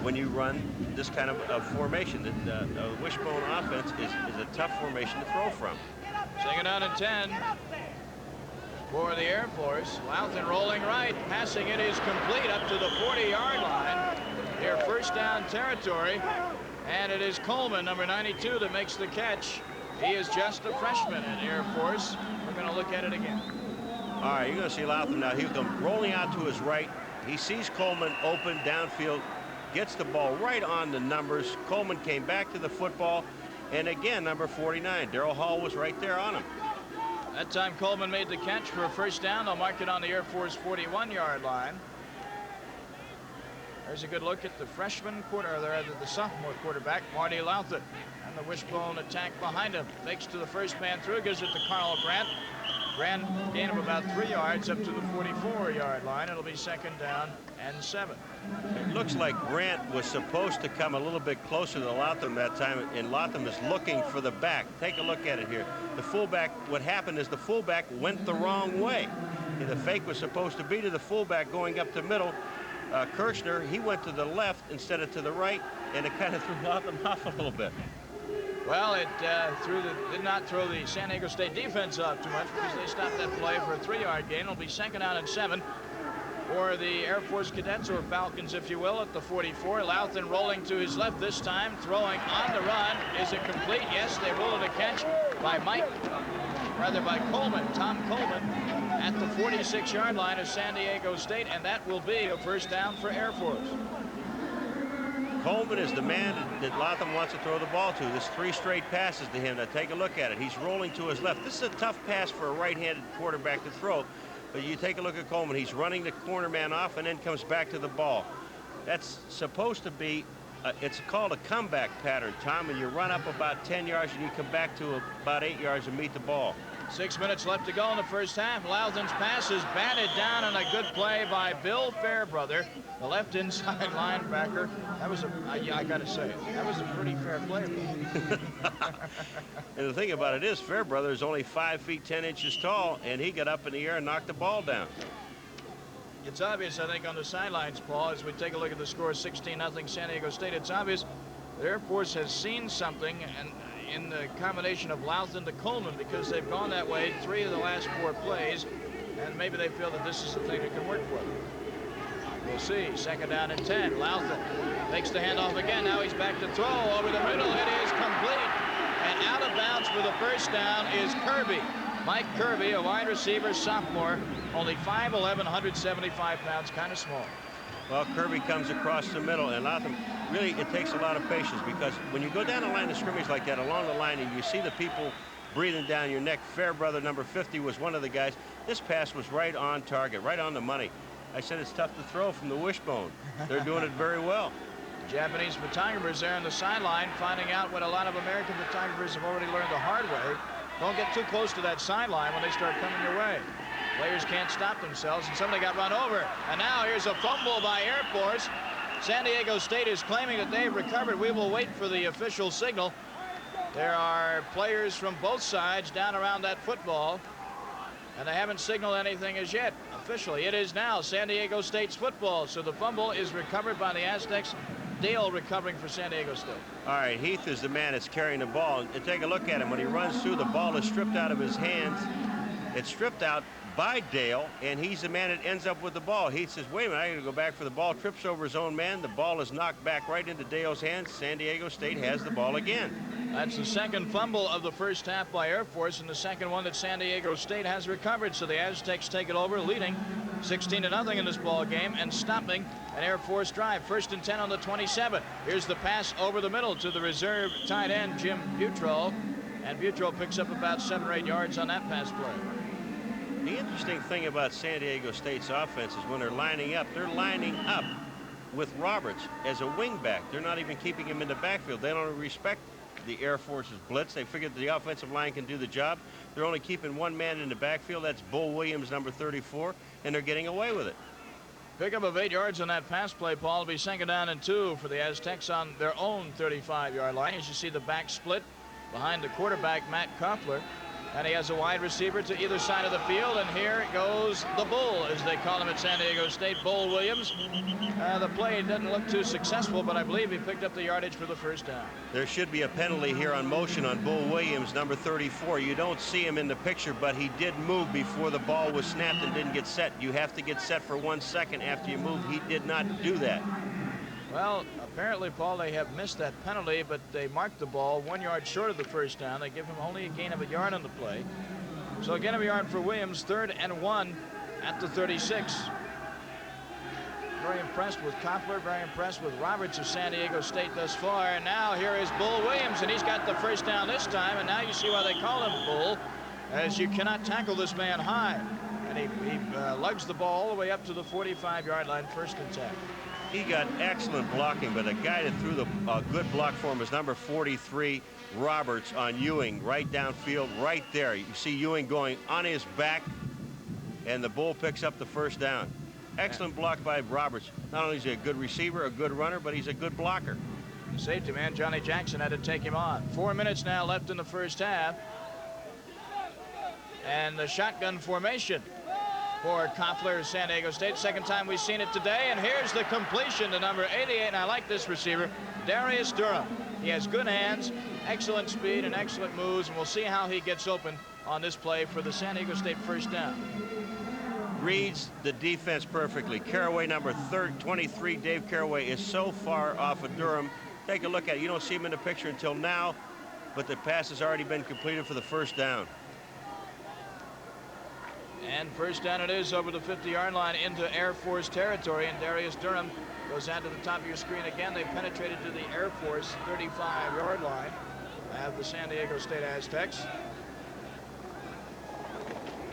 when you run this kind of formation. The wishbone offense is a tough formation to throw from. 2nd down and 10 for the Air Force. Louthan rolling right, passing it is complete up to the 40-yard line. Their 1st down territory, and it is Coleman, number 92, that makes the catch. He is just a freshman in Air Force. We're going to look at it again. All right, you're going to see Louthan now. He'll come rolling out to his right. He sees Coleman open downfield, gets the ball right on the numbers. Coleman came back to the football, and again, number 49, Darrell Hall was right there on him. That time Coleman made the catch for a 1st down. They'll mark it on the Air Force 41-yard line. There's a good look at the freshman the sophomore quarterback, Marty Louthan, and the wishbone attack behind him. Fakes to the first man through, gives it to Carl Grant. Grant gain of about 3 yards up to the 44-yard line. It'll be 2nd down and 7. It looks like Grant was supposed to come a little bit closer to Louthan that time, and Louthan is looking for the back. Take a look at it here. The fullback, what happened is the fullback went the wrong way. And the fake was supposed to be to the fullback going up the middle. Kirchner, he went to the left instead of to the right, and it kind of threw Louthan off a little bit. Well, it did not throw the San Diego State defense off too much because they stopped that play for a 3-yard gain. It'll be 2nd down and 7 for the Air Force Cadets, or Falcons, if you will, at the 44. Louthan rolling to his left this time, throwing on the run. Is it complete? Yes, they rule it a catch by Coleman, Tom Coleman. at the 46-yard line of San Diego State, and that will be a first down for Air Force. Coleman is the man that Latham wants to throw the ball to. This 3 straight passes to him. Now take a look at it. He's rolling to his left. This is a tough pass for a right-handed quarterback to throw. But you take a look at Coleman. He's running the corner man off and then comes back to the ball. That's supposed to be, it's called a comeback pattern, Tom, and you run up about 10 yards and you come back to about 8 yards and meet the ball. 6 minutes left to go in the first half. Loudon's pass is batted down on a good play by Bill Fairbrother, the left inside linebacker. That was I gotta say, that was a pretty fair play. And the thing about it is, Fairbrother is only 5 feet 10 inches tall, and he got up in the air and knocked the ball down. It's obvious, I think, on the sidelines, Paul, as we take a look at the score, 16-0 San Diego State. It's obvious the Air Force has seen something, and in the combination of Loudon to Coleman, because they've gone that way 3 of the last 4 plays, and maybe they feel that this is the thing that can work for them. We'll see. 2nd down and 10. Loudon takes the handoff again. Now he's back to throw over the middle. It is complete. And out of bounds for the first down is Kirby. Mike Kirby, a wide receiver, sophomore, only 5'11", 175 pounds, kind of small. Well, Kirby comes across the middle, and Latham, really, it takes a lot of patience, because when you go down the line of scrimmage like that along the line and you see the people breathing down your neck, Fairbrother, number 50, was one of the guys. This pass was right on target, right on the money. I said it's tough to throw from the wishbone. They're doing it very well. Japanese photographers there on the sideline, finding out what a lot of American photographers have already learned the hard way. Don't get too close to that sideline when they start coming your way. Players can't stop themselves, and somebody got run over. And now here's a fumble by Air Force. San Diego State is claiming that they've recovered. We will wait for the official signal. There are players from both sides down around that football, and they haven't signaled anything as yet. Officially, it is now San Diego State's football. So the fumble is recovered by the Aztecs. Dale recovering for San Diego State. All right, Heath is the man that's carrying the ball. And take a look at him. When he runs through, the ball is stripped out of his hands. It's stripped out by Dale, and he's the man that ends up with the ball. Heath says, wait a minute, I got to go back for the ball. Trips over his own man. The ball is knocked back right into Dale's hands. San Diego State has the ball again. That's the second fumble of the first half by Air Force, and the second one that San Diego State has recovered. So the Aztecs take it over, leading 16-0 in this ball game and stopping an Air Force drive. 1st and 10 on the 27. Here's the pass over the middle to the reserve tight end, Jim Butrell. And Butrell picks up about 7 or 8 yards on that pass play. The interesting thing about San Diego State's offense is when they're lining up with Roberts as a wingback. They're not even keeping him in the backfield. They don't respect the Air Force's blitz. They figured the offensive line can do the job. They're only keeping one man in the backfield. That's Bull Williams, number 34, and they're getting away with it. Pickup of 8 yards on that pass play, Paul. Will be 2nd down and 2 for the Aztecs on their own 35-yard line. As you see the back split behind the quarterback, Matt Koffler. And he has a wide receiver to either side of the field. And here goes the Bull, as they call him at San Diego State, Bull Williams. The play doesn't look too successful, but I believe he picked up the yardage for the first down. There should be a penalty here on motion on Bull Williams, number 34. You don't see him in the picture, but he did move before the ball was snapped and didn't get set. You have to get set for 1 second after you move. He did not do that. Well, apparently, Paul, they have missed that penalty, but they marked the ball 1 yard short of the first down. They give him only a gain of a yard on the play. So a gain of a yard for Williams, 3rd and 1 at the 36. Very impressed with Koffler, very impressed with Roberts of San Diego State thus far. And now here is Bull Williams, and he's got the first down this time. And now you see why they call him Bull, as you cannot tackle this man high. And he lugs the ball all the way up to the 45-yard line, 1st and 10. He got excellent blocking, but the guy that threw the good block for him was number 43, Roberts, on Ewing, right downfield, right there. You see Ewing going on his back, and the Bull picks up the first down. Excellent block by Roberts. Not only is he a good receiver, a good runner, but he's a good blocker. The safety man, Johnny Jackson, had to take him on. 4 minutes now left in the first half. And the shotgun formation for Koffler, San Diego State. Second time we've seen it today. And here's the completion to number 88. And I like this receiver, Darius Durham. He has good hands, excellent speed, and excellent moves. And we'll see how he gets open on this play for the San Diego State first down. Reads the defense perfectly. Caraway, number 23, Dave Caraway, is so far off of Durham. Take a look at it. You don't see him in the picture until now, but the pass has already been completed for the first down. And first down it is over the 50-yard line into Air Force territory, and Darius Durham goes out to the top of your screen again. They penetrated to the Air Force 35-yard line. I have the San Diego State Aztecs.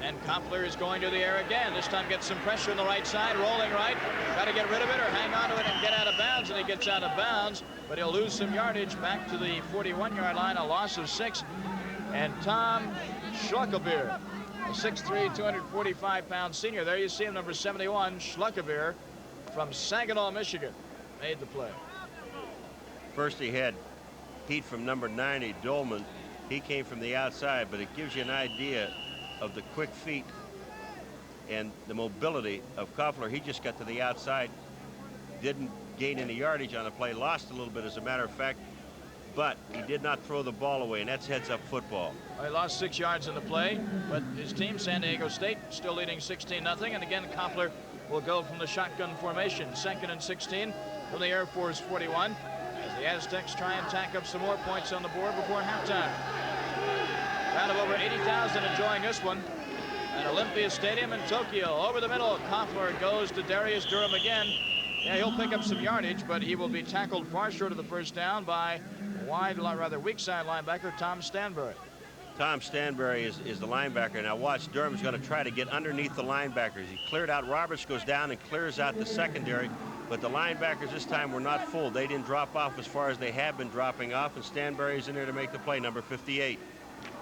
And Koppler is going to the air again. This time gets some pressure on the right side, rolling right. Got to get rid of it or hang on to it and get out of bounds, and he gets out of bounds, but he'll lose some yardage back to the 41-yard line, a loss of 6. And Tom Schluckebeer, a 6'3", 245-pound senior. There you see him, number 71, Schluckebeer from Saginaw, Michigan, made the play. First he had Pete from number 90, Dolman. He came from the outside, but it gives you an idea of the quick feet and the mobility of Koffler. He just got to the outside, didn't gain any yardage on the play, lost a little bit as a matter of fact, but he did not throw the ball away, and that's heads-up football. Well, he lost 6 yards in the play, but his team, San Diego State, still leading 16-0, and again Koppler will go from the shotgun formation. 2nd and 16 from the Air Force 41 as the Aztecs try and tack up some more points on the board before halftime. Crowd of over 80,000 enjoying this one at Olympia Stadium in Tokyo. Over the middle, Koffler goes to Darius Durham again. Yeah, he'll pick up some yardage, but he will be tackled far short of the first down by weak side linebacker Tom Stanbury. Tom Stanbury is the linebacker. Now watch, Durham's going to try to get underneath the linebackers. He cleared out, Roberts goes down and clears out the secondary, but the linebackers this time were not full. They didn't drop off as far as they have been dropping off, and Stanbury's in there to make the play, number 58.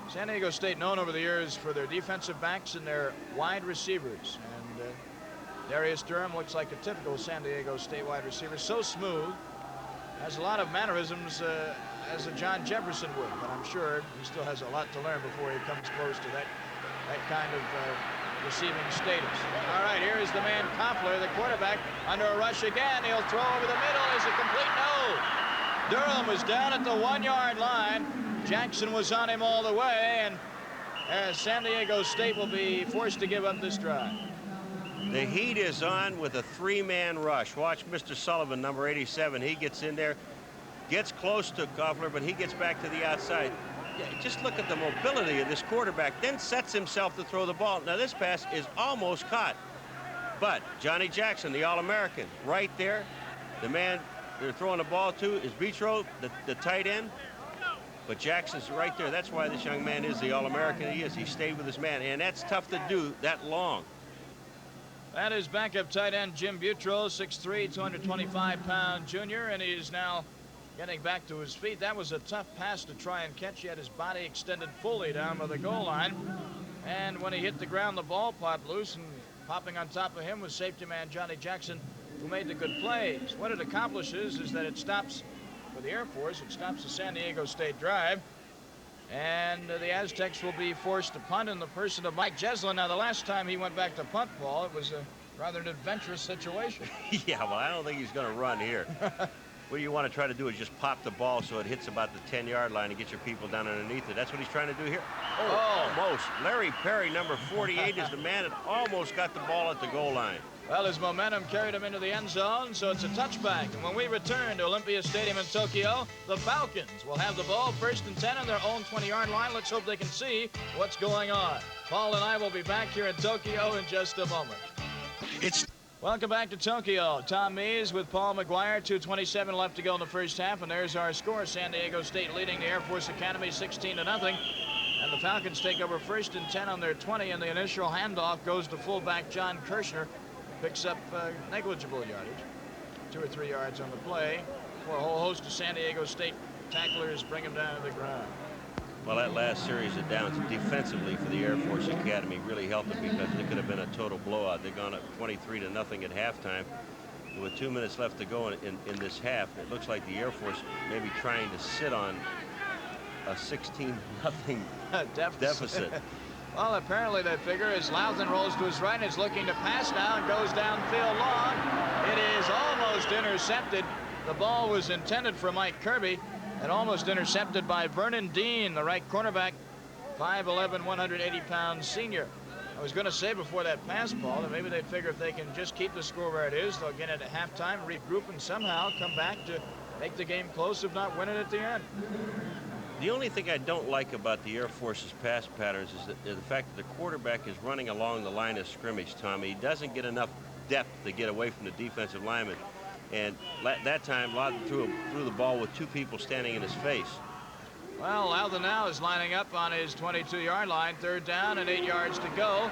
San Diego State known over the years for their defensive backs and their wide receivers. And Darius Durham looks like a typical San Diego State wide receiver. So smooth, has a lot of mannerisms as a John Jefferson would, but I'm sure he still has a lot to learn before he comes close to that kind of receiving status. All right, here is the man Koppler, the quarterback, under a rush again. He'll throw over the middle. Is it complete? No. Durham was down at the 1-yard line. Jackson was on him all the way, and San Diego State will be forced to give up this drive. The heat is on with a 3-man rush. Watch Mr. Sullivan, number 87. He gets in there, gets close to Koffler, but he gets back to the outside. Yeah, just look at the mobility of this quarterback, then sets himself to throw the ball. Now, this pass is almost caught, but Johnny Jackson, the All-American, right there. The man they're throwing the ball to is Beachrow, the tight end. But Jackson's right there. That's why this young man is the All-American he is. He stayed with his man, and that's tough to do that long. That is backup tight end Jim Buttrell, 6'3", 225-pound junior, and he's now getting back to his feet. That was a tough pass to try and catch. He had his body extended fully down by the goal line, and when he hit the ground, the ball popped loose, and popping on top of him was safety man Johnny Jackson, who made the good plays. What it accomplishes is that it stops, for the Air Force, it stops the San Diego State drive, and the Aztecs will be forced to punt in the person of Mike Jeslin. Now, the last time he went back to punt ball, it was a rather an adventurous situation. Yeah, well, I don't think he's going to run here. What you want to try to do is just pop the ball so it hits about the 10-yard line and get your people down underneath it. That's what he's trying to do here. Oh, almost. Larry Perry, number 48, is the man that almost got the ball at the goal line. Well, his momentum carried him into the end zone, so it's a touchback. And when we return to Olympia Stadium in Tokyo, the Falcons will have the ball 1st and 10 on their own 20-yard line. Let's hope they can see what's going on. Paul and I will be back here in Tokyo in just a moment. Welcome back to Tokyo. Tom Mees with Paul McGuire. 2:27 left to go in the first half, and there's our score. San Diego State leading the Air Force Academy 16-0. And the Falcons take over 1st and 10 on their 20, and the initial handoff goes to fullback John Kirshner. Picks up negligible yardage, 2 or 3 yards on the play, for a whole host of San Diego State tacklers bring him down to the ground. Well, that last series of downs defensively for the Air Force Academy really helped them, because it could have been a total blowout. They've gone up 23-0 at halftime. And with 2 minutes left to go in this half, it looks like the Air Force may be trying to sit on a 16-0 deficit. Well, apparently they figure as Louthan rolls to his right and is looking to pass now and goes downfield long. It is almost intercepted. The ball was intended for Mike Kirby and almost intercepted by Vernon Dean, the right cornerback, 5'11", 180-pound senior. I was going to say before that pass ball that maybe they'd figure if they can just keep the score where it is, they'll get it at halftime, regroup, and somehow come back to make the game close, if not win it at the end. The only thing I don't like about the Air Force's pass patterns is the fact that the quarterback is running along the line of scrimmage, Tommy. He doesn't get enough depth to get away from the defensive lineman. And that time, Loudon threw the ball with 2 people standing in his face. Well, Loudon now is lining up on his 22-yard line. 3rd down and 8 yards to go.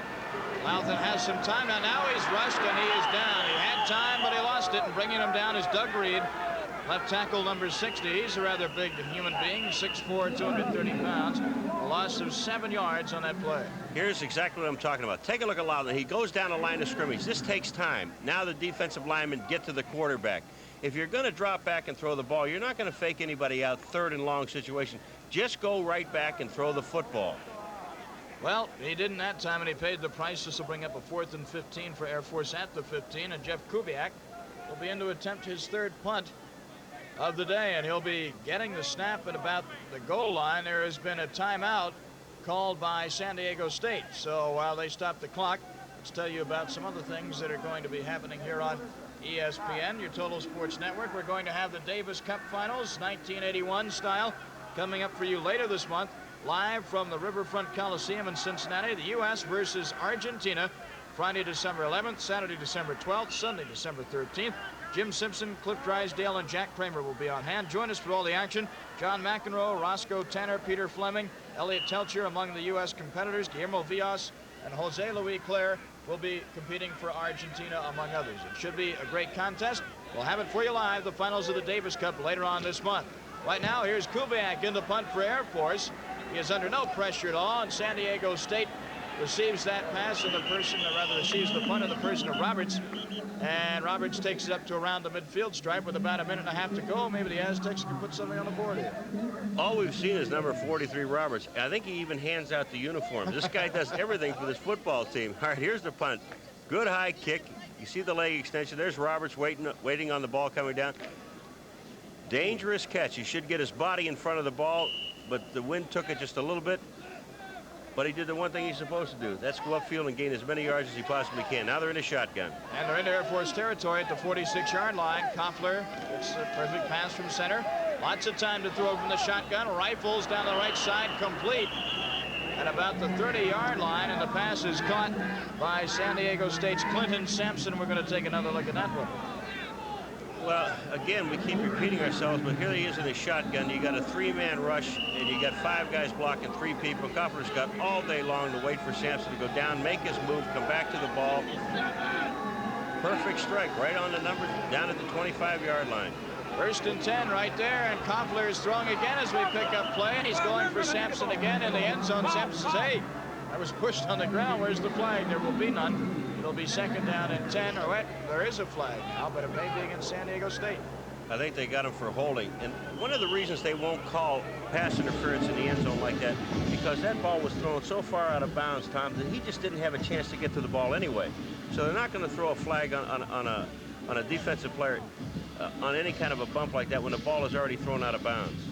Loudon has some time. Now he's rushed and he is down. He had time, but he lost it. And bringing him down is Doug Reed, left tackle number 60. He's a rather big human being, 6'4", 230 pounds. A loss of 7 yards on that play. Here's exactly what I'm talking about. Take a look at Loudon. He goes down the line of scrimmage. This takes time. Now the defensive linemen get to the quarterback. If you're going to drop back and throw the ball, you're not going to fake anybody out 3rd and long situation. Just go right back and throw the football. Well, he didn't that time, and he paid the price. This will bring up a 4th and 15 for Air Force at the 15, and Jeff Kubiak will be in to attempt his 3rd punt of the day, and he'll be getting the snap at about the goal line. There has been a timeout called by San Diego State. So while they stop the clock, let's tell you about some other things that are going to be happening here on ESPN, your Total Sports Network. We're going to have the Davis Cup Finals, 1981 style, coming up for you later this month, live from the Riverfront Coliseum in Cincinnati. The U.S. versus Argentina, Friday, December 11th, Saturday, December 12th, Sunday, December 13th. Jim Simpson, Cliff Drysdale, and Jack Kramer will be on hand. Join us for all the action. John McEnroe, Roscoe Tanner, Peter Fleming, Elliot Telcher among the U.S. competitors. Guillermo Villas and Jose Luis Clare will be competing for Argentina, among others. It should be a great contest. We'll have it for you live, the finals of the Davis Cup later on this month. Right now, here's Kubiak in the punt for Air Force. He is under no pressure at all, and San Diego State receives that pass in the person, or rather receives the punt in the person of Roberts. And Roberts takes it up to around the midfield stripe with about 1.5 minutes to go. Maybe the Aztecs can put something on the board here. All we've seen is number 43, Roberts. I think he even hands out the uniform. This guy does everything for this football team. All right, here's the punt. Good high kick. You see the leg extension. There's Roberts waiting on the ball coming down. Dangerous catch. He should get his body in front of the ball, but the wind took it just a little bit. But he did the one thing he's supposed to do. That's go upfield and gain as many yards as he possibly can. Now they're in a shotgun. And they're into Air Force territory at the 46-yard line. Koffler gets a perfect pass from center. Lots of time to throw from the shotgun. Rifles down the right side, complete at about the 30-yard line. And the pass is caught by San Diego State's Clinton Sampson. We're going to take another look at that one. Well, again, we keep repeating ourselves, but here he is in his shotgun. You got a 3-man rush, and you got 5 guys blocking 3 people. Koffler's got all day long to wait for Sampson to go down, make his move, come back to the ball. Perfect strike right on the number, down at the 25-yard line. 1st and 10 right there, and Koffler is throwing again as we pick up play, and he's going for Sampson again in the end zone. Sampson says, hey, I was pushed on the ground. Where's the flag? There will be none. It'll be 2nd down and 10. Or what? There is a flag now, but it may be against San Diego State. I think they got him for holding. And one of the reasons they won't call pass interference in the end zone like that, because that ball was thrown so far out of bounds, Tom, that he just didn't have a chance to get to the ball anyway. So they're not going to throw a flag on a defensive player on any kind of a bump like that when the ball is already thrown out of bounds.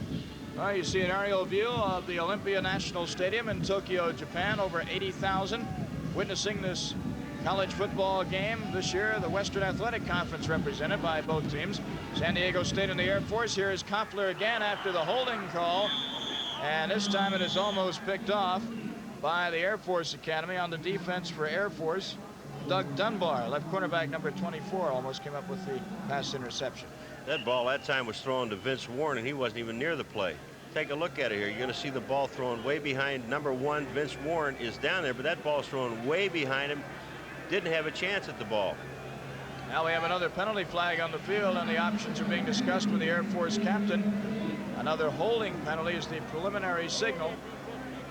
Well, you see an aerial view of the Olympia National Stadium in Tokyo, Japan. Over 80,000 witnessing this college football game this year. The Western Athletic Conference represented by both teams. San Diego State and the Air Force. Here is Koffler again after the holding call. And this time it is almost picked off by the Air Force Academy on the defense for Air Force. Doug Dunbar, left cornerback number 24, almost came up with the pass interception. That ball that time was thrown to Vince Warren, and he wasn't even near the play. Take a look at it here. You're going to see the ball thrown way behind number 1. Vince Warren is down there, but that ball's thrown way behind him. Didn't have a chance at the ball. Now we have another penalty flag on the field, and the options are being discussed with the Air Force captain. Another holding penalty is the preliminary signal.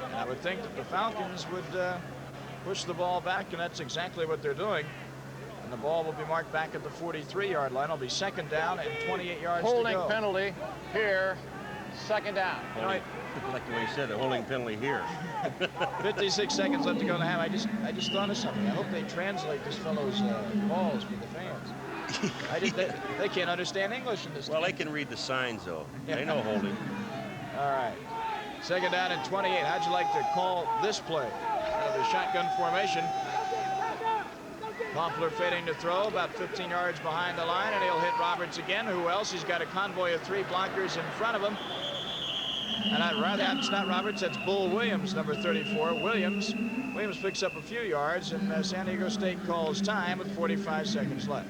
And I would think that the Falcons would push the ball back, and that's exactly what they're doing. And the ball will be marked back at the 43-yard line. It'll be 2nd down and 28 yards to go. Holding penalty here, 2nd down. You know, Like the way he said, a holding penalty here. 56 seconds left to go in the half. I just thought of something. I hope they translate this fellow's calls for the fans. They can't understand English in this. Well, they can read the signs, though. They know holding. All right. 2nd down and 28. How'd you like to call this play? The shotgun formation. Koffler fading to throw about 15 yards behind the line, and he'll hit Roberts again. Who else? He's got a convoy of 3 blockers in front of him. And it's not Roberts, that's Bull Williams, number 34. Williams picks up a few yards, and San Diego State calls time with 45 seconds left.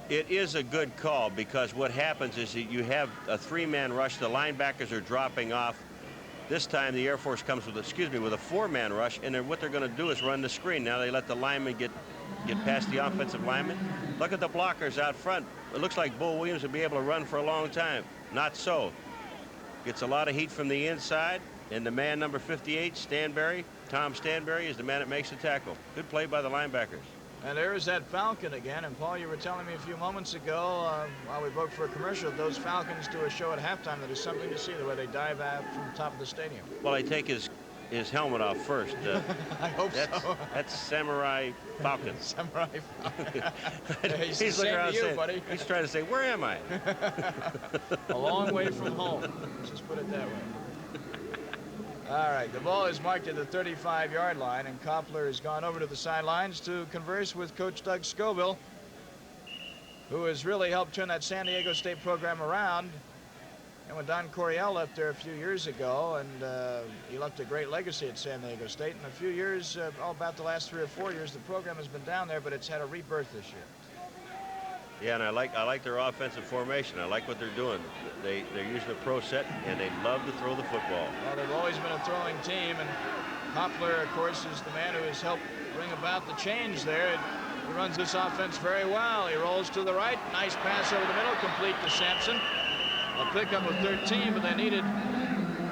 It is a good call because what happens is that you have a three-man rush. The linebackers are dropping off. This time the Air Force comes with a four-man rush, and then what they're going to do is run the screen. Now they let the lineman get past the offensive lineman. Look at the blockers out front. It looks like Bull Williams will be able to run for a long time. Not so. Gets a lot of heat from the inside, and the man number 58, Stanberry, Tom Stanberry, is the man that makes the tackle. Good play by the linebackers. And there's that Falcon again. And Paul, you were telling me a few moments ago while we broke for a commercial, those Falcons do a show at halftime that is something to see, the way they dive out from the top of the stadium. Well, they take his helmet off first. I hope so. That's Samurai Falcon. Samurai Falcon. He's looking around saying, buddy. He's trying to say, where am I? A long way from home. Let's just put it that way. All right, the ball is marked at the 35-yard line, and Koffler has gone over to the sidelines to converse with Coach Doug Scoville, who has really helped turn that San Diego State program around. And when Don Coryell left there a few years ago, and he left a great legacy at San Diego State. In a few years, about the last 3 or 4 years, the program has been down there, but it's had a rebirth this year. Yeah, and I like their offensive formation. I like what they're doing. They're using a pro set, and they love to throw the football. Well, they've always been a throwing team, and Koffler, of course, is the man who has helped bring about the change there. He runs this offense very well. He rolls to the right. Nice pass over the middle, complete to Sampson. A pickup of 13, but they needed,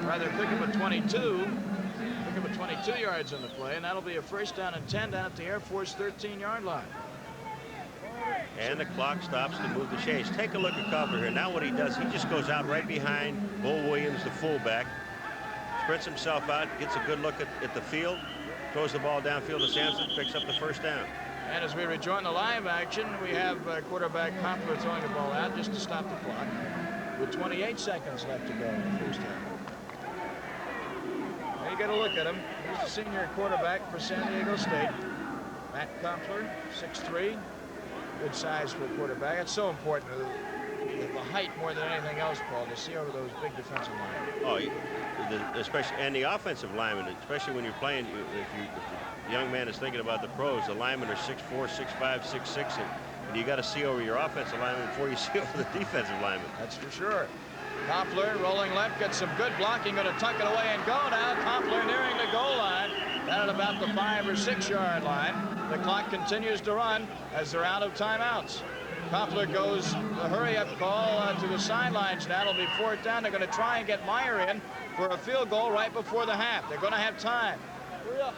rather, pickup of 22. Pickup of 22 yards on the play, and that'll be a first down and 10 down at the Air Force 13-yard line. And the clock stops to move the chains. Take a look at Koffler here. Now what he does, he just goes out right behind Bull Williams, the fullback, sprints himself out, gets a good look at the field, throws the ball downfield to Sampson, picks up the first down. And as we rejoin the live action, we have quarterback Koffler throwing the ball out just to stop the clock with 28 seconds left to go in the first half. Now you got to look at him. He's the senior quarterback for San Diego State. Matt Koffler, 6'3". Good size for a quarterback. It's so important, the height more than anything else, Paul, to see over those big defensive linemen. Oh, especially, and the offensive linemen, especially when you're playing, if the young man is thinking about the pros, the linemen are 6'4", 6'5", 6'6", and you got to see over your offensive lineman before you see over the defensive lineman. That's for sure. Koffler rolling left, gets some good blocking, going to tuck it away and go now. Koffler nearing the goal line, down at about the 5 or 6 yard line. The clock continues to run as they're out of timeouts. Koffler goes the hurry-up call to the sidelines now. It'll be 4th down. They're going to try and get Meyer in for a field goal right before the half. They're going to have time.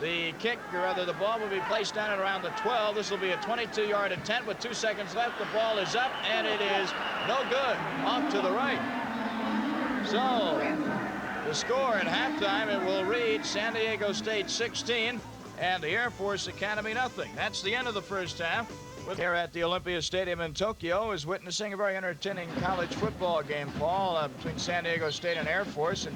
The kick, or rather the ball, will be placed down at around the 12. This will be a 22-yard attempt with 2 seconds left. The ball is up, and it is no good. Off to the right. So the score at halftime, it will read San Diego State 16 and the Air Force Academy nothing. That's the end of the first half. Here at the Olympia Stadium in Tokyo is witnessing a very entertaining college football game, Paul, between San Diego State and Air Force. And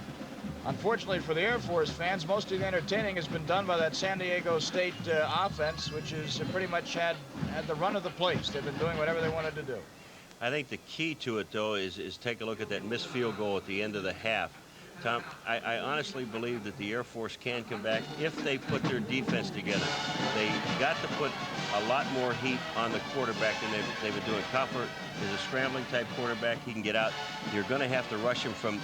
unfortunately for the Air Force fans, most of the entertaining has been done by that San Diego State offense, which has pretty much had the run of the place. They've been doing whatever they wanted to do. I think the key to it, though, is take a look at that missed field goal at the end of the half. Tom, I honestly believe that the Air Force can come back if they put their defense together. They got to put a lot more heat on the quarterback than they've been doing. Koffler is a scrambling type quarterback. He can get out. You're going to have to rush him from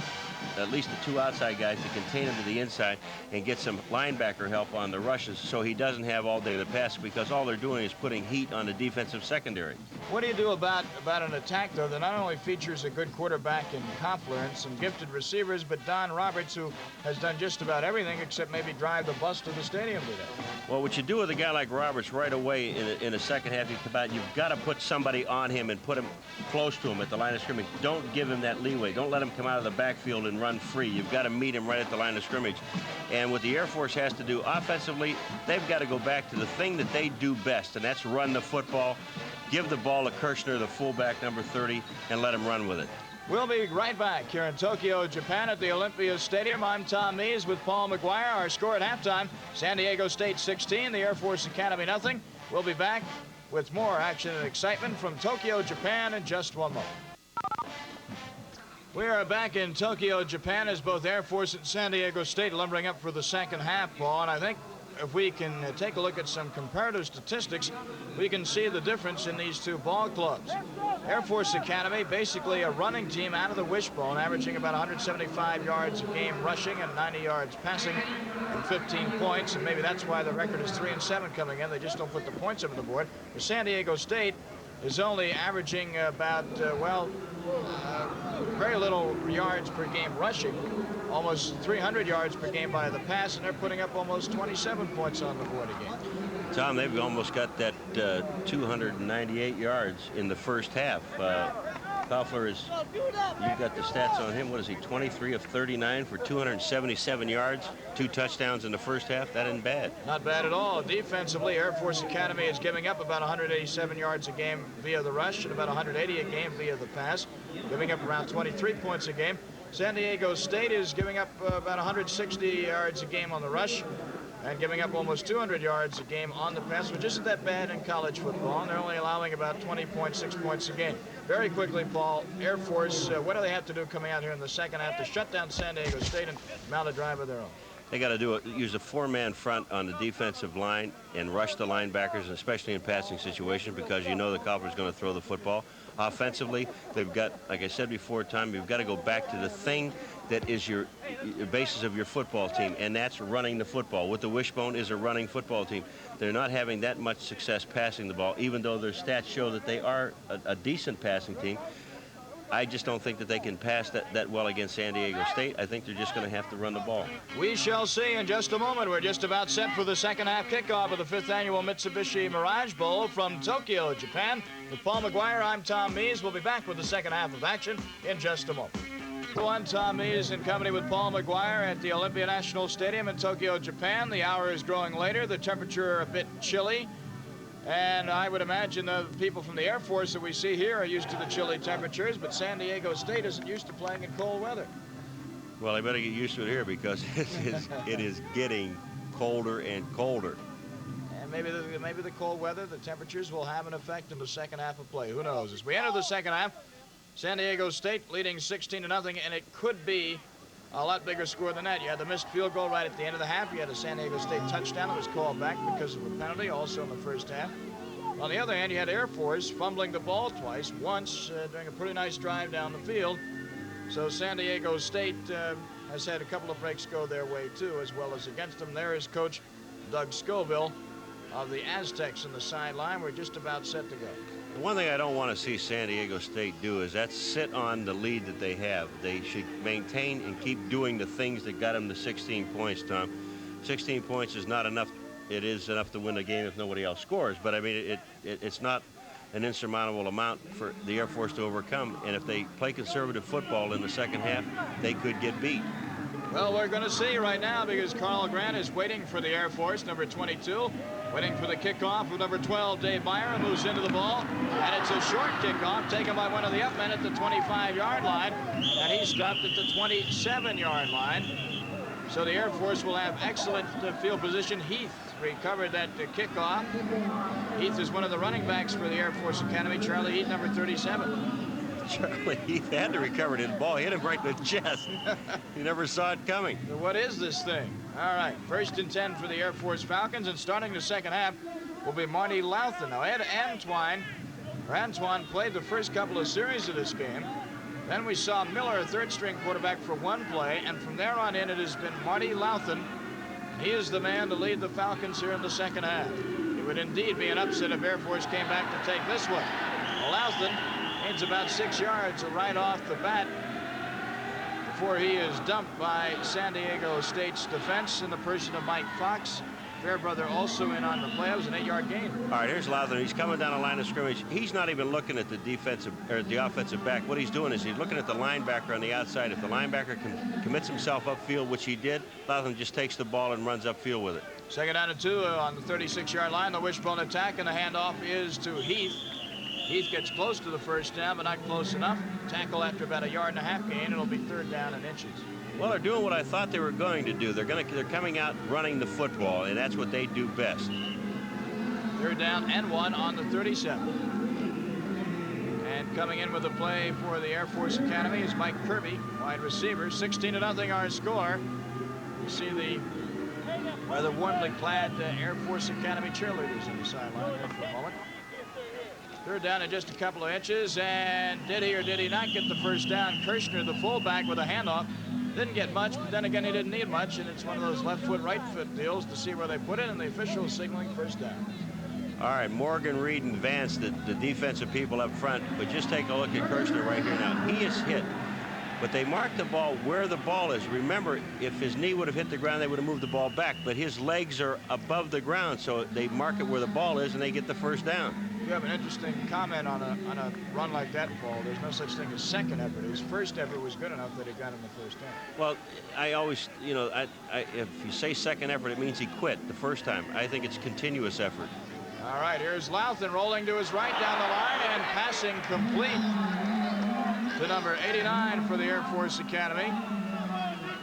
at least the 2 outside guys to contain him to the inside and get some linebacker help on the rushes so he doesn't have all day to pass, because all they're doing is putting heat on the defensive secondary. What do you do about an attack, though, that not only features a good quarterback in Koffler and some gifted receivers, but Don Roberts, who has done just about everything except maybe drive the bus to the stadium today? Well, what you do with a guy like Roberts right away in the second half, you've got to put somebody on him and put him close to him at the line of scrimmage. Don't give him that leeway. Don't let him come out of the backfield and run free. You've got to meet him right at the line of scrimmage. And what the Air Force has to do offensively, they've got to go back to the thing that they do best, and that's run the football. Give the ball to Kirshner, the fullback, number 30, and let him run with it. We'll be right back here in Tokyo, Japan at the Olympia Stadium. I'm Tom Mees with Paul McGuire. Our score at halftime, San Diego State 16, the Air Force Academy nothing. We'll be back with more action and excitement from Tokyo, Japan in just one moment. We are back in Tokyo, Japan, as both Air Force and San Diego State lumbering up for the second half, Paul. And I think if we can take a look at some comparative statistics, we can see the difference in these two ball clubs. Air Force Academy, basically a running team out of the wishbone, averaging about 175 yards a game rushing and 90 yards passing and 15 points. And maybe that's why the record is 3-7 coming in. They just don't put the points up on the board. The San Diego State is only averaging about, very little yards per game rushing, almost 300 yards per game by the pass, and they're putting up almost 27 points on the board a game. Tom, they've almost got that 298 yards in the first half. Koffler is, you've got the stats on him. What is he, 23 of 39 for 277 yards, 2 touchdowns in the first half? That isn't bad. Not bad at all. Defensively, Air Force Academy is giving up about 187 yards a game via the rush and about 180 a game via the pass, giving up around 23 points a game. San Diego State is giving up about 160 yards a game on the rush and giving up almost 200 yards a game on the pass, which isn't that bad in college football, and they're only allowing about 20.6 points a game. Very quickly, Paul, Air Force, what do they have to do coming out here in the second half to shut down San Diego State and mount a drive of their own? They got to use a 4-man front on the defensive line and rush the linebackers, especially in passing situations, because you know the Koffler's going to throw the football. Offensively, they've got, like I said before, Tom, you've got to go back to the thing that is your basis of your football team, and that's running the football. With the wishbone is a running football team. They're not having that much success passing the ball, even though their stats show that they are a decent passing team. I just don't think that they can pass that well against San Diego State. I think they're just going to have to run the ball. We shall see in just a moment. We're just about set for the second half kickoff of the 5th annual Mitsubishi Mirage Bowl from Tokyo, Japan. With Paul McGuire, I'm Tom Mees. We'll be back with the second half of action in just a moment. I'm Tom Mees in company with Paul McGuire at the Olympia National Stadium in Tokyo, Japan. The hour is growing later. The temperature a bit chilly. And I would imagine the people from the Air Force that we see here are used to the chilly temperatures, but San Diego State isn't used to playing in cold weather. Well, I better get used to it here because it is getting colder and colder. And maybe the cold weather, the temperatures will have an effect in the second half of play. Who knows? As we enter the second half, San Diego State leading 16-0, and it could be a lot bigger score than that. You had the missed field goal right at the end of the half. You had a San Diego State touchdown that was called back because of a penalty, also in the first half. On the other hand, you had Air Force fumbling the ball twice, once during a pretty nice drive down the field. So San Diego State has had a couple of breaks go their way, too, as well as against them. There is Coach Doug Scoville of the Aztecs on the sideline. We're just about set to go. The one thing I don't want to see San Diego State do is sit on the lead that they have. They should maintain and keep doing the things that got them to 16 points, Tom. 16 points is not enough. It is enough to win the game if nobody else scores, but I mean, it's not an insurmountable amount for the Air Force to overcome, and if they play conservative football in the second half, they could get beat. Well, we're going to see right now because Carl Grant is waiting for the Air Force, number 22, waiting for the kickoff with number 12, Dave Meyer, moves into the ball, and it's a short kickoff taken by one of the up men at the 25-yard line, and he stopped at the 27-yard line. So the Air Force will have excellent field position. Heath recovered that kickoff. Heath is one of the running backs for the Air Force Academy. Charlie Heath, number 37. Charlie Heath had to recover it. The ball hit him right in the chest. He never saw it coming. So what is this thing? All right, 1st and 10 for the Air Force Falcons, and starting the second half will be Marty Louthan. Now, Antoine played the first couple of series of this game. Then we saw Miller, a third-string quarterback, for one play, and from there on in, it has been Marty Louthan. He is the man to lead the Falcons here in the second half. It would indeed be an upset if Air Force came back to take this one. Louthan gains about 6 yards right off the bat before he is dumped by San Diego State's defense in the person of Mike Fox. Fairbrother also in on the play. It was an 8-yard gain. All right, here's Louthan. He's coming down the line of scrimmage. He's not even looking at the defensive or the offensive back. What he's doing is he's looking at the linebacker on the outside. If the linebacker commits himself upfield, which he did, Louthan just takes the ball and runs upfield with it. 2nd down and 2 on the 36-yard line. The wishbone attack, and the handoff is to Heath. Heath gets close to the first down, but not close enough. Tackle after about a 1.5 yard gain. It'll be 3rd down and inches. Well, they're doing what I thought they were going to do. They're coming out running the football, and that's what they do best. 3rd down and 1 on the 37. And coming in with the play for the Air Force Academy is Mike Kirby, wide receiver. 16-0 our score. You see the rather warmly clad Air Force Academy cheerleaders in the sideline there for a moment. Third down in just a couple of inches, and did he or did he not get the first down? Kirshner, the fullback, with a handoff. Didn't get much, but then again, he didn't need much, and it's one of those left foot, right foot deals to see where they put it, and the official signaling first down. All right, Morgan, Reed, and Vance, the defensive people up front, but just take a look at Kirshner right here now. He is hit, but they mark the ball where the ball is. Remember, if his knee would have hit the ground, they would have moved the ball back, but his legs are above the ground, so they mark it where the ball is, and they get the first down. You have an interesting comment on a run like that, Paul. There's no such thing as second effort. His first effort was good enough that he got him the first down. Well, I always, you know, if you say second effort, it means he quit the first time. I think it's continuous effort. All right, here's Louthan rolling to his right down the line and passing complete to number 89 for the Air Force Academy.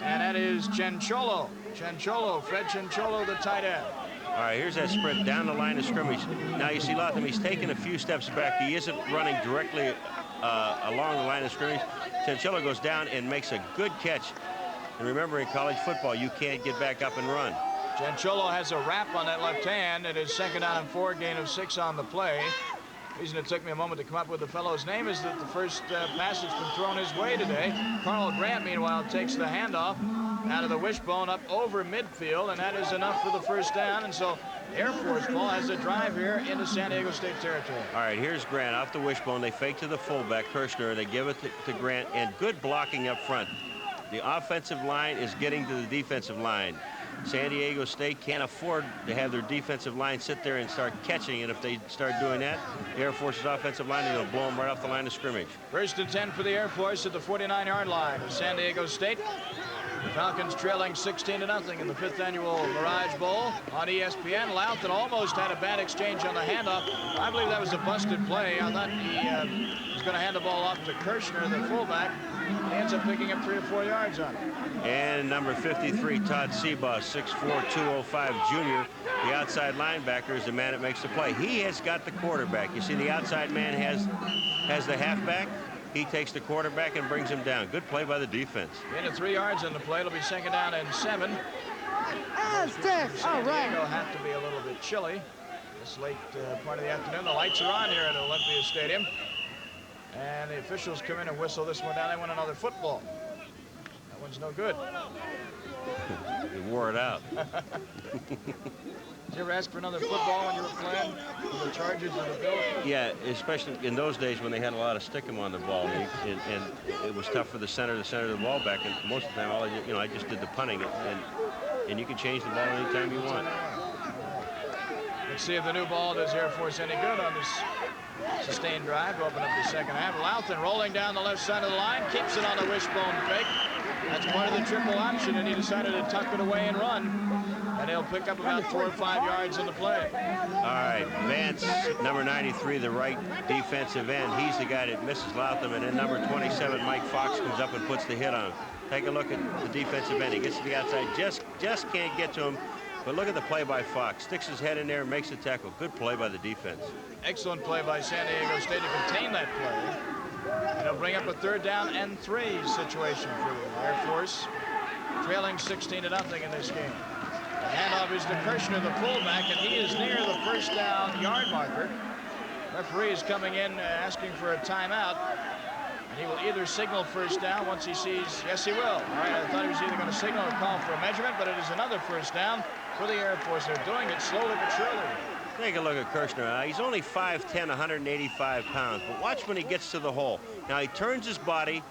And that is Cianciolo. Fred Cianciolo, the tight end. All right, here's that sprint down the line of scrimmage. Now you see Lotham, he's taking a few steps back. He isn't running directly along the line of scrimmage. Cianciolo goes down and makes a good catch. And remember, in college football, you can't get back up and run. Cianciolo has a wrap on that left hand. It is 2nd down and 4, gain of 6 on the play. The reason it took me a moment to come up with the fellow's name is that the first pass that's been thrown his way today. Carl Grant, meanwhile, takes the handoff out of the wishbone up over midfield, and that is enough for the first down. And so Air Force ball has a drive here into San Diego State territory. All right, here's Grant off the wishbone. They fake to the fullback, Kirshner. They give it to Grant, and good blocking up front. The offensive line is getting to the defensive line. San Diego State can't afford to have their defensive line sit there and start catching, and if they start doing that, the Air Force's offensive line is going to blow them right off the line of scrimmage. 1st and 10 for the Air Force at the 49-yard line of San Diego State. The Falcons trailing 16-0 in the 5th annual Mirage Bowl on ESPN. Louthan almost had a bad exchange on the handoff. I believe that was a busted play. I thought he was going to hand the ball off to Kirshner, the fullback. He ends up picking up 3 or 4 yards on it. And number 53, Todd Seabaugh, 6'4", 205 junior. The outside linebacker is the man that makes the play. He has got the quarterback. You see, the outside man has the halfback. He takes the quarterback and brings him down. Good play by the defense. Gain of 3 yards on the play. It'll be 2nd down and 7. Aztecs, all right. San Diego have to be a little bit chilly this late part of the afternoon. The lights are on here at Olympia Stadium. And the officials come in and whistle this one down. They want another football. That one's no good. He wore it out. Did you ever ask for another football when you were playing for the Chargers or the Bills? Yeah, especially in those days when they had a lot of stickum on the ball, and it was tough for the center to center the ball back. And most of the time, I just did the punting, and you can change the ball anytime you want. Let's see if the new ball does Air Force any good on this sustained drive. Open up the second half. Louthan rolling down the left side of the line, keeps it on the wishbone fake. That's part of the triple option, and he decided to tuck it away and run. And he'll pick up about 4 or 5 yards in the play. All right, Vance, number 93, the right defensive end. He's the guy that misses Lotham, and then number 27, Mike Fox, comes up and puts the hit on him. Take a look at the defensive end. He gets to the outside, just can't get to him. But look at the play by Fox. Sticks his head in there and makes the tackle. Good play by the defense. Excellent play by San Diego State to contain that play. And he'll bring up a 3rd down and 3 situation for the Air Force, trailing 16-0 in this game. The handoff is to Kirshner, the fullback, and he is near the first down yard marker. Referee is coming in asking for a timeout. And he will either signal first down once he sees, yes, he will. All right, I thought he was either going to signal or call for a measurement, but it is another first down for the Air Force. They're doing it slowly but surely. Take a look at Kirshner. He's only 5'10", 185 pounds, but watch when he gets to the hole. Now he turns his body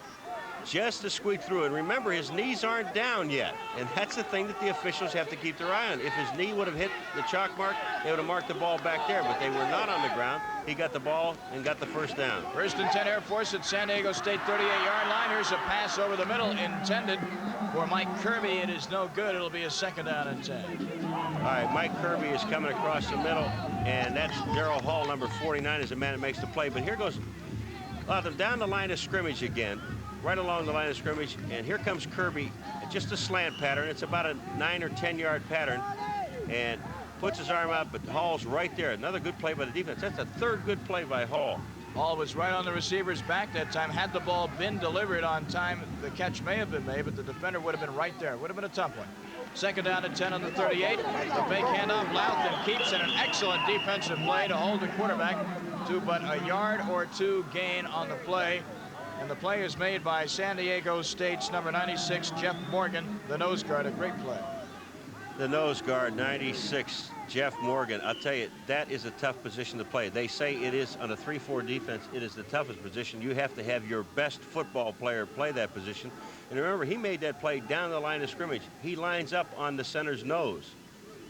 just to squeak through. And remember, his knees aren't down yet. And that's the thing that the officials have to keep their eye on. If his knee would have hit the chalk mark, they would have marked the ball back there, but they were not on the ground. He got the ball and got the first down. 1st and 10 Air Force at San Diego State 38-yard line. Here's a pass over the middle intended for Mike Kirby. It is no good. It'll be a 2nd down and 10. All right, Mike Kirby is coming across the middle, and that's Darrell Hall, number 49, is the man that makes the play. But here goes Lotham down the line of scrimmage again, right along the line of scrimmage, and here comes Kirby, just a slant pattern. It's about a 9 or 10-yard pattern, and puts his arm out, but Hall's right there. Another good play by the defense. That's a 3rd good play by Hall. Ball was right on the receiver's back that time. Had the ball been delivered on time, the catch may have been made, but the defender would have been right there. Would have been a tough one. Second down and 10 on the 38. The fake handoff. Loughton keeps in an excellent defensive play to hold the quarterback to but a yard or two gain on the play. And the play is made by San Diego State's number 96, Jeff Morgan, the nose guard. A great play. The nose guard, 96, Jeff Morgan. I'll tell you, that is a tough position to play. They say it is on a 3-4 defense. It is the toughest position. You have to have your best football player play that position. And remember, he made that play down the line of scrimmage. He lines up on the center's nose.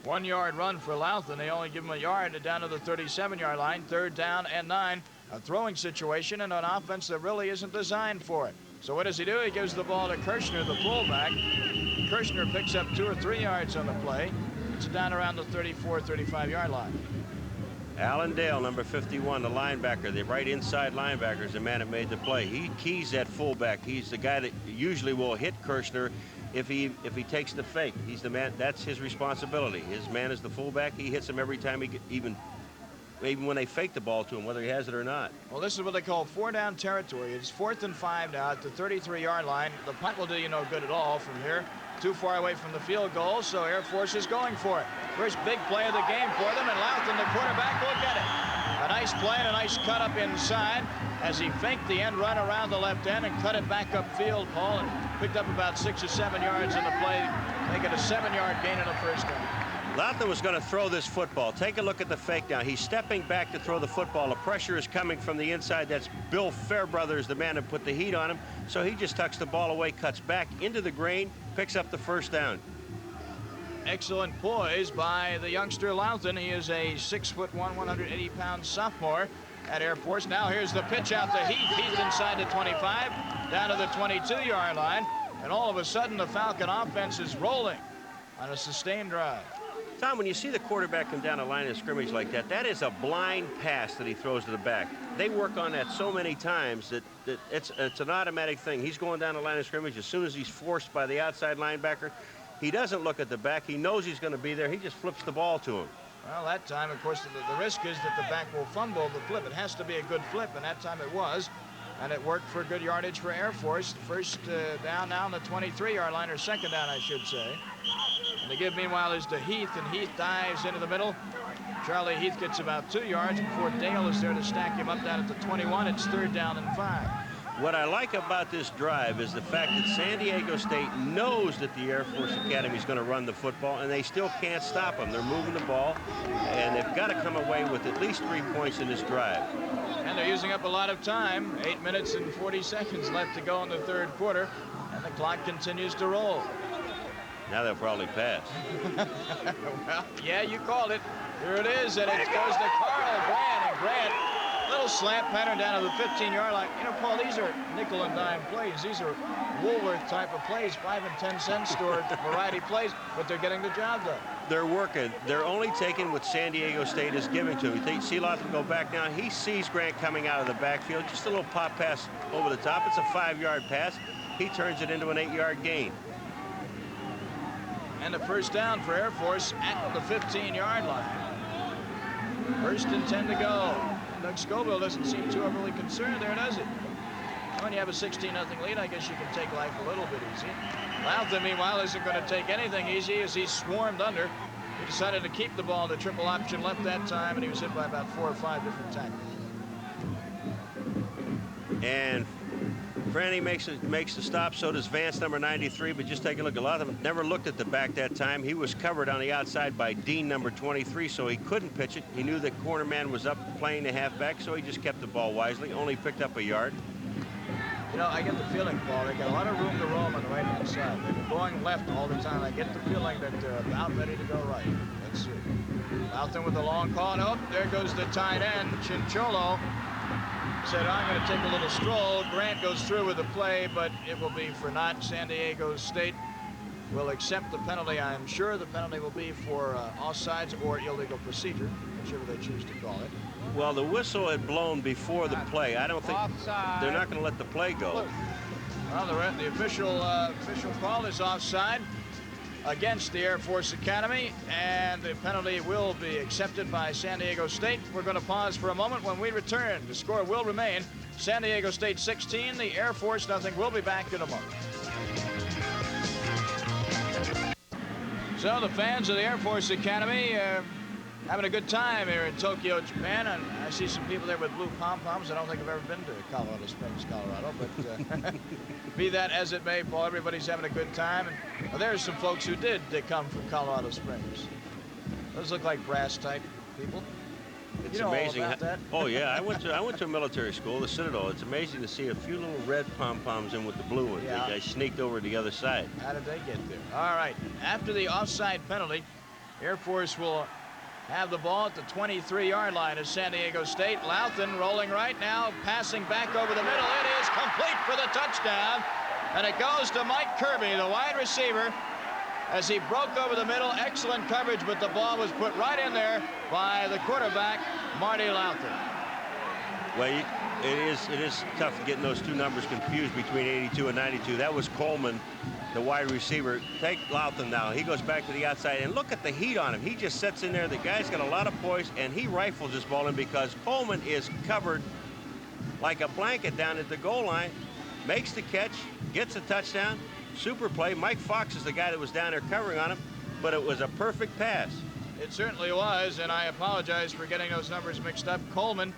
1 yard run for Loughton. They only give him a yard down to the 37-yard line. Third down and 9. A throwing situation and an offense that really isn't designed for it. So what does he do? He gives the ball to Kirshner, the fullback. Kirshner picks up 2 or 3 yards on the play. It's down around the 34, 35-yard line. Alan Dale, number 51, the linebacker, the right inside linebacker, is the man that made the play. He keys that fullback. He's the guy that usually will hit Kirshner if he takes the fake. He's the man. That's his responsibility. His man is the fullback. He hits him every time he even when they fake the ball to him, whether he has it or not. Well, this is what they call 4-down territory. It's 4th and 5 now at the 33-yard line. The punt will do you no good at all from here. Too far away from the field goal, so Air Force is going for it. First big play of the game for them, and Loughton, the quarterback, will get it. A nice play and a nice cut up inside as he faked the end run around the left end and cut it back upfield, Paul, and picked up about 6 or 7 yards in the play, making a 7-yard gain in the first down. Loughton was going to throw this football. Take a look at the fake now. He's stepping back to throw the football. The pressure is coming from the inside. That's Bill Fairbrother, the man that put the heat on him. So he just tucks the ball away, cuts back into the grain, picks up the first down. Excellent poise by the youngster Loughton. He is a 6'1", 180-pound sophomore at Air Force. Now here's the pitch out to Heath. Heath inside the 25, down to the 22-yard line. And all of a sudden, the Falcon offense is rolling on a sustained drive. Tom, when you see the quarterback come down a line of scrimmage like that, that is a blind pass that he throws to the back. They work on that so many times that it's an automatic thing. He's going down the line of scrimmage as soon as he's forced by the outside linebacker. He doesn't look at the back. He knows he's going to be there. He just flips the ball to him. Well, that time, of course, the risk is that the back will fumble the flip. It has to be a good flip, and that time it was. And it worked for good yardage for Air Force. First down now on the 23-yard line, or second down, I should say. And the give, meanwhile, is to Heath, and Heath dives into the middle. Charlie Heath gets about 2 yards before Dale is there to stack him up down at the 21. It's third down and 5. What I like about this drive is the fact that San Diego State knows that the Air Force Academy is going to run the football, and they still can't stop them. They're moving the ball, and they've got to come away with at least 3 points in this drive. And they're using up a lot of time. 8 minutes and 40 seconds left to go in the third quarter, and the clock continues to roll. Now they'll probably pass. Well, yeah, you called it. Here it is, and it goes to Carl Grant, and Grant, little slant pattern down to the 15-yard line. You know, Paul, these are nickel and dime plays. These are Woolworth type of plays, 5 and 10 cent store variety plays, but they're getting the job done. They're working. They're only taking what San Diego State is giving to him. You see Loughton go back now. He sees Grant coming out of the backfield. Just a little pop pass over the top. It's a 5-yard pass. He turns it into an 8-yard gain. And a first down for Air Force at the 15-yard line. First and 10 to go. Doug Scoville doesn't seem too overly concerned there, does he? When you have a 16-0 lead, I guess you can take life a little bit easy. Loughton, meanwhile, isn't going to take anything easy as he swarmed under. He decided to keep the ball. The triple option left that time, and he was hit by about 4 or 5 different tackles. And Franny makes the stop. So does Vance, number 93. But just take a look. A lot of them never looked at the back that time. He was covered on the outside by Dean, number 23, so he couldn't pitch it. He knew the corner man was up playing the halfback, so he just kept the ball wisely. Only picked up a yard. You know, I get the feeling, Paul, they got a lot of room to roam on the right-hand side. They've been going left all the time. I get the feeling that they're about ready to go right. Let's see. Loughton with the long call. Oh, there goes the tight end. Chincholo said, I'm going to take a little stroll. Grant goes through with the play, but it will be for naught. San Diego State will accept the penalty. I'm sure the penalty will be for offsides or illegal procedure, whichever they choose to call it. Well, the whistle had blown before the play. I don't think Offside. they're not going to let the play go. Well, the official call is offside. against the Air Force Academy, and the penalty will be accepted by San Diego State. We're going to pause for a moment. When we return, the score will remain San Diego State 16, the Air Force nothing. We'll be back in a moment. So the fans of the Air Force Academy having a good time here in Tokyo, Japan, and I see some people there with blue pom-poms. I don't think I've ever been to Colorado Springs, Colorado, but be that as it may, Paul, everybody's having a good time. And well, there's some folks who did come from Colorado Springs. Those look like brass-type people. It's you know amazing. All about that? Oh yeah, I went to a military school, the Citadel. It's amazing to see a few little red pom-poms in with the blue ones. Yeah. They sneaked over to the other side. How did they get there? All right, after the offside penalty, Air Force will have the ball at the 23-yard line of San Diego State. Louthan rolling right now, passing back over the middle. It is complete for the touchdown, and it goes to Mike Kirby, the wide receiver, as he broke over the middle. Excellent coverage, but the ball was put right in there by the quarterback, Marty Louthan. Well, it is tough getting those two numbers confused between 82 and 92. That was Coleman, the wide receiver. Take Louthan now. He goes back to the outside, and look at the heat on him. He just sits in there. The guy's got a lot of poise, and he rifles this ball in because Coleman is covered like a blanket down at the goal line, makes the catch, gets a touchdown. Super play. Mike Fox is the guy that was down there covering on him, but it was a perfect pass. It certainly was, and I apologize for getting those numbers mixed up. Coleman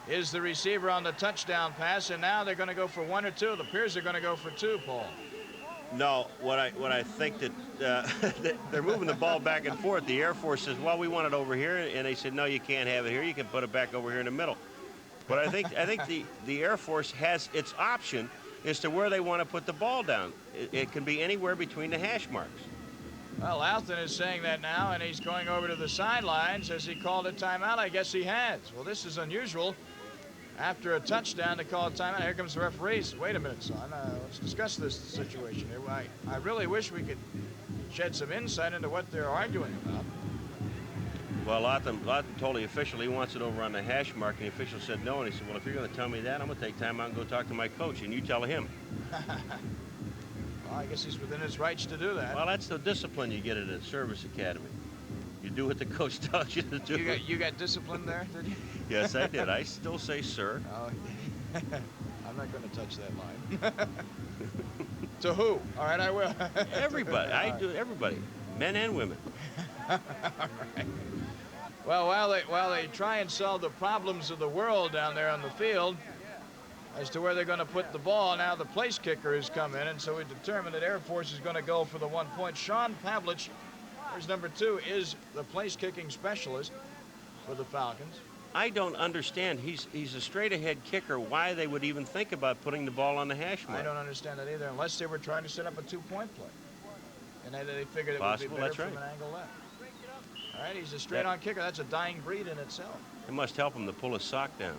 is the receiver on the touchdown pass, and now they're going to go for one or two. The Piers are going to go for two, Paul. No, what I think that they're moving the ball back and forth. The Air Force says, well, we want it over here, and they said, no, you can't have it here. You can put it back over here in the middle. But I think the Air Force has its option as to where they want to put the ball down. It can be anywhere between the hash marks. Well, Louthan is saying that now, and he's going over to the sidelines. Has he called a timeout? I guess he has. Well, this is unusual. After a touchdown to call a timeout, here comes the referee. Wait a minute, son. Let's discuss this situation here. I really wish we could shed some insight into what they're arguing about. Well, Louthan told the official he wants it over on the hash mark, and the official said no. And he said, well, if you're going to tell me that, I'm going to take time out and go talk to my coach, and you tell him. Well, I guess he's within his rights to do that. Well, that's the discipline you get at a service academy. You do what the coach tells you to do. You got discipline there, did you? Yes, I did. I still say sir. Oh, I'm not going to touch that line. To who? All right, I will. Everybody. I do everybody, men and women. All right. Well, while they try and solve the problems of the world down there on the field as to where they're going to put the ball, now the place kicker has come in, and so we determined that Air Force is going to go for the 1 point. Sean Pavlich, there's number 2, is the place kicking specialist for the Falcons. I don't understand. He's a straight ahead kicker. Why they would even think about putting the ball on the hash mark? I don't understand that either, unless they were trying to set up a 2-point play, and they figured it Possible, would be better that's from right. an angle left. All right, he's a straight-on kicker. That's a dying breed in itself. It must help him to pull his sock down.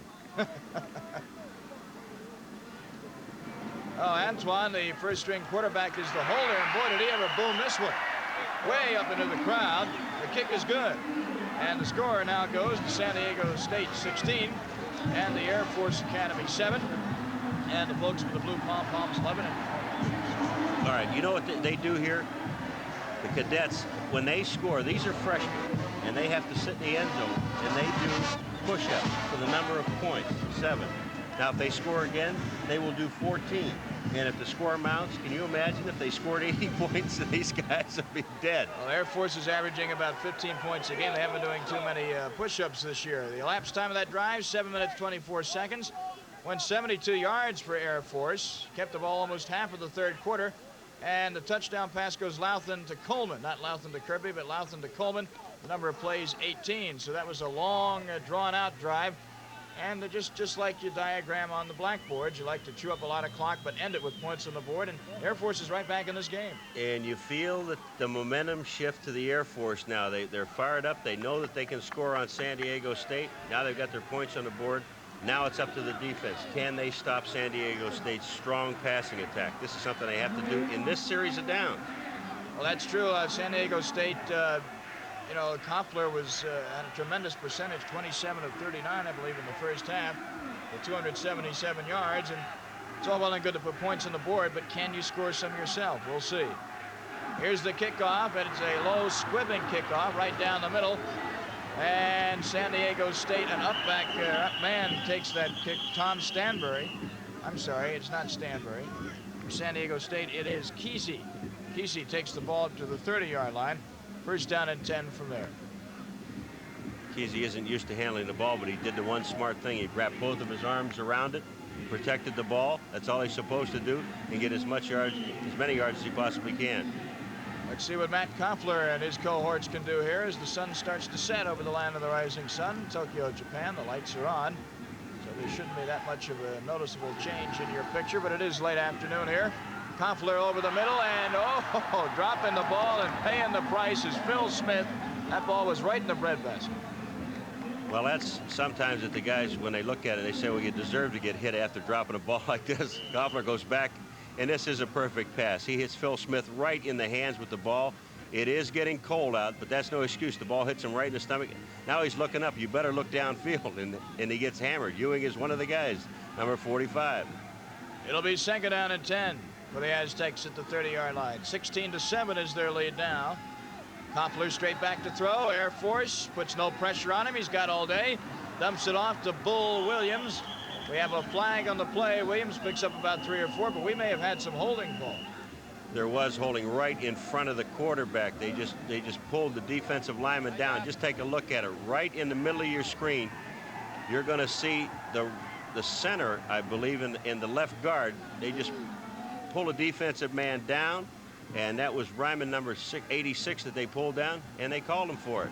Oh, Antoine, the first-string quarterback, is the holder, and boy, did he ever boom this one. Way up into the crowd. The kick is good. And the score now goes to San Diego State 16, and the Air Force Academy 7, and the folks with the blue pom-poms 11. All right, you know what they do here? The cadets, when they score, these are freshmen, and they have to sit in the end zone, and they do push-ups for the number of points, 7. Now, if they score again, they will do 14. And if the score mounts, can you imagine if they scored 80 points, these guys would be dead. Well, Air Force is averaging about 15 points a game. They haven't been doing too many push-ups this year. The elapsed time of that drive, 7 minutes, 24 seconds. Went 72 yards for Air Force. Kept the ball almost half of the third quarter. And the touchdown pass goes Louthan to Coleman. Not Louthan to Kirby, but Louthan to Coleman. The number of plays, 18. So that was a long, drawn-out drive. And just like your diagram on the blackboard, you like to chew up a lot of clock, but end it with points on the board. And Air Force is right back in this game. And you feel that the momentum shift to the Air Force now. They're fired up. They know that they can score on San Diego State. Now they've got their points on the board. Now it's up to the defense. Can they stop San Diego State's strong passing attack? This is something they have to do in this series of downs. Well, that's true. San Diego State, you know, Koffler was at a tremendous percentage, 27 of 39, I believe, in the first half, with 277 yards. And it's all well and good to put points on the board, but can you score some yourself? We'll see. Here's the kickoff, and it's a low squibbing kickoff right down the middle. And San Diego State, an up man takes that kick. Tom Stanbury. I'm sorry, it's not Stanbury. For San Diego State, it is Kesey. Kesey takes the ball up to the 30-yard line. First down and 10 from there. Kesey isn't used to handling the ball, but he did the one smart thing. He wrapped both of his arms around it, protected the ball. That's all he's supposed to do, and get as many yards as he possibly can. Let's see what Matt Koffler and his cohorts can do here as the sun starts to set over the land of the rising sun. Tokyo, Japan, the lights are on. So there shouldn't be that much of a noticeable change in your picture, but it is late afternoon here. Koffler over the middle, and dropping the ball and paying the price is Phil Smith. That ball was right in the breadbasket. Well, that's sometimes that the guys, when they look at it, they say, well, you deserve to get hit after dropping a ball like this. Koffler goes back, and this is a perfect pass. He hits Phil Smith right in the hands with the ball. It is getting cold out, but that's no excuse. The ball hits him right in the stomach. Now he's looking up. You better look downfield, and he gets hammered. Ewing is one of the guys, number 45. It'll be second down and 10 for the Aztecs at the 30-yard line. 16-7 is their lead now. Koffler straight back to throw. Air Force puts no pressure on him. He's got all day. Dumps it off to Bull Williams. We have a flag on the play. Williams picks up about 3 or 4, but we may have had some holding call. There was holding right in front of the quarterback. They just pulled the defensive lineman down. Just take a look at it. Right in the middle of your screen, you're going to see the center, I believe, in the left guard. They just pull a defensive man down, and that was Ryman number 86 that they pulled down, and they called him for it.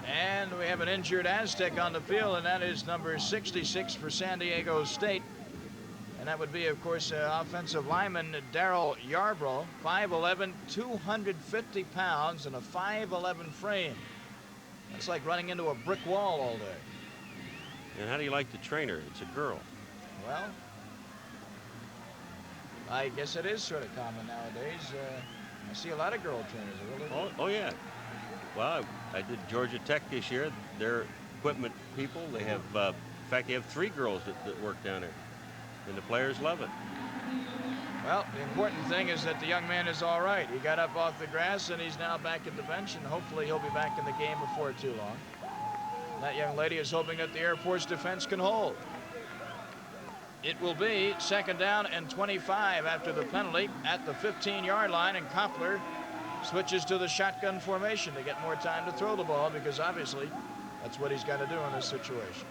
And we have an injured Aztec on the field, and that is number 66 for San Diego State. And that would be, of course, offensive lineman Darryl Yarbrough, 5'11", 250 pounds, and a 5'11 frame. That's like running into a brick wall all day. And how do you like the trainer? It's a girl. Well, I guess it is sort of common nowadays. I see a lot of girl trainers. Oh, yeah. Well, I did Georgia Tech this year. Their equipment people, they have, in fact, they have 3 girls that work down there. And the players love it. Well, the important thing is that the young man is all right. He got up off the grass, and he's now back at the bench, and hopefully he'll be back in the game before too long. And that young lady is hoping that the Air Force defense can hold. It will be second down and 25 after the penalty at the 15-yard line, and Koffler switches to the shotgun formation to get more time to throw the ball, because obviously that's what he's got to do in this situation.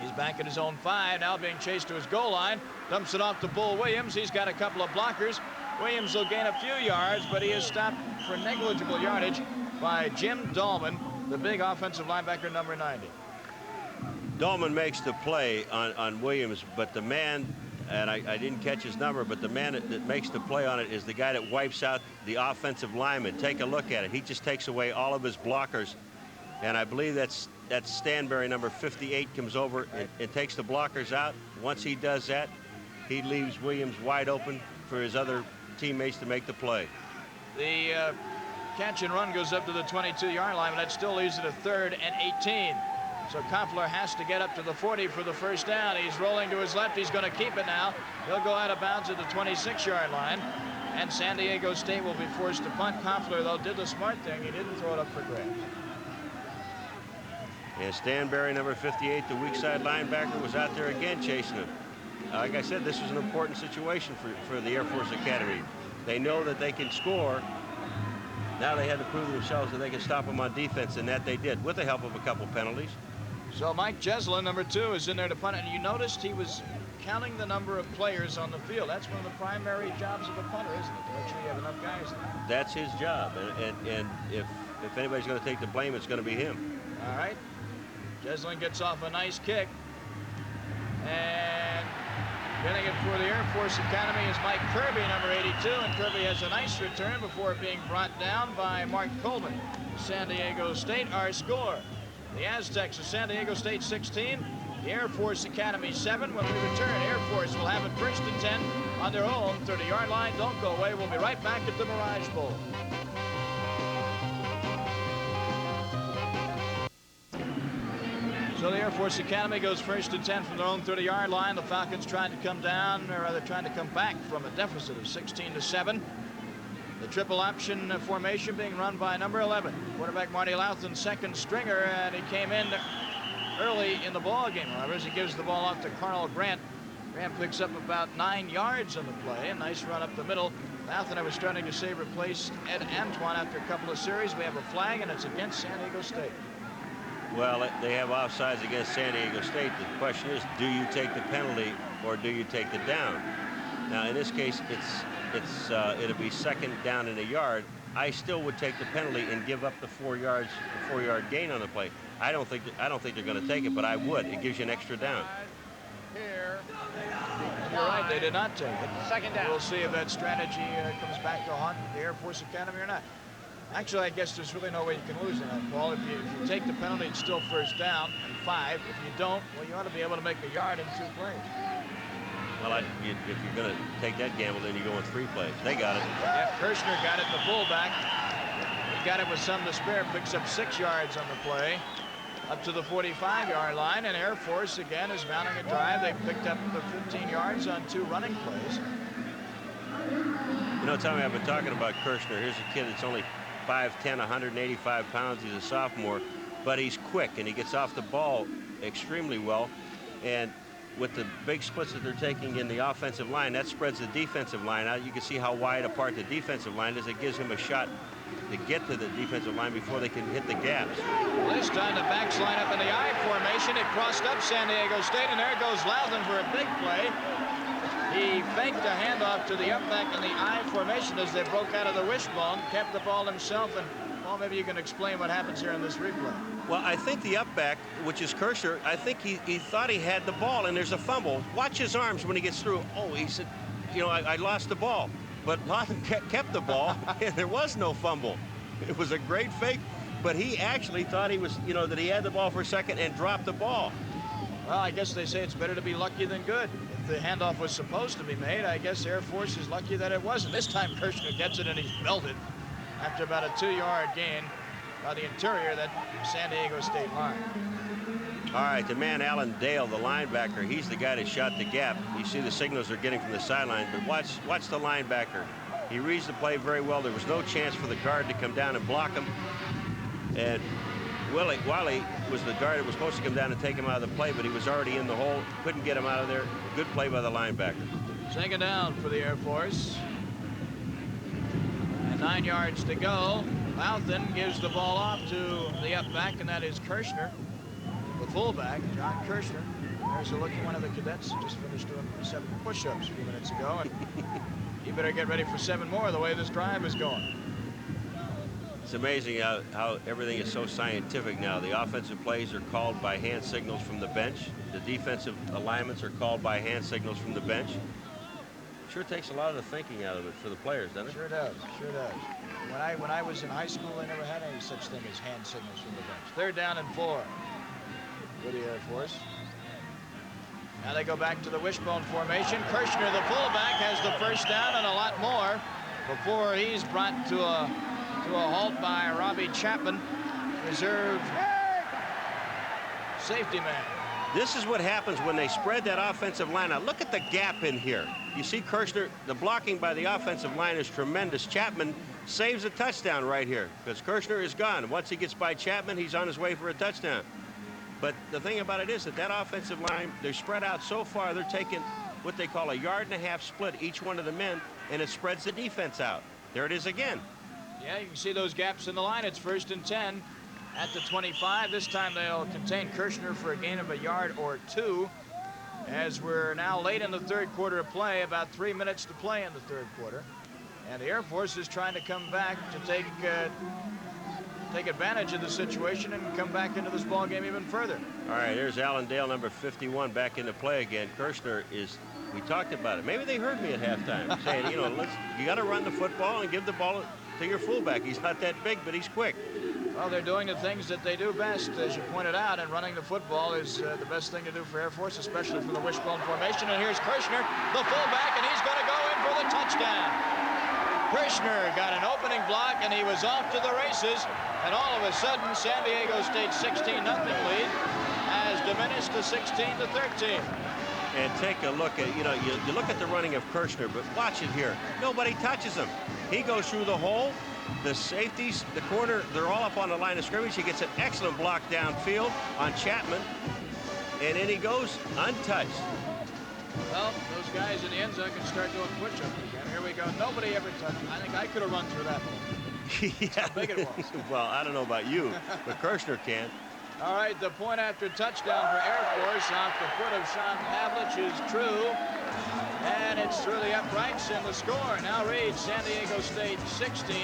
He's back at his own 5, now being chased to his goal line. Dumps it off to Bull Williams. He's got a couple of blockers. Williams will gain a few yards, but he is stopped for negligible yardage by Jim Dahlman, the big offensive linebacker, number 90. Dahlman makes the play on Williams, but the man, and I didn't catch his number, but the man that makes the play on it is the guy that wipes out the offensive lineman. Take a look at it. He just takes away all of his blockers, and I believe that's Stanbury, number 58, comes over and takes the blockers out. Once he does that, he leaves Williams wide open for his other teammates to make the play. The catch and run goes up to the 22-yard line, but that still leaves it a 3rd and 18. So Koffler has to get up to the 40 for the first down. He's rolling to his left. He's going to keep it now. He'll go out of bounds at the 26-yard line, and San Diego State will be forced to punt. Koffler, though, did the smart thing. He didn't throw it up for grabs. And Stanbury, number 58, the weak side linebacker, was out there again chasing him. Like I said, this was an important situation for the Air Force Academy. They know that they can score. Now they had to prove themselves that they can stop them on defense, and that they did, with the help of a couple penalties. So Mike Jeslin, number 2, is in there to punt it. And you noticed he was counting the number of players on the field. That's one of the primary jobs of a punter, isn't it? To make sure you have enough guys there. That's his job, and if anybody's going to take the blame, it's going to be him. All right. Jeslin gets off a nice kick. And getting it for the Air Force Academy is Mike Kirby, number 82. And Kirby has a nice return before being brought down by Mark Coleman. San Diego State, our score. The Aztecs of San Diego State 16. The Air Force Academy 7. When we return, Air Force will have it 1st and 10 on their own 30-yard line. Don't go away. We'll be right back at the Mirage Bowl. So the Air Force Academy goes 1st and 10 from their own 30-yard line. The Falcons trying to come down, or rather trying to come back from a deficit of 16-7. The triple option formation being run by number 11. Quarterback Marty Louthan, second stringer, and he came in early in the ball game. However, as he gives the ball off to Carl Grant. Grant picks up about 9 yards on the play. A nice run up the middle. Louthan, I was starting to say, replaced Ed Antoine after a couple of series. We have a flag, and it's against San Diego State. Well, they have offsides against San Diego State. The question is, do you take the penalty or do you take the down? Now, in this case, it'll be second down and a yard. I still would take the penalty and give up the 4 yards, the 4-yard gain on the play. I don't think they're going to take it, but I would. It gives you an extra down. Here. You're right, they did not take it. Second down. We'll see if that strategy comes back to haunt the Air Force Academy or not. Actually, I guess there's really no way you can lose in that, Paul. If you take the penalty, it's still first down and 5. If you don't, well, you ought to be able to make a yard in 2 plays. Well, if you're going to take that gamble, then you go in 3 plays. They got it. Yep, Kirshner got it, the fullback. He got it with some to spare, picks up 6 yards on the play. Up to the 45-yard line, and Air Force again is mounting a drive. They picked up the 15 yards on 2 running plays. You know, Tommy, I've been talking about Kirshner. Here's a kid that's only 5'10", 185 pounds. He's a sophomore, but he's quick, and he gets off the ball extremely well. And with the big splits that they're taking in the offensive line, that spreads the defensive line out. You can see how wide apart the defensive line is. It gives him a shot to get to the defensive line before they can hit the gaps. Well, this time the backs line up in the I formation. It crossed up San Diego State, and there goes Louthan for a big play. He faked a handoff to the up back in the I formation as they broke out of the wishbone, kept the ball himself, and well, maybe you can explain what happens here in this replay. Well, I think the up back, which is Kirshner, I think he thought he had the ball, and there's a fumble. Watch his arms when he gets through. Oh, he said, you know, I lost the ball. But Louthan kept the ball, and there was no fumble. It was a great fake, but he actually thought he was, you know, that he had the ball for a second and dropped the ball. Well, I guess they say it's better to be lucky than good. If the handoff was supposed to be made, I guess Air Force is lucky that it wasn't. This time Kirshner gets it, and he's belted after about a 2-yard gain by the interior of that San Diego State line. All right, the man Alan Dale, the linebacker, he's the guy that shot the gap. You see the signals they're getting from the sideline, but watch the linebacker. He reads the play very well. There was no chance for the guard to come down and block him. And Willie was the guard that was supposed to come down and take him out of the play, but he was already in the hole. Couldn't get him out of there. Good play by the linebacker. Second down for the Air Force. And 9 yards to go. Louthan gives the ball off to the up back, and that is Kirshner. The fullback, John Kirshner. There's a look at one of the cadets who just finished doing 7 push-ups a few minutes ago, and he better get ready for 7 more the way this drive is going. It's amazing how everything is so scientific now. The offensive plays are called by hand signals from the bench. The defensive alignments are called by hand signals from the bench. Sure takes a lot of the thinking out of it for the players, doesn't it? Sure does, sure does. When I was in high school, I never had any such thing as hand signals from the bench. 3rd down and 4. For the Air Force. Now they go back to the wishbone formation. Kirshner, the fullback, has the first down and a lot more before he's brought to a halt by Robbie Chapman, reserve safety man. This is what happens when they spread that offensive line out. Look at the gap in here. You see Kirshner, the blocking by the offensive line is tremendous. Chapman saves a touchdown right here because Kirshner is gone. Once he gets by Chapman, he's on his way for a touchdown. But the thing about it is that offensive line, they're spread out so far, they're taking what they call a 1.5-yard split, each one of the men, and it spreads the defense out. There it is again. Yeah, you can see those gaps in the line. It's 1st and 10 at the 25. This time they'll contain Kirshner for a gain of a yard or 2. As we're now late in the 3rd quarter of play, about 3 minutes to play in the 3rd quarter. And the Air Force is trying to come back to take advantage of the situation and come back into this ball game even further. All right, here's Alan Dale, number 51, back into play again. Kirshner is, we talked about it. Maybe they heard me at halftime saying, you know, you got to run the football and give the ball to your fullback. He's not that big, but he's quick. Well, they're doing the things that they do best, as you pointed out, and running the football is the best thing to do for Air Force, especially for the wishbone formation. And here's Kirshner, the fullback, and he's going to go in for the touchdown. Kirshner got an opening block, and he was off to the races. And all of a sudden, San Diego State's 16-0 lead has diminished to 16-13. And take a look at, you look at the running of Kirshner, but watch it here. Nobody touches him. He goes through the hole. The safeties, the corner, they're all up on the line of scrimmage. He gets an excellent block downfield on Chapman. And in he goes, untouched. Well, those guys in the end zone can start doing push-ups again. Here we go. Nobody ever touched him. I think I could have run through that one. Yeah. How big it was. Well, I don't know about you, but Kirshner can. All right, the point after touchdown for Air Force off the foot of Sean Pavlich is true. And it's through the uprights, and the score now reads San Diego State 16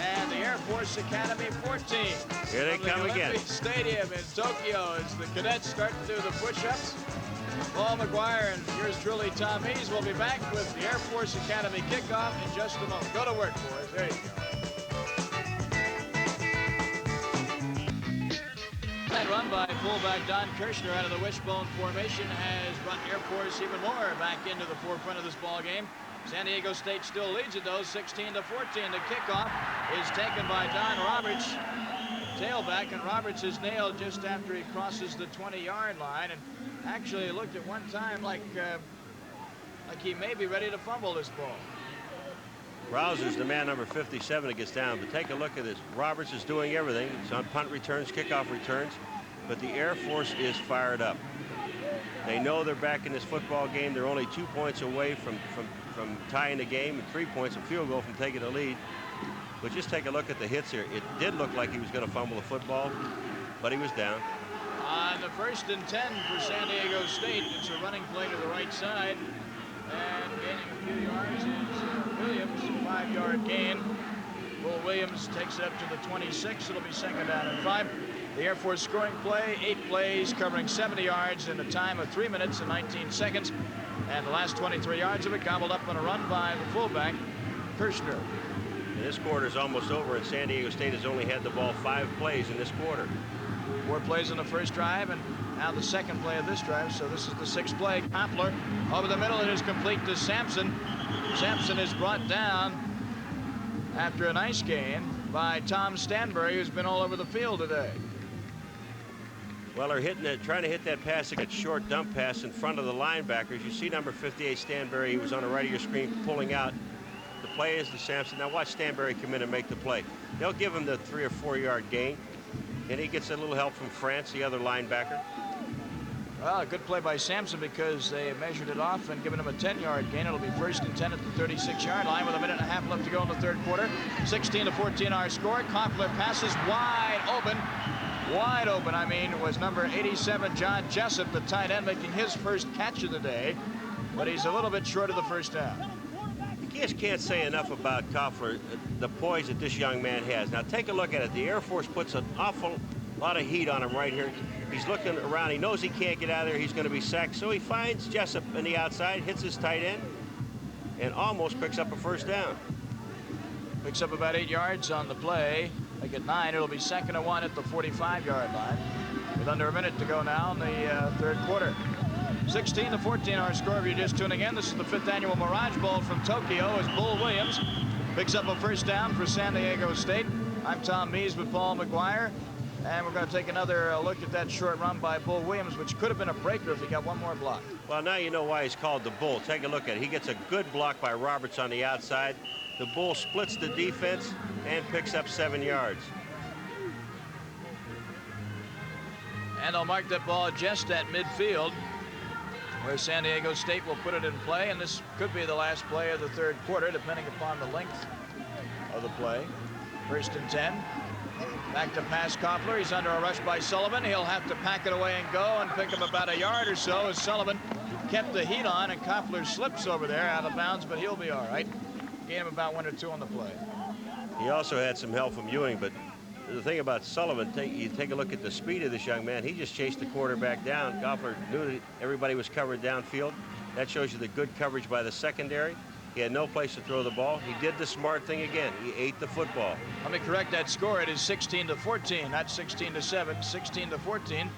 and the Air Force Academy 14. Here they come again. Olympic Stadium in Tokyo as the cadets start to do the push-ups. Paul McGuire and yours truly, Tom Mees, will be back with the Air Force Academy kickoff in just a moment. Go to work, boys. There you go. That run by fullback Don Kirshner out of the wishbone formation has brought Air Force even more back into the forefront of this ball game. San Diego State still leads it, though, 16-14. The kickoff is taken by Don Roberts, tailback, and Roberts is nailed just after he crosses the 20-yard line. And actually, it looked at one time like he may be ready to fumble this ball. Rouser's the man number 57 that gets down, but take a look at this. Roberts is doing everything. It's on punt returns, kickoff returns, but the Air Force is fired up. They know they're back in this football game. They're only 2 points away from tying the game and 3 points, a field goal from taking the lead. But just take a look at the hits here. It did look like he was going to fumble the football, but he was down. On the 1st and 10 for San Diego State, it's a running play to the right side. And gaining a few yards is Williams, a 5-yard gain. Bull Williams takes it up to the 26. It'll be 2nd down and 5. The Air Force scoring play, 8 plays covering 70 yards in a time of 3 minutes and 19 seconds. And the last 23 yards of it gobbled up on a run by the fullback, Kirshner. And this quarter is almost over, and San Diego State has only had the ball 5 plays in this quarter. 4 plays on the first drive, and now the 2nd play of this drive, so this is the 6th play. Koppler over the middle, it is complete to Sampson. Sampson is brought down after a nice gain by Tom Stanbury, who's been all over the field today. Well, they're hitting it, trying to hit that pass, a short dump pass in front of the linebackers. You see number 58, Stanbury, he was on the right of your screen pulling out. The play is to Sampson. Now watch Stanbury come in and make the play. They'll give him the 3 or 4 yard gain, and he gets a little help from France, the other linebacker. Well, a good play by Sampson because they measured it off and given him a 10-yard gain. It'll be 1st and 10 at the 36-yard line with a minute and a half left to go in the 3rd quarter. 16-14 our score. Koppler passes wide open. Wide open, I mean, was number 87, John Jessup, the tight end, making his first catch of the day. But he's a little bit short of the first down. You just can't say enough about Koppler, the poise that this young man has. Now take a look at it. The Air Force puts an awful lot of heat on him right here. He's looking around. He knows he can't get out of there. He's going to be sacked. So he finds Jessup on the outside, hits his tight end, and almost picks up a first down. Picks up about 8 yards on the play. Make it 9. It'll be 2nd and 1 at the 45-yard line. With under a minute to go now in the 3rd quarter. 16-14 our score. If you're just tuning in, this is the 5th annual Mirage Bowl from Tokyo as Bull Williams picks up a first down for San Diego State. I'm Tom Mees with Paul McGuire. And we're going to take another look at that short run by Bull Williams, which could have been a breaker if he got one more block. Well, now you know why he's called the Bull. Take a look at it. He gets a good block by Roberts on the outside. The Bull splits the defense and picks up 7 yards. And they'll mark that ball just at midfield, where San Diego State will put it in play. And this could be the last play of the 3rd quarter, depending upon the length of the play. 1st and 10. Back to pass Koppler. He's under a rush by Sullivan. He'll have to pack it away and go and pick him about a yard or so as Sullivan kept the heat on, and Koppler slips over there out of bounds, but he'll be all right. Gain him about 1 or 2 on the play. He also had some help from Ewing, but the thing about Sullivan, you take a look at the speed of this young man. He just chased the quarterback down. Koppler knew that everybody was covered downfield. That shows you the good coverage by the secondary. He had no place to throw the ball. He did the smart thing again. He ate the football. Let me correct that score. It is 16-14, not 16-7. 16-14,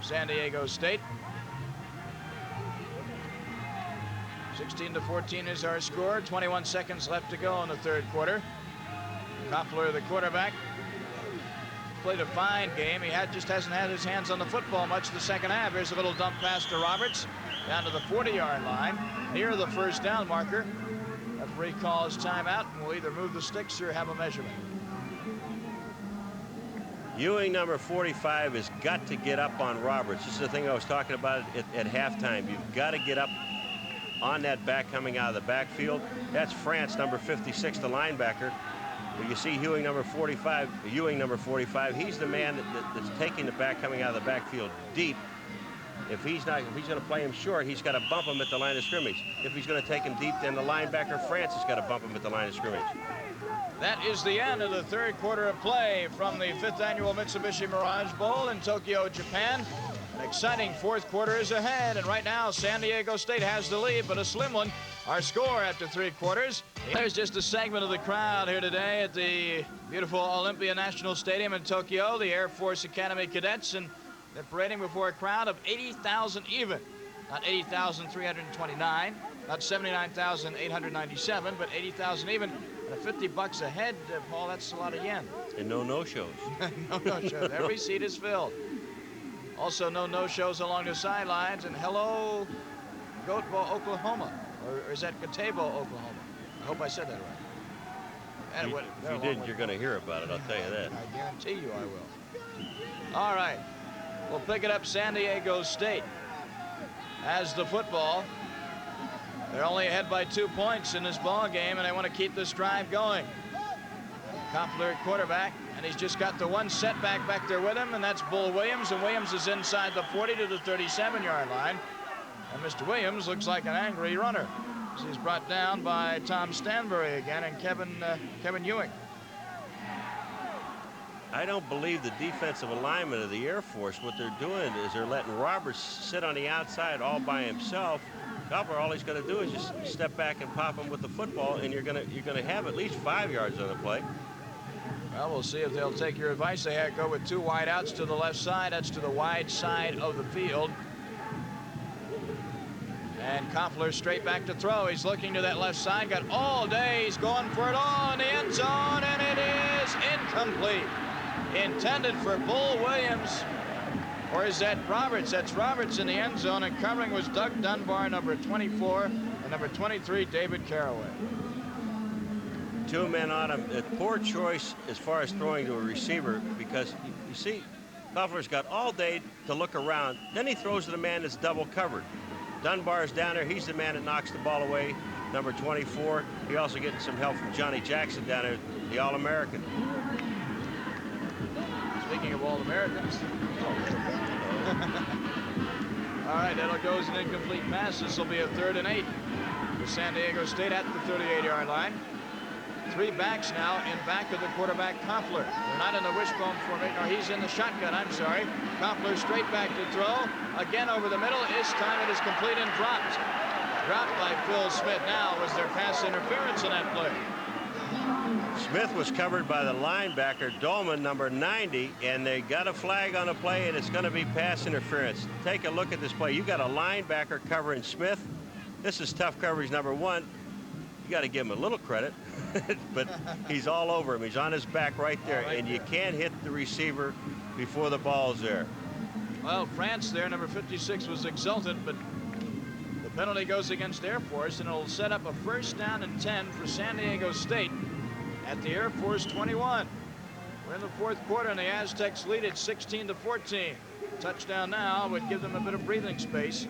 San Diego State. 16-14 is our score. 21 seconds left to go in the 3rd quarter. Koppler, the quarterback, played a fine game. He just hasn't had his hands on the football much the 2nd half. Here's a little dump pass to Roberts. down to the 40-yard line, near the first down marker. Referee calls timeout and will either move the sticks or have a measurement. Ewing, number 45, has got to get up on Roberts. This is the thing I was talking about at halftime. You've got to get up on that back coming out of the backfield. That's France, number 56, the linebacker. But you see Ewing, number 45, he's the man that's taking the back coming out of the backfield deep. If he's going to play him short, he's got to bump him at the line of scrimmage. If he's going to take him deep, then the linebacker France has got to bump him at the line of scrimmage. That is the end of the third quarter of play from the 5th annual Mitsubishi Mirage Bowl in Tokyo, Japan. An exciting fourth quarter is ahead, and right now San Diego State has the lead, but a slim one. Our score after 3 quarters. There's just a segment of the crowd here today at the beautiful Olympia National Stadium in Tokyo, the Air Force Academy cadets, and they're parading before a crowd of 80,000 even. Not 80,329, not 79,897, but 80,000 even. And $50 a head, Paul, that's a lot of yen. And no no-shows. No no-shows. Every seat is filled. Also, no no-shows along the sidelines. And hello, Goatbo, Oklahoma. Or is that Gatebo, Oklahoma? I hope I said that right. If you didn't, you're going to hear about it, I'll tell you that. I guarantee you I will. All right. We'll pick it up. San Diego State has the football. They're only ahead by 2 points in this ball game, and they want to keep this drive going. Koppler at quarterback, and he's just got the one setback back there with him, and that's Bull Williams, and Williams is inside the 40 to the 37-yard line. And Mr. Williams looks like an angry runner. He's brought down by Tom Stanbury again and Kevin Ewing. I don't believe the defensive alignment of the Air Force. What they're doing is they're letting Roberts sit on the outside all by himself. Koppler, all he's going to do is just step back and pop him with the football, and you're going to have at least 5 yards on the play. Well, we'll see if they'll take your advice. They go with 2 wide outs to the left side. That's to the wide side of the field. And Koppler straight back to throw. He's looking to that left side. Got all day. He's going for it all in the end zone, and it is incomplete. Intended for Bull Williams. Or is that Roberts? That's Roberts in the end zone, and covering was Doug Dunbar, number 24, and number 23, David Caraway. 2 men on him. A poor choice as far as throwing to a receiver, because you see, Koppler's got all day to look around. Then he throws to the man that's double covered. Dunbar's down there. He's the man that knocks the ball away, number 24. He also getting some help from Johnny Jackson down there, the All-American. Speaking of All-Americans. All right, that goes an incomplete pass. This will be a 3rd and 8 for San Diego State at the 38-yard line. 3 backs now in back of the quarterback, Koppler. They're not in the wishbone formation, or he's in the shotgun, I'm sorry. Koppler straight back to throw. Again over the middle. This time it is complete and dropped. Dropped by Phil Smith. Now, was there pass interference in that play? Smith was covered by the linebacker, Dolman, number 90, and they got a flag on the play, and it's going to be pass interference. Take a look at this play. You got a linebacker covering Smith. This is tough coverage, number 1. You got to give him a little credit, but he's all over him. He's on his back right there, and you can't hit the receiver before the ball's there. Well, France there, number 56, was exultant, but the penalty goes against Air Force, and it'll set up a 1st down and 10 for San Diego State at the Air Force 21. We're in the 4th quarter, and the Aztecs lead at 16-14. Touchdown now would give them a bit of breathing space.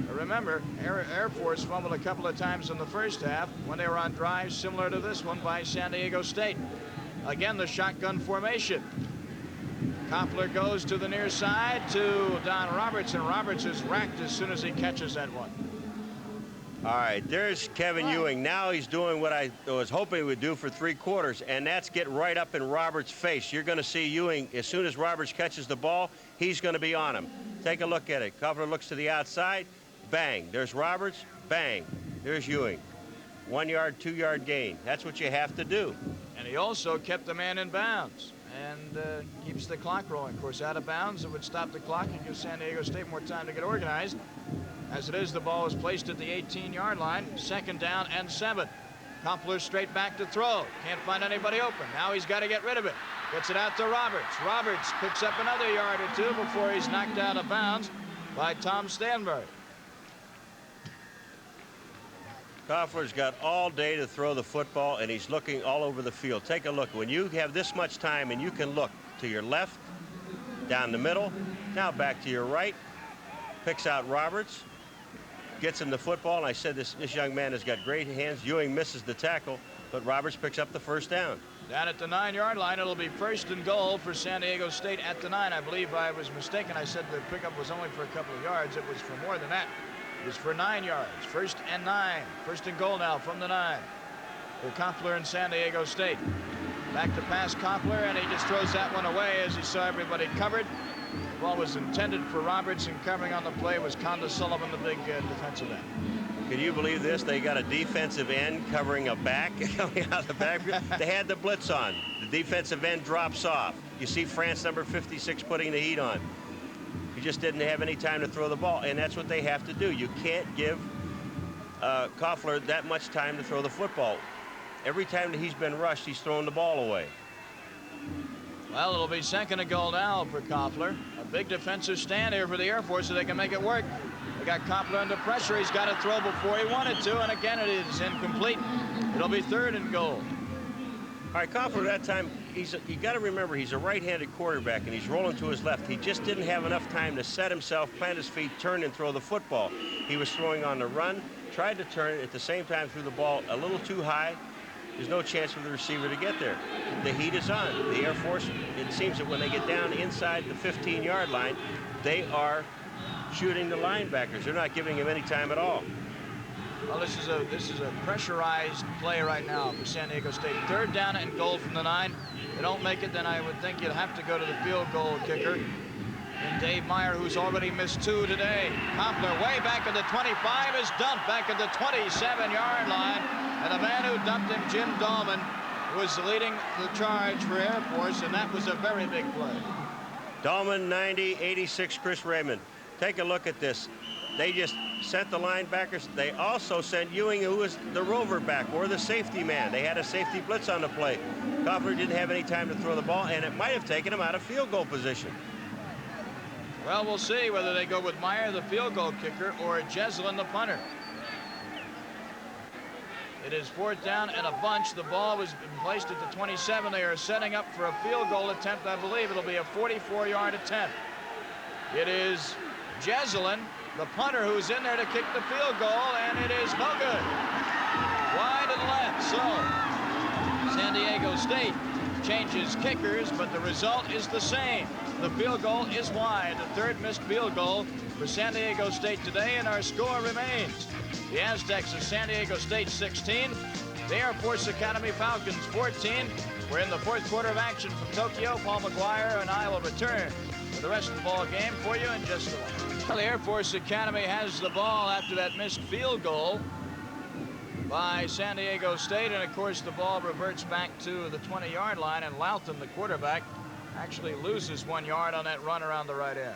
Remember, Air Force fumbled a couple of times in the first half when they were on drives similar to this one by San Diego State. Again, the shotgun formation. Koppler goes to the near side to Don Roberts, and Roberts is racked as soon as he catches that one. All right, there's Kevin Ewing. Now he's doing what I was hoping he would do for 3 quarters, and that's get right up in Roberts' face. You're going to see Ewing, as soon as Roberts catches the ball, he's going to be on him. Take a look at it. Koppler looks to the outside. Bang. There's Roberts. Bang. There's Ewing. 1 yard, 2 yard gain. That's what you have to do. And he also kept the man in bounds and keeps the clock rolling. Of course, out of bounds, it would stop the clock and give San Diego State more time to get organized. As it is, the ball is placed at the 18-yard line. 2nd down and 7. Koppler straight back to throw. Can't find anybody open. Now he's got to get rid of it. Gets it out to Roberts. Roberts picks up another yard or 2 before he's knocked out of bounds. by Tom Stanbury. Koffler's got all day to throw the football, and he's looking all over the field. Take a look. When you have this much time and you can look to your left, down the middle, now back to your right, picks out Roberts, gets him the football, and I said this young man has got great hands. Ewing misses the tackle, but Roberts picks up the first down. Down at the 9-yard line, it'll be 1st and goal for San Diego State at the 9. I believe I was mistaken. I said the pickup was only for a couple of yards. It was for more than that. It was for 9 yards. 1st and 9. 1st and goal now from the 9 for Koffler and San Diego State. Back to pass Koffler, and he just throws that one away as he saw everybody covered. The ball was intended for Roberts, and covering on the play was Conda Sullivan, the big defensive end. Can you believe this? They got a defensive end covering a back coming out of the backfield. They had the blitz on. The defensive end drops off. You see France number 56 putting the heat on. He just didn't have any time to throw the ball, and that's what they have to do. You can't give Koffler that much time to throw the football. Every time that he's been rushed, he's throwing the ball away. Well, it'll be 2nd and goal now for Koffler. A big defensive stand here for the Air Force so they can make it work. They got Koffler under pressure. He's got to throw before he wanted to, and again it is incomplete. It'll be 3rd and goal. All right, Koffler that time, you got to remember he's a right-handed quarterback, and he's rolling to his left. He just didn't have enough time to set himself, plant his feet, turn, and throw the football. He was throwing on the run, tried to turn, at the same time threw the ball a little too high. There's no chance for the receiver to get there. The heat is on. The Air Force, it seems that when they get down inside the 15-yard line, they are shooting the linebackers. They're not giving him any time at all. Well, this is a pressurized play right now for San Diego State. 3rd down and goal from the 9. If they don't make it, then I would think you'd have to go to the field goal kicker. And Dave Meyer, who's already missed 2 today. Koffler way back at the 25 is dumped back at the 27-yard line. And the man who dumped him, Jim Dahlman, was leading the charge for Air Force, and that was a very big play. Dahlman 90, 86 Chris Raymond. Take a look at this. They just sent the linebackers. They also sent Ewing, who was the rover back or the safety man. They had a safety blitz on the play. Koffler didn't have any time to throw the ball, and it might have taken him out of field goal position. Well, we'll see whether they go with Meyer, the field goal kicker, or Jeslin, the punter. It is 4th down and a bunch. The ball was placed at the 27. They are setting up for a field goal attempt. I believe it'll be a 44-yard attempt. It is Jeslin, the punter, who's in there to kick the field goal, and it is no good. Wide and left. So San Diego State changes kickers, but the result is the same. The field goal is wide. The 3rd missed field goal for San Diego State today, and our score remains. The Aztecs of San Diego State 16, the Air Force Academy Falcons 14. We're in the 4th quarter of action from Tokyo. Paul McGuire and I will return for the rest of the ball game for you in just a moment. Well, the Air Force Academy has the ball after that missed field goal by San Diego State, and of course the ball reverts back to the 20-yard line, and Loughton, the quarterback, actually loses 1 yard on that run around the right end.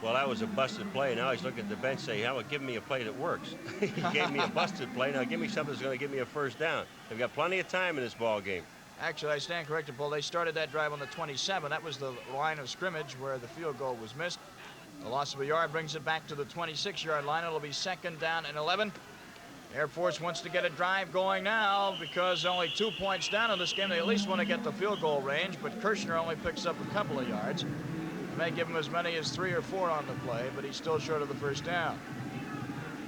Well, that was a busted play. Now he's looking at the bench saying, how about give me a play that works? He gave me a busted play. Now give me something that's going to give me a 1st down. They've got plenty of time in this ball game. Actually, I stand corrected, Paul. They started that drive on the 27. That was the line of scrimmage where the field goal was missed. The loss of a yard brings it back to the 26-yard line. It'll be 2nd down and 11. Air Force wants to get a drive going now because only 2 points down in this game. They at least want to get the field goal range, but Kirshner only picks up a couple of yards. May give him as many as 3 or 4 on the play, but he's still short of the 1st down.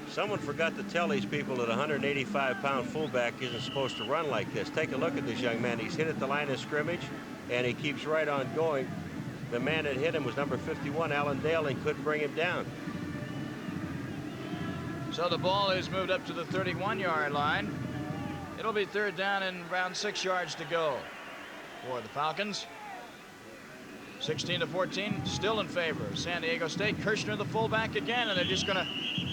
Someone forgot to tell these people that a 185-pound fullback isn't supposed to run like this. Take a look at this young man. He's hit at the line of scrimmage, and he keeps right on going. The man that hit him was number 51, Alan Dale, and couldn't bring him down. So the ball is moved up to the 31-yard line. It'll be 3rd down and around 6 yards to go for the Falcons. 16-14, still in favor of San Diego State. Kirshner, the fullback again, and they're just going to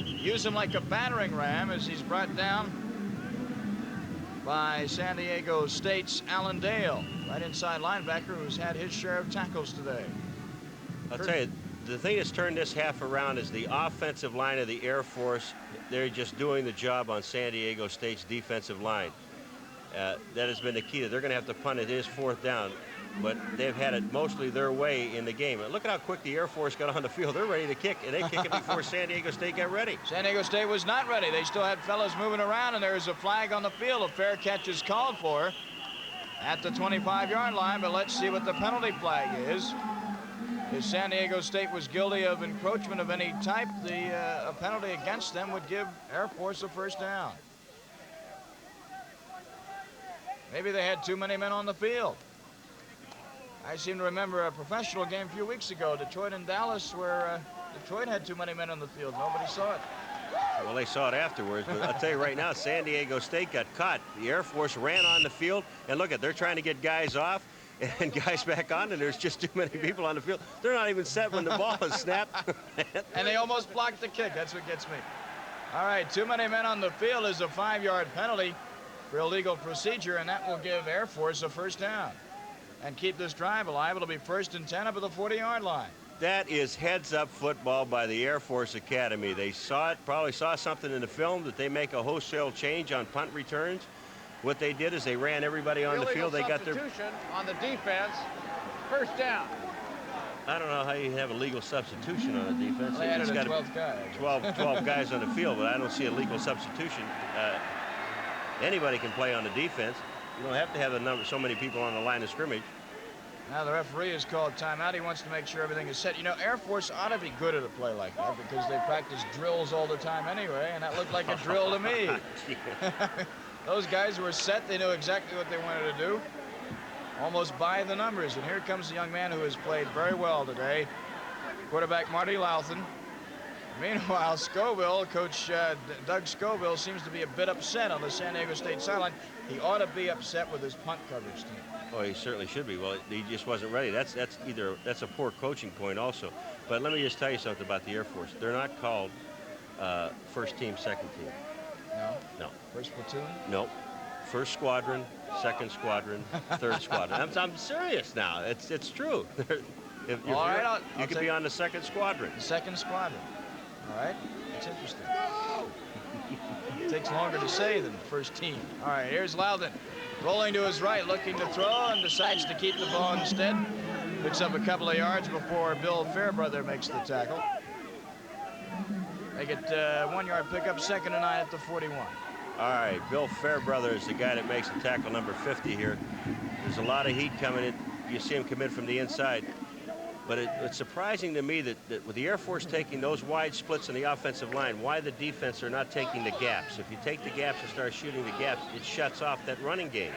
use him like a battering ram as he's brought down by San Diego State's Alan Dale, right inside linebacker, who's had his share of tackles today. I'll tell you, the thing that's turned this half around is the offensive line of the Air Force. They're just doing the job on San Diego State's defensive line. That has been the key. They're going to have to punt it. It is 4th down. but they've had it mostly their way in the game. And look at how quick the Air Force got on the field. They're ready to kick, and they kick it before San Diego State got ready. San Diego State was not ready. They still had fellas moving around, and there's a flag on the field. A fair catch is called for at the 25-yard line, but let's see what the penalty flag is. If San Diego State was guilty of encroachment of any type, a penalty against them would give Air Force a first down. Maybe they had too many men on the field. I seem to remember a professional game a few weeks ago, Detroit and Dallas, where Detroit had too many men on the field. Nobody saw it. Well, they saw it afterwards, but I'll tell you right now, San Diego State got caught. The Air Force ran on the field, and look, they're trying to get guys off and guys back on, and there's just too many people on the field. They're not even set when the ball is snapped. And they almost blocked the kick. That's what gets me. All right, too many men on the field is a 5-yard penalty for illegal procedure, and that will give Air Force a first down and keep this drive alive. It'll be 1st and 10 up at the 40-yard line. That is heads-up football by the Air Force Academy. They saw it, probably saw something in the film that they make a wholesale change on punt returns. What they did is they ran everybody on the field. They got their substitution on the defense. First down. I don't know how you have a legal substitution on a defense. They added It's a got 12th guy. 12 guys on the field, but I don't see a legal substitution. Anybody can play on the defense. You don't have to have so many people on the line of scrimmage. Now the referee has called timeout. He wants to make sure everything is set. You know, Air Force ought to be good at a play like that because they practice drills all the time anyway, and that looked like a drill to me. Those guys were set. They knew exactly what they wanted to do, almost by the numbers. And here comes the young man who has played very well today, quarterback Marty Louthan. Meanwhile, Scoville, Coach Doug Scoville, seems to be a bit upset on the San Diego State sideline. He ought to be upset with his punt coverage team. Oh, he certainly should be. Well, he just wasn't ready. That's a poor coaching point also. But let me just tell you something about the Air Force. They're not called first team, second team. No? No. First platoon? No. First squadron, second squadron, third squadron. I'm serious now. It's true. You could be on the second squadron. The second squadron. All right. That's interesting. It takes longer to say than first team. All right, here's Loudon. Rolling to his right, looking to throw, and decides to keep the ball instead. Picks up a couple of yards before Bill Fairbrother makes the tackle. They get 1-yard pickup, 2nd and 9 at the 41. All right, Bill Fairbrother is the guy that makes the tackle, number 50 here. There's a lot of heat coming in. You see him come in from the inside. But it's surprising to me that with the Air Force taking those wide splits in the offensive line, why the defense are not taking the gaps. If you take the gaps and start shooting the gaps, it shuts off that running game.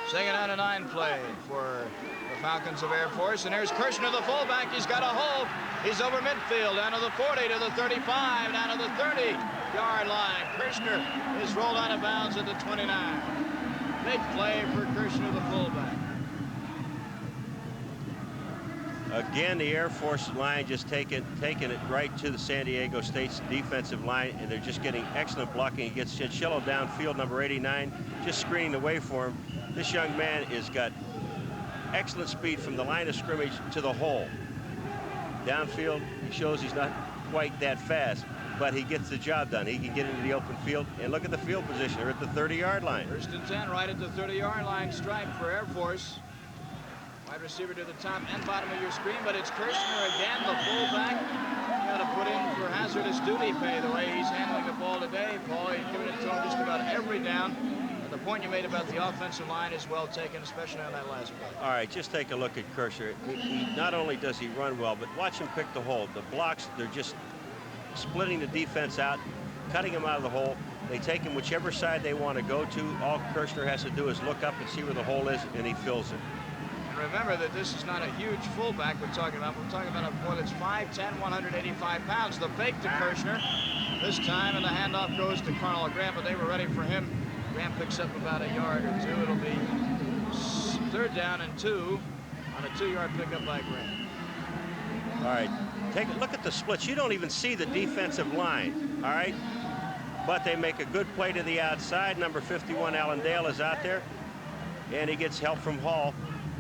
2nd down and 9 play for the Falcons of Air Force. And here's Kirshner, the fullback. He's got a hole. He's over midfield, down to the 40, to the 35, down to the 30-yard line. Kirshner is rolled out of bounds at the 29. Big play for Kirshner, the fullback. Again, the Air Force line just taking it right to the San Diego State's defensive line, and they're just getting excellent blocking. He gets Chinchillo downfield, number 89, just screening the way for him. This young man has got excellent speed from the line of scrimmage to the hole. Downfield, he shows he's not quite that fast, but he gets the job done. He can get into the open field, and look at the field position. They're at the 30-yard line. 1st and 10, right at the 30-yard line, stripe for Air Force. Wide receiver to the top and bottom of your screen, but it's Kirshner again, the fullback. You got to put in for hazardous duty pay the way he's handling the ball today. Paul, he's giving it to him just about every down. And the point you made about the offensive line is well taken, especially on that last play. All right, just take a look at Kirshner. Not only does he run well, but watch him pick the hole. The blocks, they're just splitting the defense out, cutting him out of the hole. They take him whichever side they want to go to. All Kirshner has to do is look up and see where the hole is, and he fills it. Remember that this is not a huge fullback we're talking about. We're talking about a boy that's 5'10", 185 pounds. The fake to Kirshner this time, and the handoff goes to Carnell Grant, but they were ready for him. Grant picks up about a yard or two. It'll be 3rd down and 2 on a 2-yard pickup by Grant. All right, take a look at the splits. You don't even see the defensive line, all right? But they make a good play to the outside. Number 51, Alan Dale, is out there, and he gets help from Hall.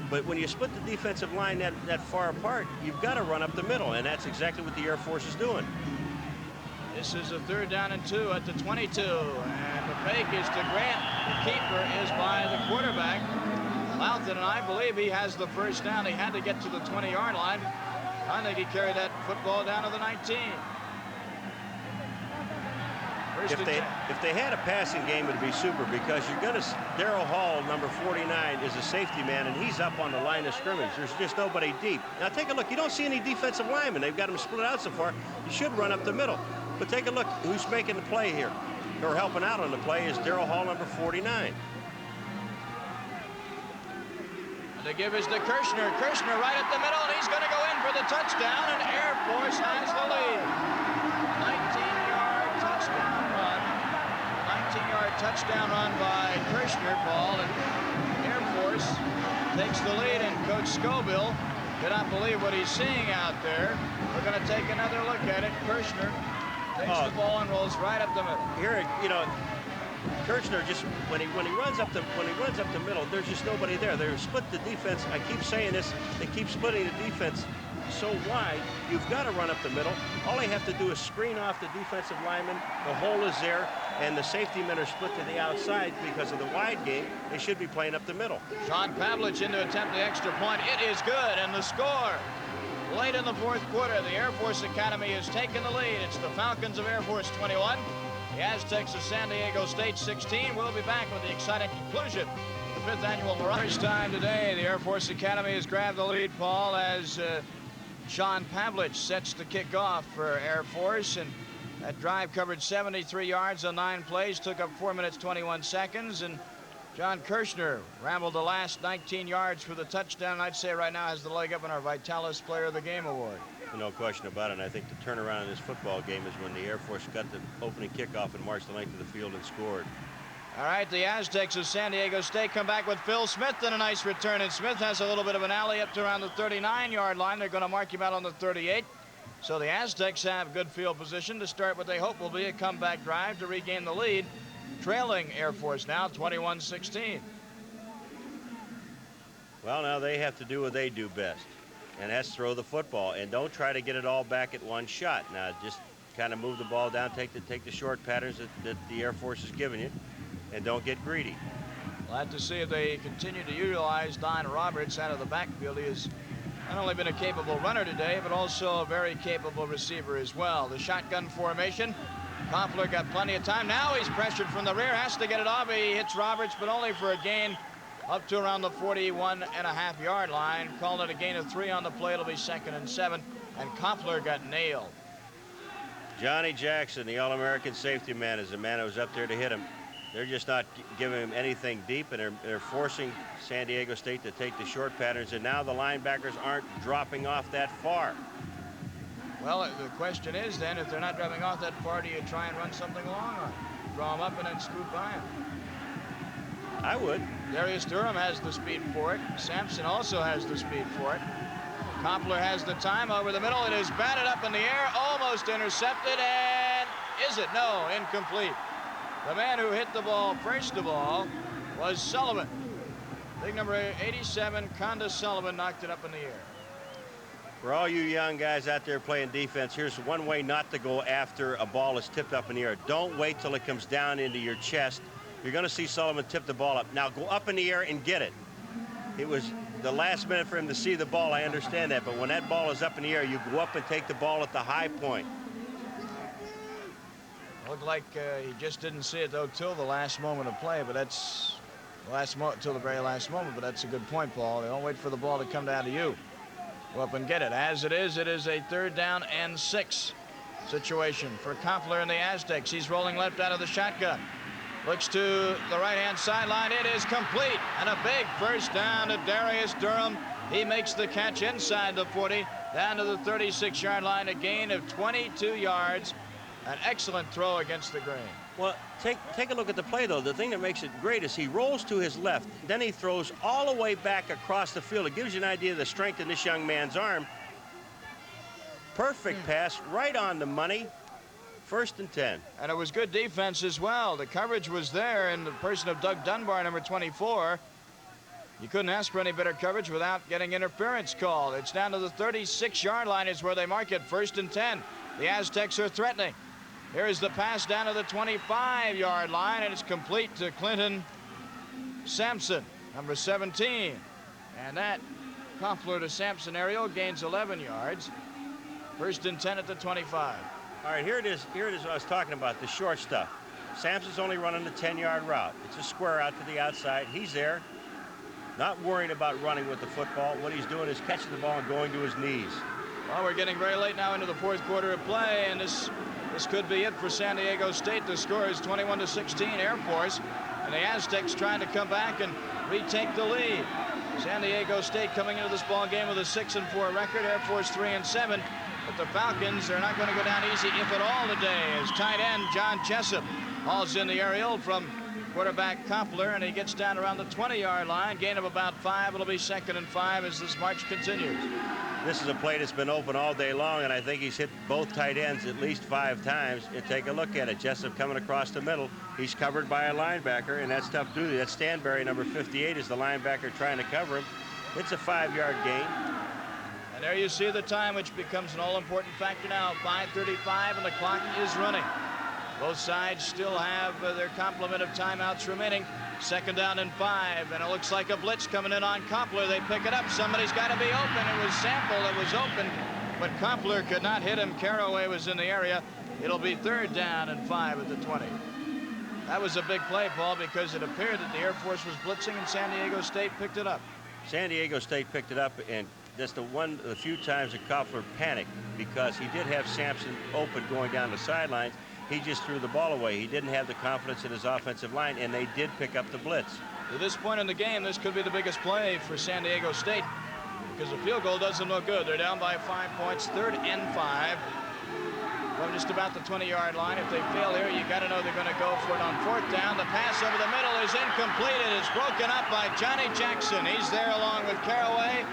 But when you split the defensive line that far apart, you've got to run up the middle, and that's exactly what the Air Force is doing. This is a 3rd down and 2 at the 22, and the fake is to Grant. The keeper is by the quarterback. Loughton, and I believe he has the first down. He had to get to the 20-yard line. I think he carried that football down to the 19. If they had a passing game, it'd be super, because you're going to. Darrell Hall, number 49, is a safety man, and he's up on the line of scrimmage. There's just nobody deep. Now take a look. You don't see any defensive linemen. They've got them split out so far. You should run up the middle. But take a look. Who's making the play here? Or helping out on the play is Darrell Hall, number 49. The give is to Kirshner. Kirshner right at the middle, and he's going to go in for the touchdown, and Air Force has the lead. 19-yard touchdown run. 19-yard touchdown run by Kirshner, Paul, and Air Force takes the lead, and Coach Scoville cannot believe what he's seeing out there. We're going to take another look at it. Kirshner takes the ball and rolls right up the middle. Here, you know, Kirshner just when he runs up the middle, there's just nobody there. They're split the defense. I keep saying this. They keep splitting the defense so wide. You've got to run up the middle. All they have to do is screen off the defensive lineman. The hole is there, and the safety men are split to the outside because of the wide game. They should be playing up the middle. Sean Pavlich in to attempt the extra point. It is good, and the score. Late in the fourth quarter, the Air Force Academy has taken the lead. It's the Falcons of Air Force 21. The Aztecs of San Diego State 16. We'll be back with the exciting conclusion of the 5th annual Mirage time today. The Air Force Academy has grabbed the lead, Paul, as Sean Pavlich sets the kickoff for Air Force. And that drive covered 73 yards on 9 plays, took up 4 minutes, 21 seconds. And John Kirshner rambled the last 19 yards for the touchdown. I'd say right now has the leg up in our Vitalis Player of the Game award. No question about it. And I think the turnaround in this football game is when the Air Force got the opening kickoff and marched the length of the field and scored. All right, the Aztecs of San Diego State come back with Phil Smith and a nice return. And Smith has a little bit of an alley up to around the 39-yard line. They're going to mark him out on the 38. So the Aztecs have good field position to start what they hope will be a comeback drive to regain the lead. Trailing Air Force now 21-16. Well, now they have to do what they do best, and that's throw the football, and don't try to get it all back at one shot. Now just kind of move the ball down, take the short patterns that the Air Force is giving you, and don't get greedy. Glad to see if they continue to utilize Don Roberts out of the backfield. He has not only been a capable runner today, but also a very capable receiver as well. The shotgun formation. Koffler got plenty of time. Now he's pressured from the rear, has to get it off. He hits Roberts, but only for a gain up to around the 41.5-yard line. Called it a gain of 3 on the play. It'll be 2nd and 7, and Koffler got nailed. Johnny Jackson, the All-American safety man, is the man who was up there to hit him. They're just not giving him anything deep, and they're forcing San Diego State to take the short patterns, and now the linebackers aren't dropping off that far. Well, the question is then, if they're not dropping off that far, do you try and run something along or draw them up and then scoot by them? I would. Darius Durham has the speed for it. Sampson also has the speed for it. Koppler has the time over the middle. It is batted up in the air, almost intercepted, and is it? No, incomplete. The man who hit the ball first of all was Sullivan. Big number 87, Conda Sullivan, knocked it up in the air. For all you young guys out there playing defense, here's one way not to go after a ball that's tipped up in the air. Don't wait till it comes down into your chest. You're going to see Sullivan tip the ball up. Now go up in the air and get it. It was the last minute for him to see the ball. I understand that. But when that ball is up in the air, you go up and take the ball at the high point. Looked like he just didn't see it, though, till the last moment of play. But that's till the very last moment. But that's a good point, Paul. They don't wait for the ball to come down to you. Go up and get it. As it is a 3rd down and 6 situation for Koffler and the Aztecs. He's rolling left out of the shotgun. Looks to the right-hand sideline. It is complete. And a big first down to Darius Durham. He makes the catch inside the 40, down to the 36-yard line. A gain of 22 yards. An excellent throw against the grain. Well, take a look at the play, though. The thing that makes it great is he rolls to his left. Then he throws all the way back across the field. It gives you an idea of the strength in this young man's arm. Perfect pass, right on the money. 1st and 10. And it was good defense as well. The coverage was there in the person of Doug Dunbar, number 24. You couldn't ask for any better coverage without getting interference called. It's down to the 36-yard line is where they mark it. 1st and 10. The Aztecs are threatening. Here is the pass down to the 25-yard line, and it's complete to Clinton Sampson. number 17. And that Koffler to Sampson aerial gains 11 yards. First and 10 at the 25. All right, here it is. Here it is what I was talking about, the short stuff. Sampson's only running the 10-yard route. It's a square out to the outside. He's there, not worrying about running with the football. What he's doing is catching the ball and going to his knees. Well, we're getting very late now into the fourth quarter of play, and this could be it for San Diego State. The score is 21-16 Air Force, and the Aztecs trying to come back and retake the lead. San Diego State coming into this ball game with a 6-4 record. Air Force 3-7. But the Falcons are not going to go down easy, if at all, today, as tight end John Jessup hauls in the aerial from quarterback Koffler, and he gets down around the 20-yard line. Gain of about 5. It'll be 2nd and 5 as this march continues. This is a play that's been open all day long, and I think he's hit both tight ends at least 5 times. And take a look at it. Jessup coming across the middle. He's covered by a linebacker, and that's tough duty. That's Stanberry, number 58, is the linebacker trying to cover him. It's a 5-yard gain. And there you see the time, which becomes an all-important factor now. 5:35, and the clock is running. Both sides still have their complement of timeouts remaining. 2nd down and 5, and it looks like a blitz coming in on Koffler. They pick it up. Somebody's got to be open. It was Sample that was open, but Koffler could not hit him. Caraway was in the area. It'll be 3rd down and 5 at the 20. That was a big play, Paul, because it appeared that the Air Force was blitzing, and San Diego State picked it up. San Diego State picked it up, and that's the few times that Koffler panicked, because he did have Sampson open going down the sidelines. He just threw the ball away. He didn't have the confidence in his offensive line, and they did pick up the blitz. To this point in the game, this could be the biggest play for San Diego State, because the field goal doesn't look good. They're down by 5 points, 3rd and 5. From just about the 20-yard line. If they fail here, you got to know they're going to go for it on 4th down. The pass over the middle is incomplete. It is broken up by Johnny Jackson. He's there along with Caraway.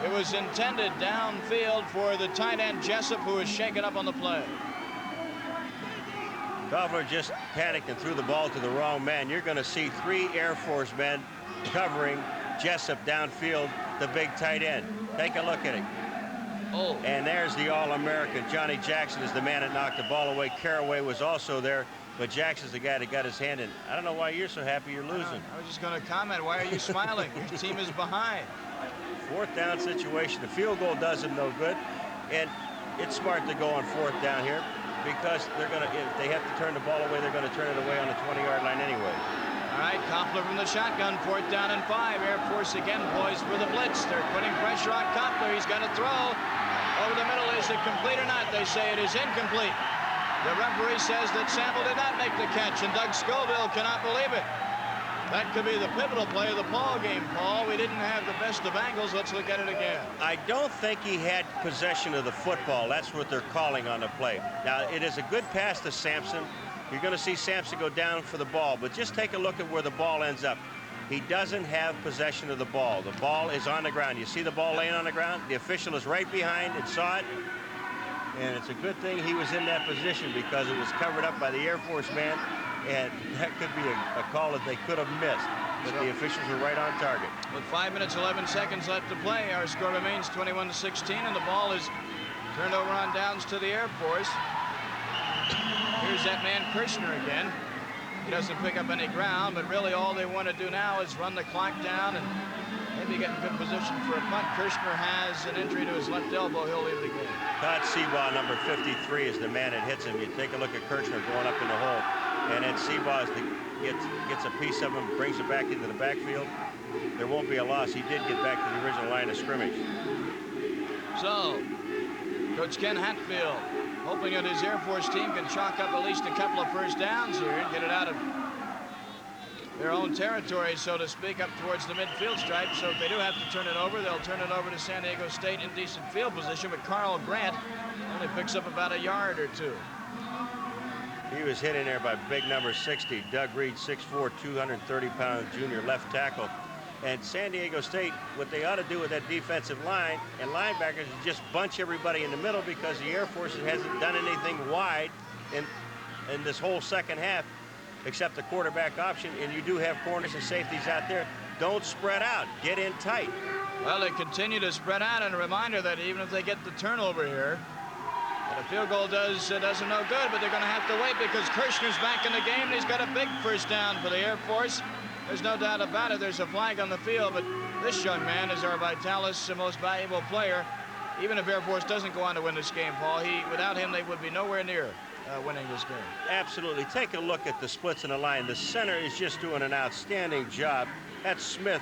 It was intended downfield for the tight end Jessup, who was shaken up on the play. Koffler just panicked and threw the ball to the wrong man. You're going to see 3 Air Force men covering Jessup downfield, the big tight end. Take a look at it. Oh. And there's the All-American. Johnny Jackson is the man that knocked the ball away. Caraway was also there, but Jackson's the guy that got his hand in. I don't know why you're so happy you're losing. I was just going to comment, why are you smiling? Your team is behind. 4th down situation. The field goal does them no good, and it's smart to go on 4th down here, because they're going to, if they have to turn the ball away, they're going to turn it away on the 20-yard line anyway. All right, Koffler from the shotgun, 4th down and 5. Air Force again poised for the blitz. They're putting pressure on Koffler. He's got to throw. Over the middle, is it complete or not? They say it is incomplete. The referee says that Sample did not make the catch, and Doug Scoville cannot believe it. That could be the pivotal play of the ball game, Paul. We didn't have the best of angles. Let's look at it again. I don't think he had possession of the football. That's what they're calling on the play. Now, it is a good pass to Sampson. You're going to see Sampson go down for the ball, but just take a look at where the ball ends up. He doesn't have possession of the ball. The ball is on the ground. You see the ball laying on the ground? The official is right behind and saw it. And it's a good thing he was in that position, because it was covered up by the Air Force man, and that could be a call that they could have missed. But the officials were right on target. With 5 minutes, 11 seconds left to play, our score remains 21-16, and the ball is turned over on downs to the Air Force. Here's that man Kirshner again. He doesn't pick up any ground, but really all they want to do now is run the clock down and maybe get in good position for a punt. Kirshner has an injury to his left elbow. He'll leave the game. Todd Seabaugh, number 53, is the man that hits him. You take a look at Kirshner going up in the hole, and then Seabaugh gets a piece of him, brings it back into the backfield. There won't be a loss. He did get back to the original line of scrimmage. So, Coach Ken Hatfield hoping that his Air Force team can chalk up at least a couple of 1st downs here and get it out of their own territory, so to speak, up towards the midfield stripe. So if they do have to turn it over, they'll turn it over to San Diego State in decent field position. But Carl Grant only picks up about a yard or 2. He was hit in there by big number 60, Doug Reed, 6'4", 230-pound junior left tackle. And San Diego State, what they ought to do with that defensive line and linebackers is just bunch everybody in the middle, because the Air Force hasn't done anything wide in this whole second half except the quarterback option, and you do have corners and safeties out there. Don't spread out. Get in tight. Well, they continue to spread out, and a reminder that even if they get the turnover here, the field goal doesn't no good, but they're going to have to wait, because Kirshner's back in the game, and he's got a big 1st down for the Air Force. There's no doubt about it. There's a flag on the field, but this young man is our Vitalis most valuable player. Even if Air Force doesn't go on to win this game, Paul, without him, they would be nowhere near winning this game. Absolutely. Take a look at the splits in the line. The center is just doing an outstanding job. That's Smith.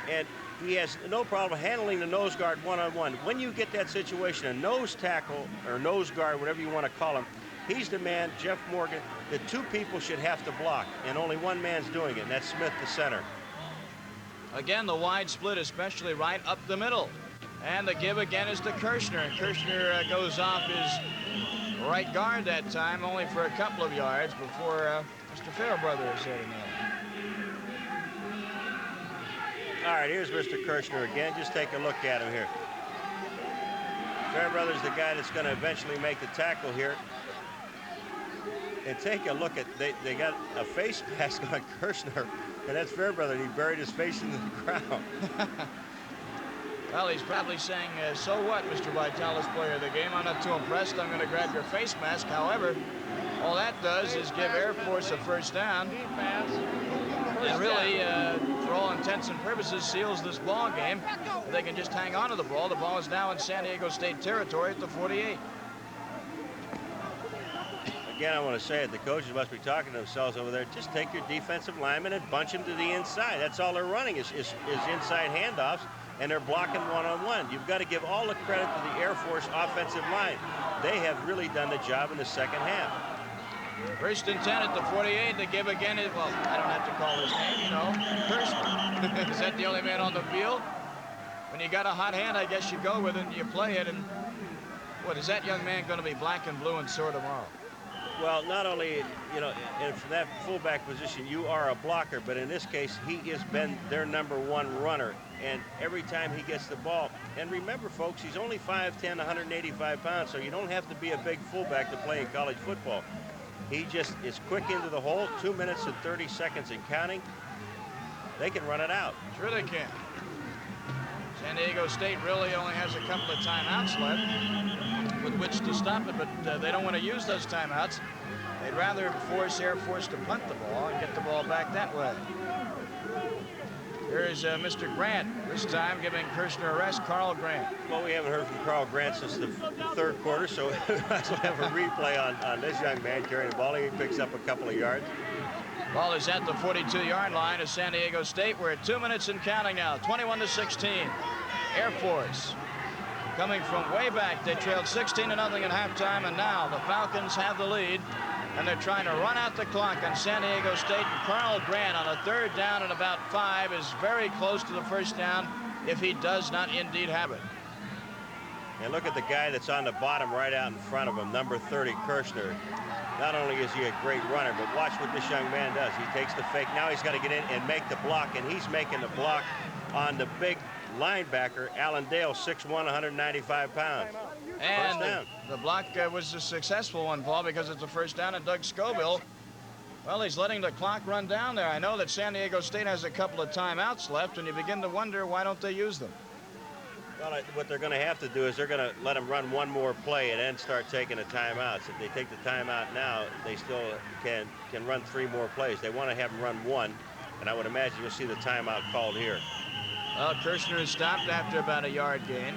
And he has no problem handling the nose guard one-on-one. When you get that situation, a nose tackle or nose guard, whatever you want to call him, he's the man, Jeff Morgan, that two people should have to block, and only one man's doing it, and that's Smith, the center. Again, the wide split, especially right up the middle. And the give again is to Kirshner, and Kirshner goes off his right guard that time, only for a couple of yards before Mr. Fairbrother is heading in. All right, here's Mr. Kirshner again. Just take a look at him here. Fairbrother's the guy that's going to eventually make the tackle here. And take a look at, they got a face mask on Kirshner, and that's Fairbrother. He buried his face in the ground. Well, he's probably saying, so what, Mr. Vitalis, player of the game? I'm not too impressed. I'm going to grab your face mask. However, all that does is give Air Force a first down. And really, for all intents and purposes, seals this ball game. They can just hang on to the ball. The ball is now in San Diego State territory at the 48. Again, I want to say it. The coaches must be talking to themselves over there. Just take your defensive lineman and bunch him to the inside. That's all they're running is inside handoffs, and they're blocking one-on-one. You've got to give all the credit to the Air Force offensive line. They have really done the job in the second half. First and 10 at the 48. The give again is, well, I don't have to call his name, you know, Kirshner. Is that the only man on the field? When you got a hot hand, I guess you go with it and you play it. And what is that young man going to be black and blue and sore tomorrow? Well, not only, you know, and from that fullback position, you are a blocker, but in this case, he has been their #1 runner. And every time he gets the ball, and remember, folks, he's only 5'10", 185 pounds, so you don't have to be a big fullback to play in college football. He just is quick into the hole, 2 minutes and 30 seconds and counting. They can run it out. Sure they can. San Diego State really only has a couple of timeouts left with which to stop it, but they don't want to use those timeouts. They'd rather force Air Force to punt the ball and get the ball back that way. Here's Mr. Grant, this time giving Kirshner a rest, Carl Grant. Well, we haven't heard from Carl Grant since the third quarter, so we might have a replay on this young man carrying the ball. He picks up a couple of yards. Ball is at the 42-yard line of San Diego State. We're at 2 minutes and counting now, 21-16. Air Force coming from way back. They trailed 16-0 at halftime, and now the Falcons have the lead. And they're trying to run out the clock on San Diego State. And Carl Grant on a third down and about 5 is very close to the first down if he does not indeed have it. And look at the guy that's on the bottom right out in front of him, number 30, Kirshner. Not only is he a great runner, but watch what this young man does. He takes the fake. Now he's got to get in and make the block, and he's making the block on the big linebacker, Alan Dale, 6'1", 195 pounds. And the block was a successful one, Paul, because it's a first down, and Doug Scoville, well, he's letting the clock run down there. I know that San Diego State has a couple of timeouts left, and you begin to wonder why don't they use them. Well, what they're going to have to do is they're going to let them run one more play and then start taking the timeouts. If they take the timeout now, they still can run 3 more plays. They want to have them run 1, and I would imagine you'll see the timeout called here. Well, Kirshner is stopped after about a yard gain.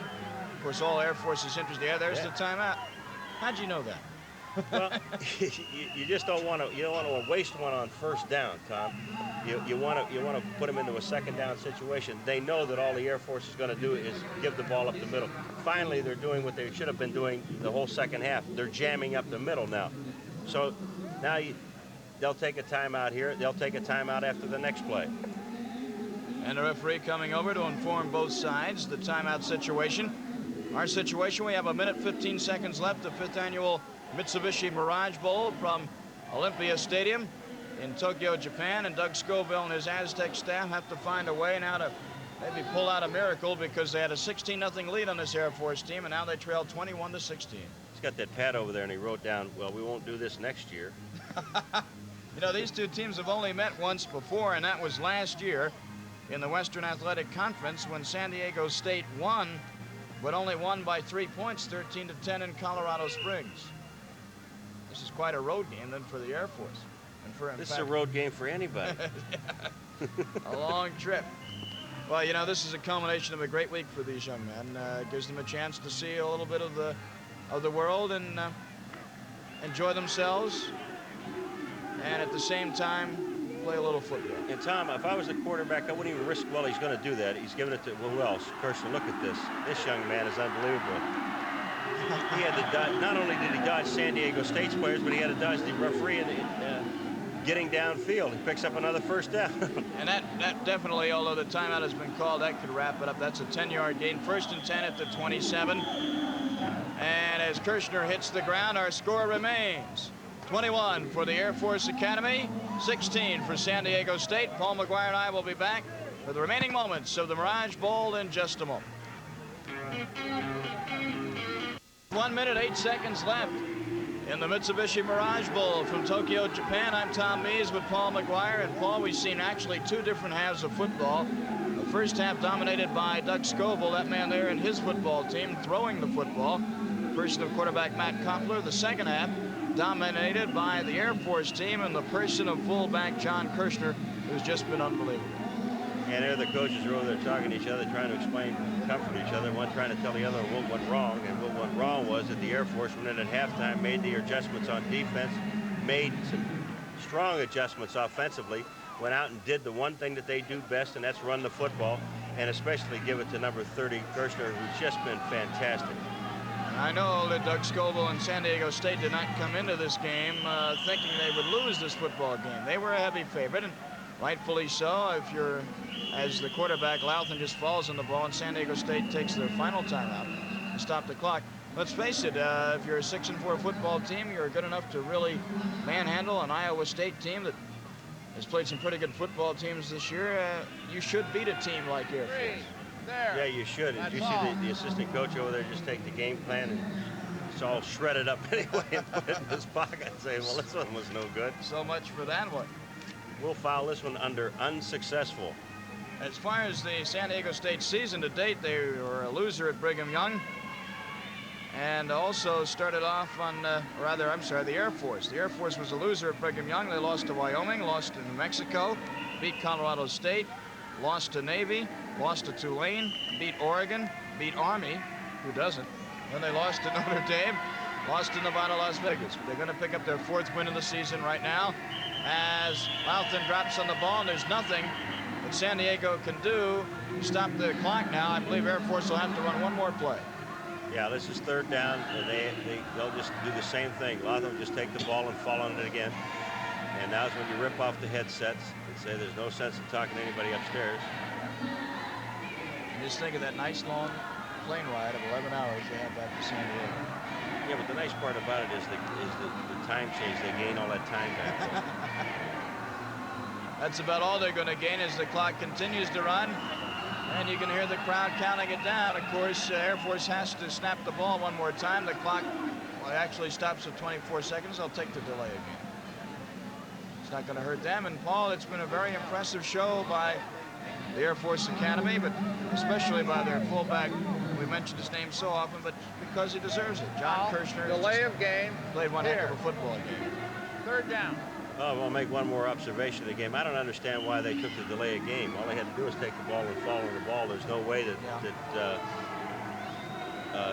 Of course, all Air Force is interested. Yeah, there's the timeout. How'd you know that? Well, you just don't want to waste one on first down, Tom. You want to put them into a second down situation. They know that all the Air Force is going to do is give the ball up the middle. Finally, they're doing what they should have been doing the whole second half. They're jamming up the middle now. So now they'll take a timeout here. They'll take a timeout after the next play. And the referee coming over to inform both sides the timeout situation. Our situation, we have 1 minute 15 seconds left. The 5th annual Mitsubishi Mirage Bowl from Olympia Stadium in Tokyo, Japan. And Doug Scoville and his Aztec staff have to find a way now to maybe pull out a miracle, because they had a 16-0 lead on this Air Force team, and now they trail 21-16. He's got that pad over there, and he wrote down, well, we won't do this next year. You know, these two teams have only met once before, and that was last year in the Western Athletic Conference when San Diego State won, but only won by 3 points, 13-10 in Colorado Springs. This is quite a road game then for the Air Force. This is a road game for anybody. A long trip. Well, you know, this is a culmination of a great week for these young men. It gives them a chance to see a little bit of the world and enjoy themselves, and at the same time play a little football. And Tom, if I was the quarterback, I wouldn't even risk. Well, he's going to do that. He's giving it to, well, who else? Kirsten, look at this. This young man is unbelievable. He had to dodge. Not only did he dodge San Diego State's players, but he had to dodge the referee in getting downfield. He picks up another first down. And that definitely, although the timeout has been called, that could wrap it up. That's a 10-yard gain. 1st and 10 at the 27. And as Kirshner hits the ground, our score remains 21 for the Air Force Academy, 16 for San Diego State. Paul McGuire and I will be back for the remaining moments of the Mirage Bowl in just a moment. 1 minute, 8 seconds left in the Mitsubishi Mirage Bowl from Tokyo, Japan. I'm Tom Mees with Paul McGuire. And Paul, we've seen actually 2 different halves of football. The first half dominated by Doug Scoville, that man there and his football team, throwing the football. Person of quarterback Matt Koppler. The second half dominated by the Air Force team and the person of fullback John Kirshner, who's just been unbelievable. And there the coaches are over there talking to each other, trying to explain, comfort each other, one trying to tell the other what went wrong. And what went wrong was that the Air Force went in at halftime, made the adjustments on defense, made some strong adjustments offensively, went out and did the one thing that they do best, and that's run the football, and especially give it to number 30, Kirshner, who's just been fantastic. I know that Doug Scoville and San Diego State did not come into this game thinking they would lose this football game. They were a heavy favorite, and rightfully so. If you're, as the quarterback, Louthan just falls on the ball, and San Diego State takes their final timeout to stop the clock. Let's face it, if you're a 6-4 football team, you're good enough to really manhandle an Iowa State team that has played some pretty good football teams this year. You should beat a team like Air Force. There. Yeah, you should. Did you see the assistant coach over there just take the game plan and it's all shredded up anyway and put it in his pocket and say, well, this one was no good. So much for that one. We'll file this one under unsuccessful. As far as the San Diego State season to date, they were a loser at Brigham Young and also started off on, the Air Force. The Air Force was a loser at Brigham Young. They lost to Wyoming, lost to New Mexico, beat Colorado State, lost to Navy, lost to Tulane, beat Oregon, beat Army, who doesn't? Then they lost to Notre Dame, lost to Nevada, Las Vegas. They're going to pick up their 4th win of the season right now as Louthan drops on the ball, and there's nothing that San Diego can do to stop the clock now. I believe Air Force will have to run one more play. Yeah, this is 3rd down. They'll just do the same thing. Louthan will just take the ball and fall on it again. And now's when you rip off the headsets and say there's no sense in talking to anybody upstairs. Just think of that nice long plane ride of 11 hours they had back to San Diego. Yeah, but the nice part about it is the time change. They gain all that time back. That's about all they're going to gain as the clock continues to run. And you can hear the crowd counting it down. Of course, Air Force has to snap the ball one more time. The clock actually stops at 24 seconds. They'll take the delay again. It's not going to hurt them. And Paul, it's been a very impressive show by the Air Force Academy, but especially by their fullback. We mentioned his name so often, but because he deserves it. John Kirshner. Delay of game. Played one heck of a football game. 3rd down. Oh, we'll make one more observation of the game. I don't understand why they took the delay of game. All they had to do was take the ball and fall on the ball. There's no way that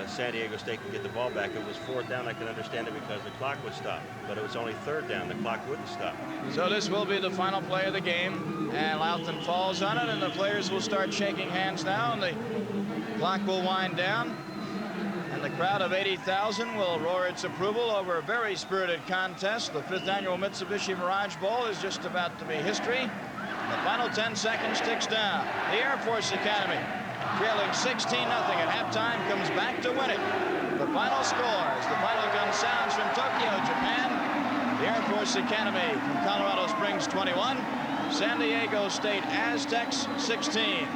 San Diego State can get the ball back. If it was 4th down, I can understand it because the clock would stop. But it was only 3rd down. The clock wouldn't stop. So this will be the final play of the game. And Louthan falls on it, and the players will start shaking hands now, and the clock will wind down. And the crowd of 80,000 will roar its approval over a very spirited contest. The 5th annual Mitsubishi Mirage Bowl is just about to be history. The final 10 seconds ticks down. The Air Force Academy, trailing 16-0 at halftime, comes back to win it. The final score as the final gun sounds from Tokyo, Japan. The Air Force Academy from Colorado Springs 21, San Diego State Aztecs 16.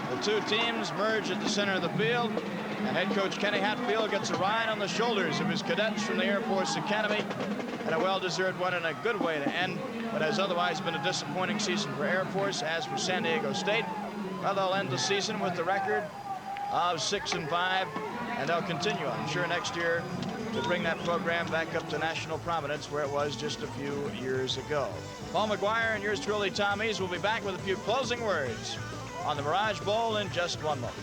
The 2 teams merge at the center of the field. And head coach Kenny Hatfield gets a ride on the shoulders of his cadets from the Air Force Academy, and a well-deserved one and a good way to end what has otherwise been a disappointing season for Air Force. As for San Diego State, well, they'll end the season with the record of 6-5 and they'll continue, I'm sure, next year to bring that program back up to national prominence where it was just a few years ago. Paul McGuire and yours truly, Tom Eaves, will be back with a few closing words on the Mirage Bowl in just one moment.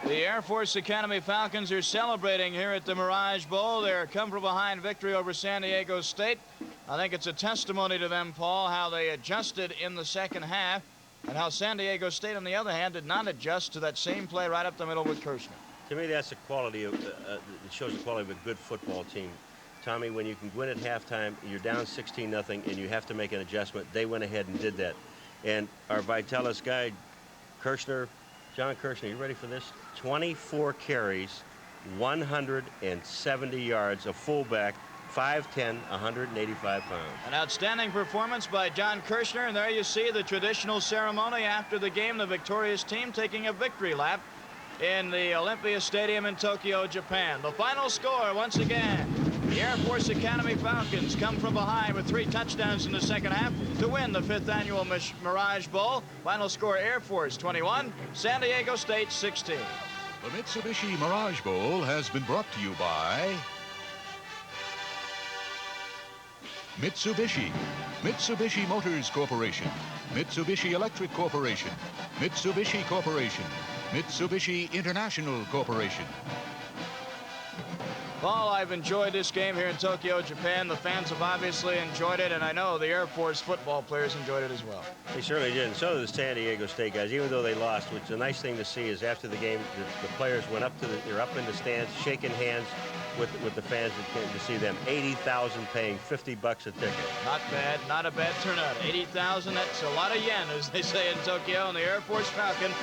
The Air Force Academy Falcons are celebrating here at the Mirage Bowl their come-from-behind victory over San Diego State. I think it's a testimony to them, Paul, how they adjusted in the second half and how San Diego State, on the other hand, did not adjust to that same play right up the middle with Kirshner. To me, that's the quality of, it shows the quality of a good football team. Tommy, when you can win at halftime, you're down 16-0, and you have to make an adjustment. They went ahead and did that. And our Vitalis guy, Kirshner, John Kirshner, you ready for this? 24 carries, 170 yards, a fullback, 5'10", 185 pounds. An outstanding performance by John Kirshner, and there you see the traditional ceremony after the game, the victorious team taking a victory lap in the Olympia Stadium in Tokyo, Japan. The final score, once again, the Air Force Academy Falcons come from behind with 3 touchdowns in the second half to win the 5th annual Mirage Bowl. Final score, Air Force 21, San Diego State 16. The Mitsubishi Mirage Bowl has been brought to you by Mitsubishi, Mitsubishi Motors Corporation, Mitsubishi Electric Corporation, Mitsubishi Corporation, Mitsubishi International Corporation. Paul, I've enjoyed this game here in Tokyo, Japan. The fans have obviously enjoyed it, and I know the Air Force football players enjoyed it as well. They certainly did, and so did the San Diego State guys, even though they lost, which the nice thing to see is after the game, the players went up to they're up in the stands, shaking hands with the fans that came to see them. 80,000 paying $50 a ticket. Not bad, not a bad turnout. 80,000, that's a lot of yen, as they say in Tokyo, and the Air Force Falcon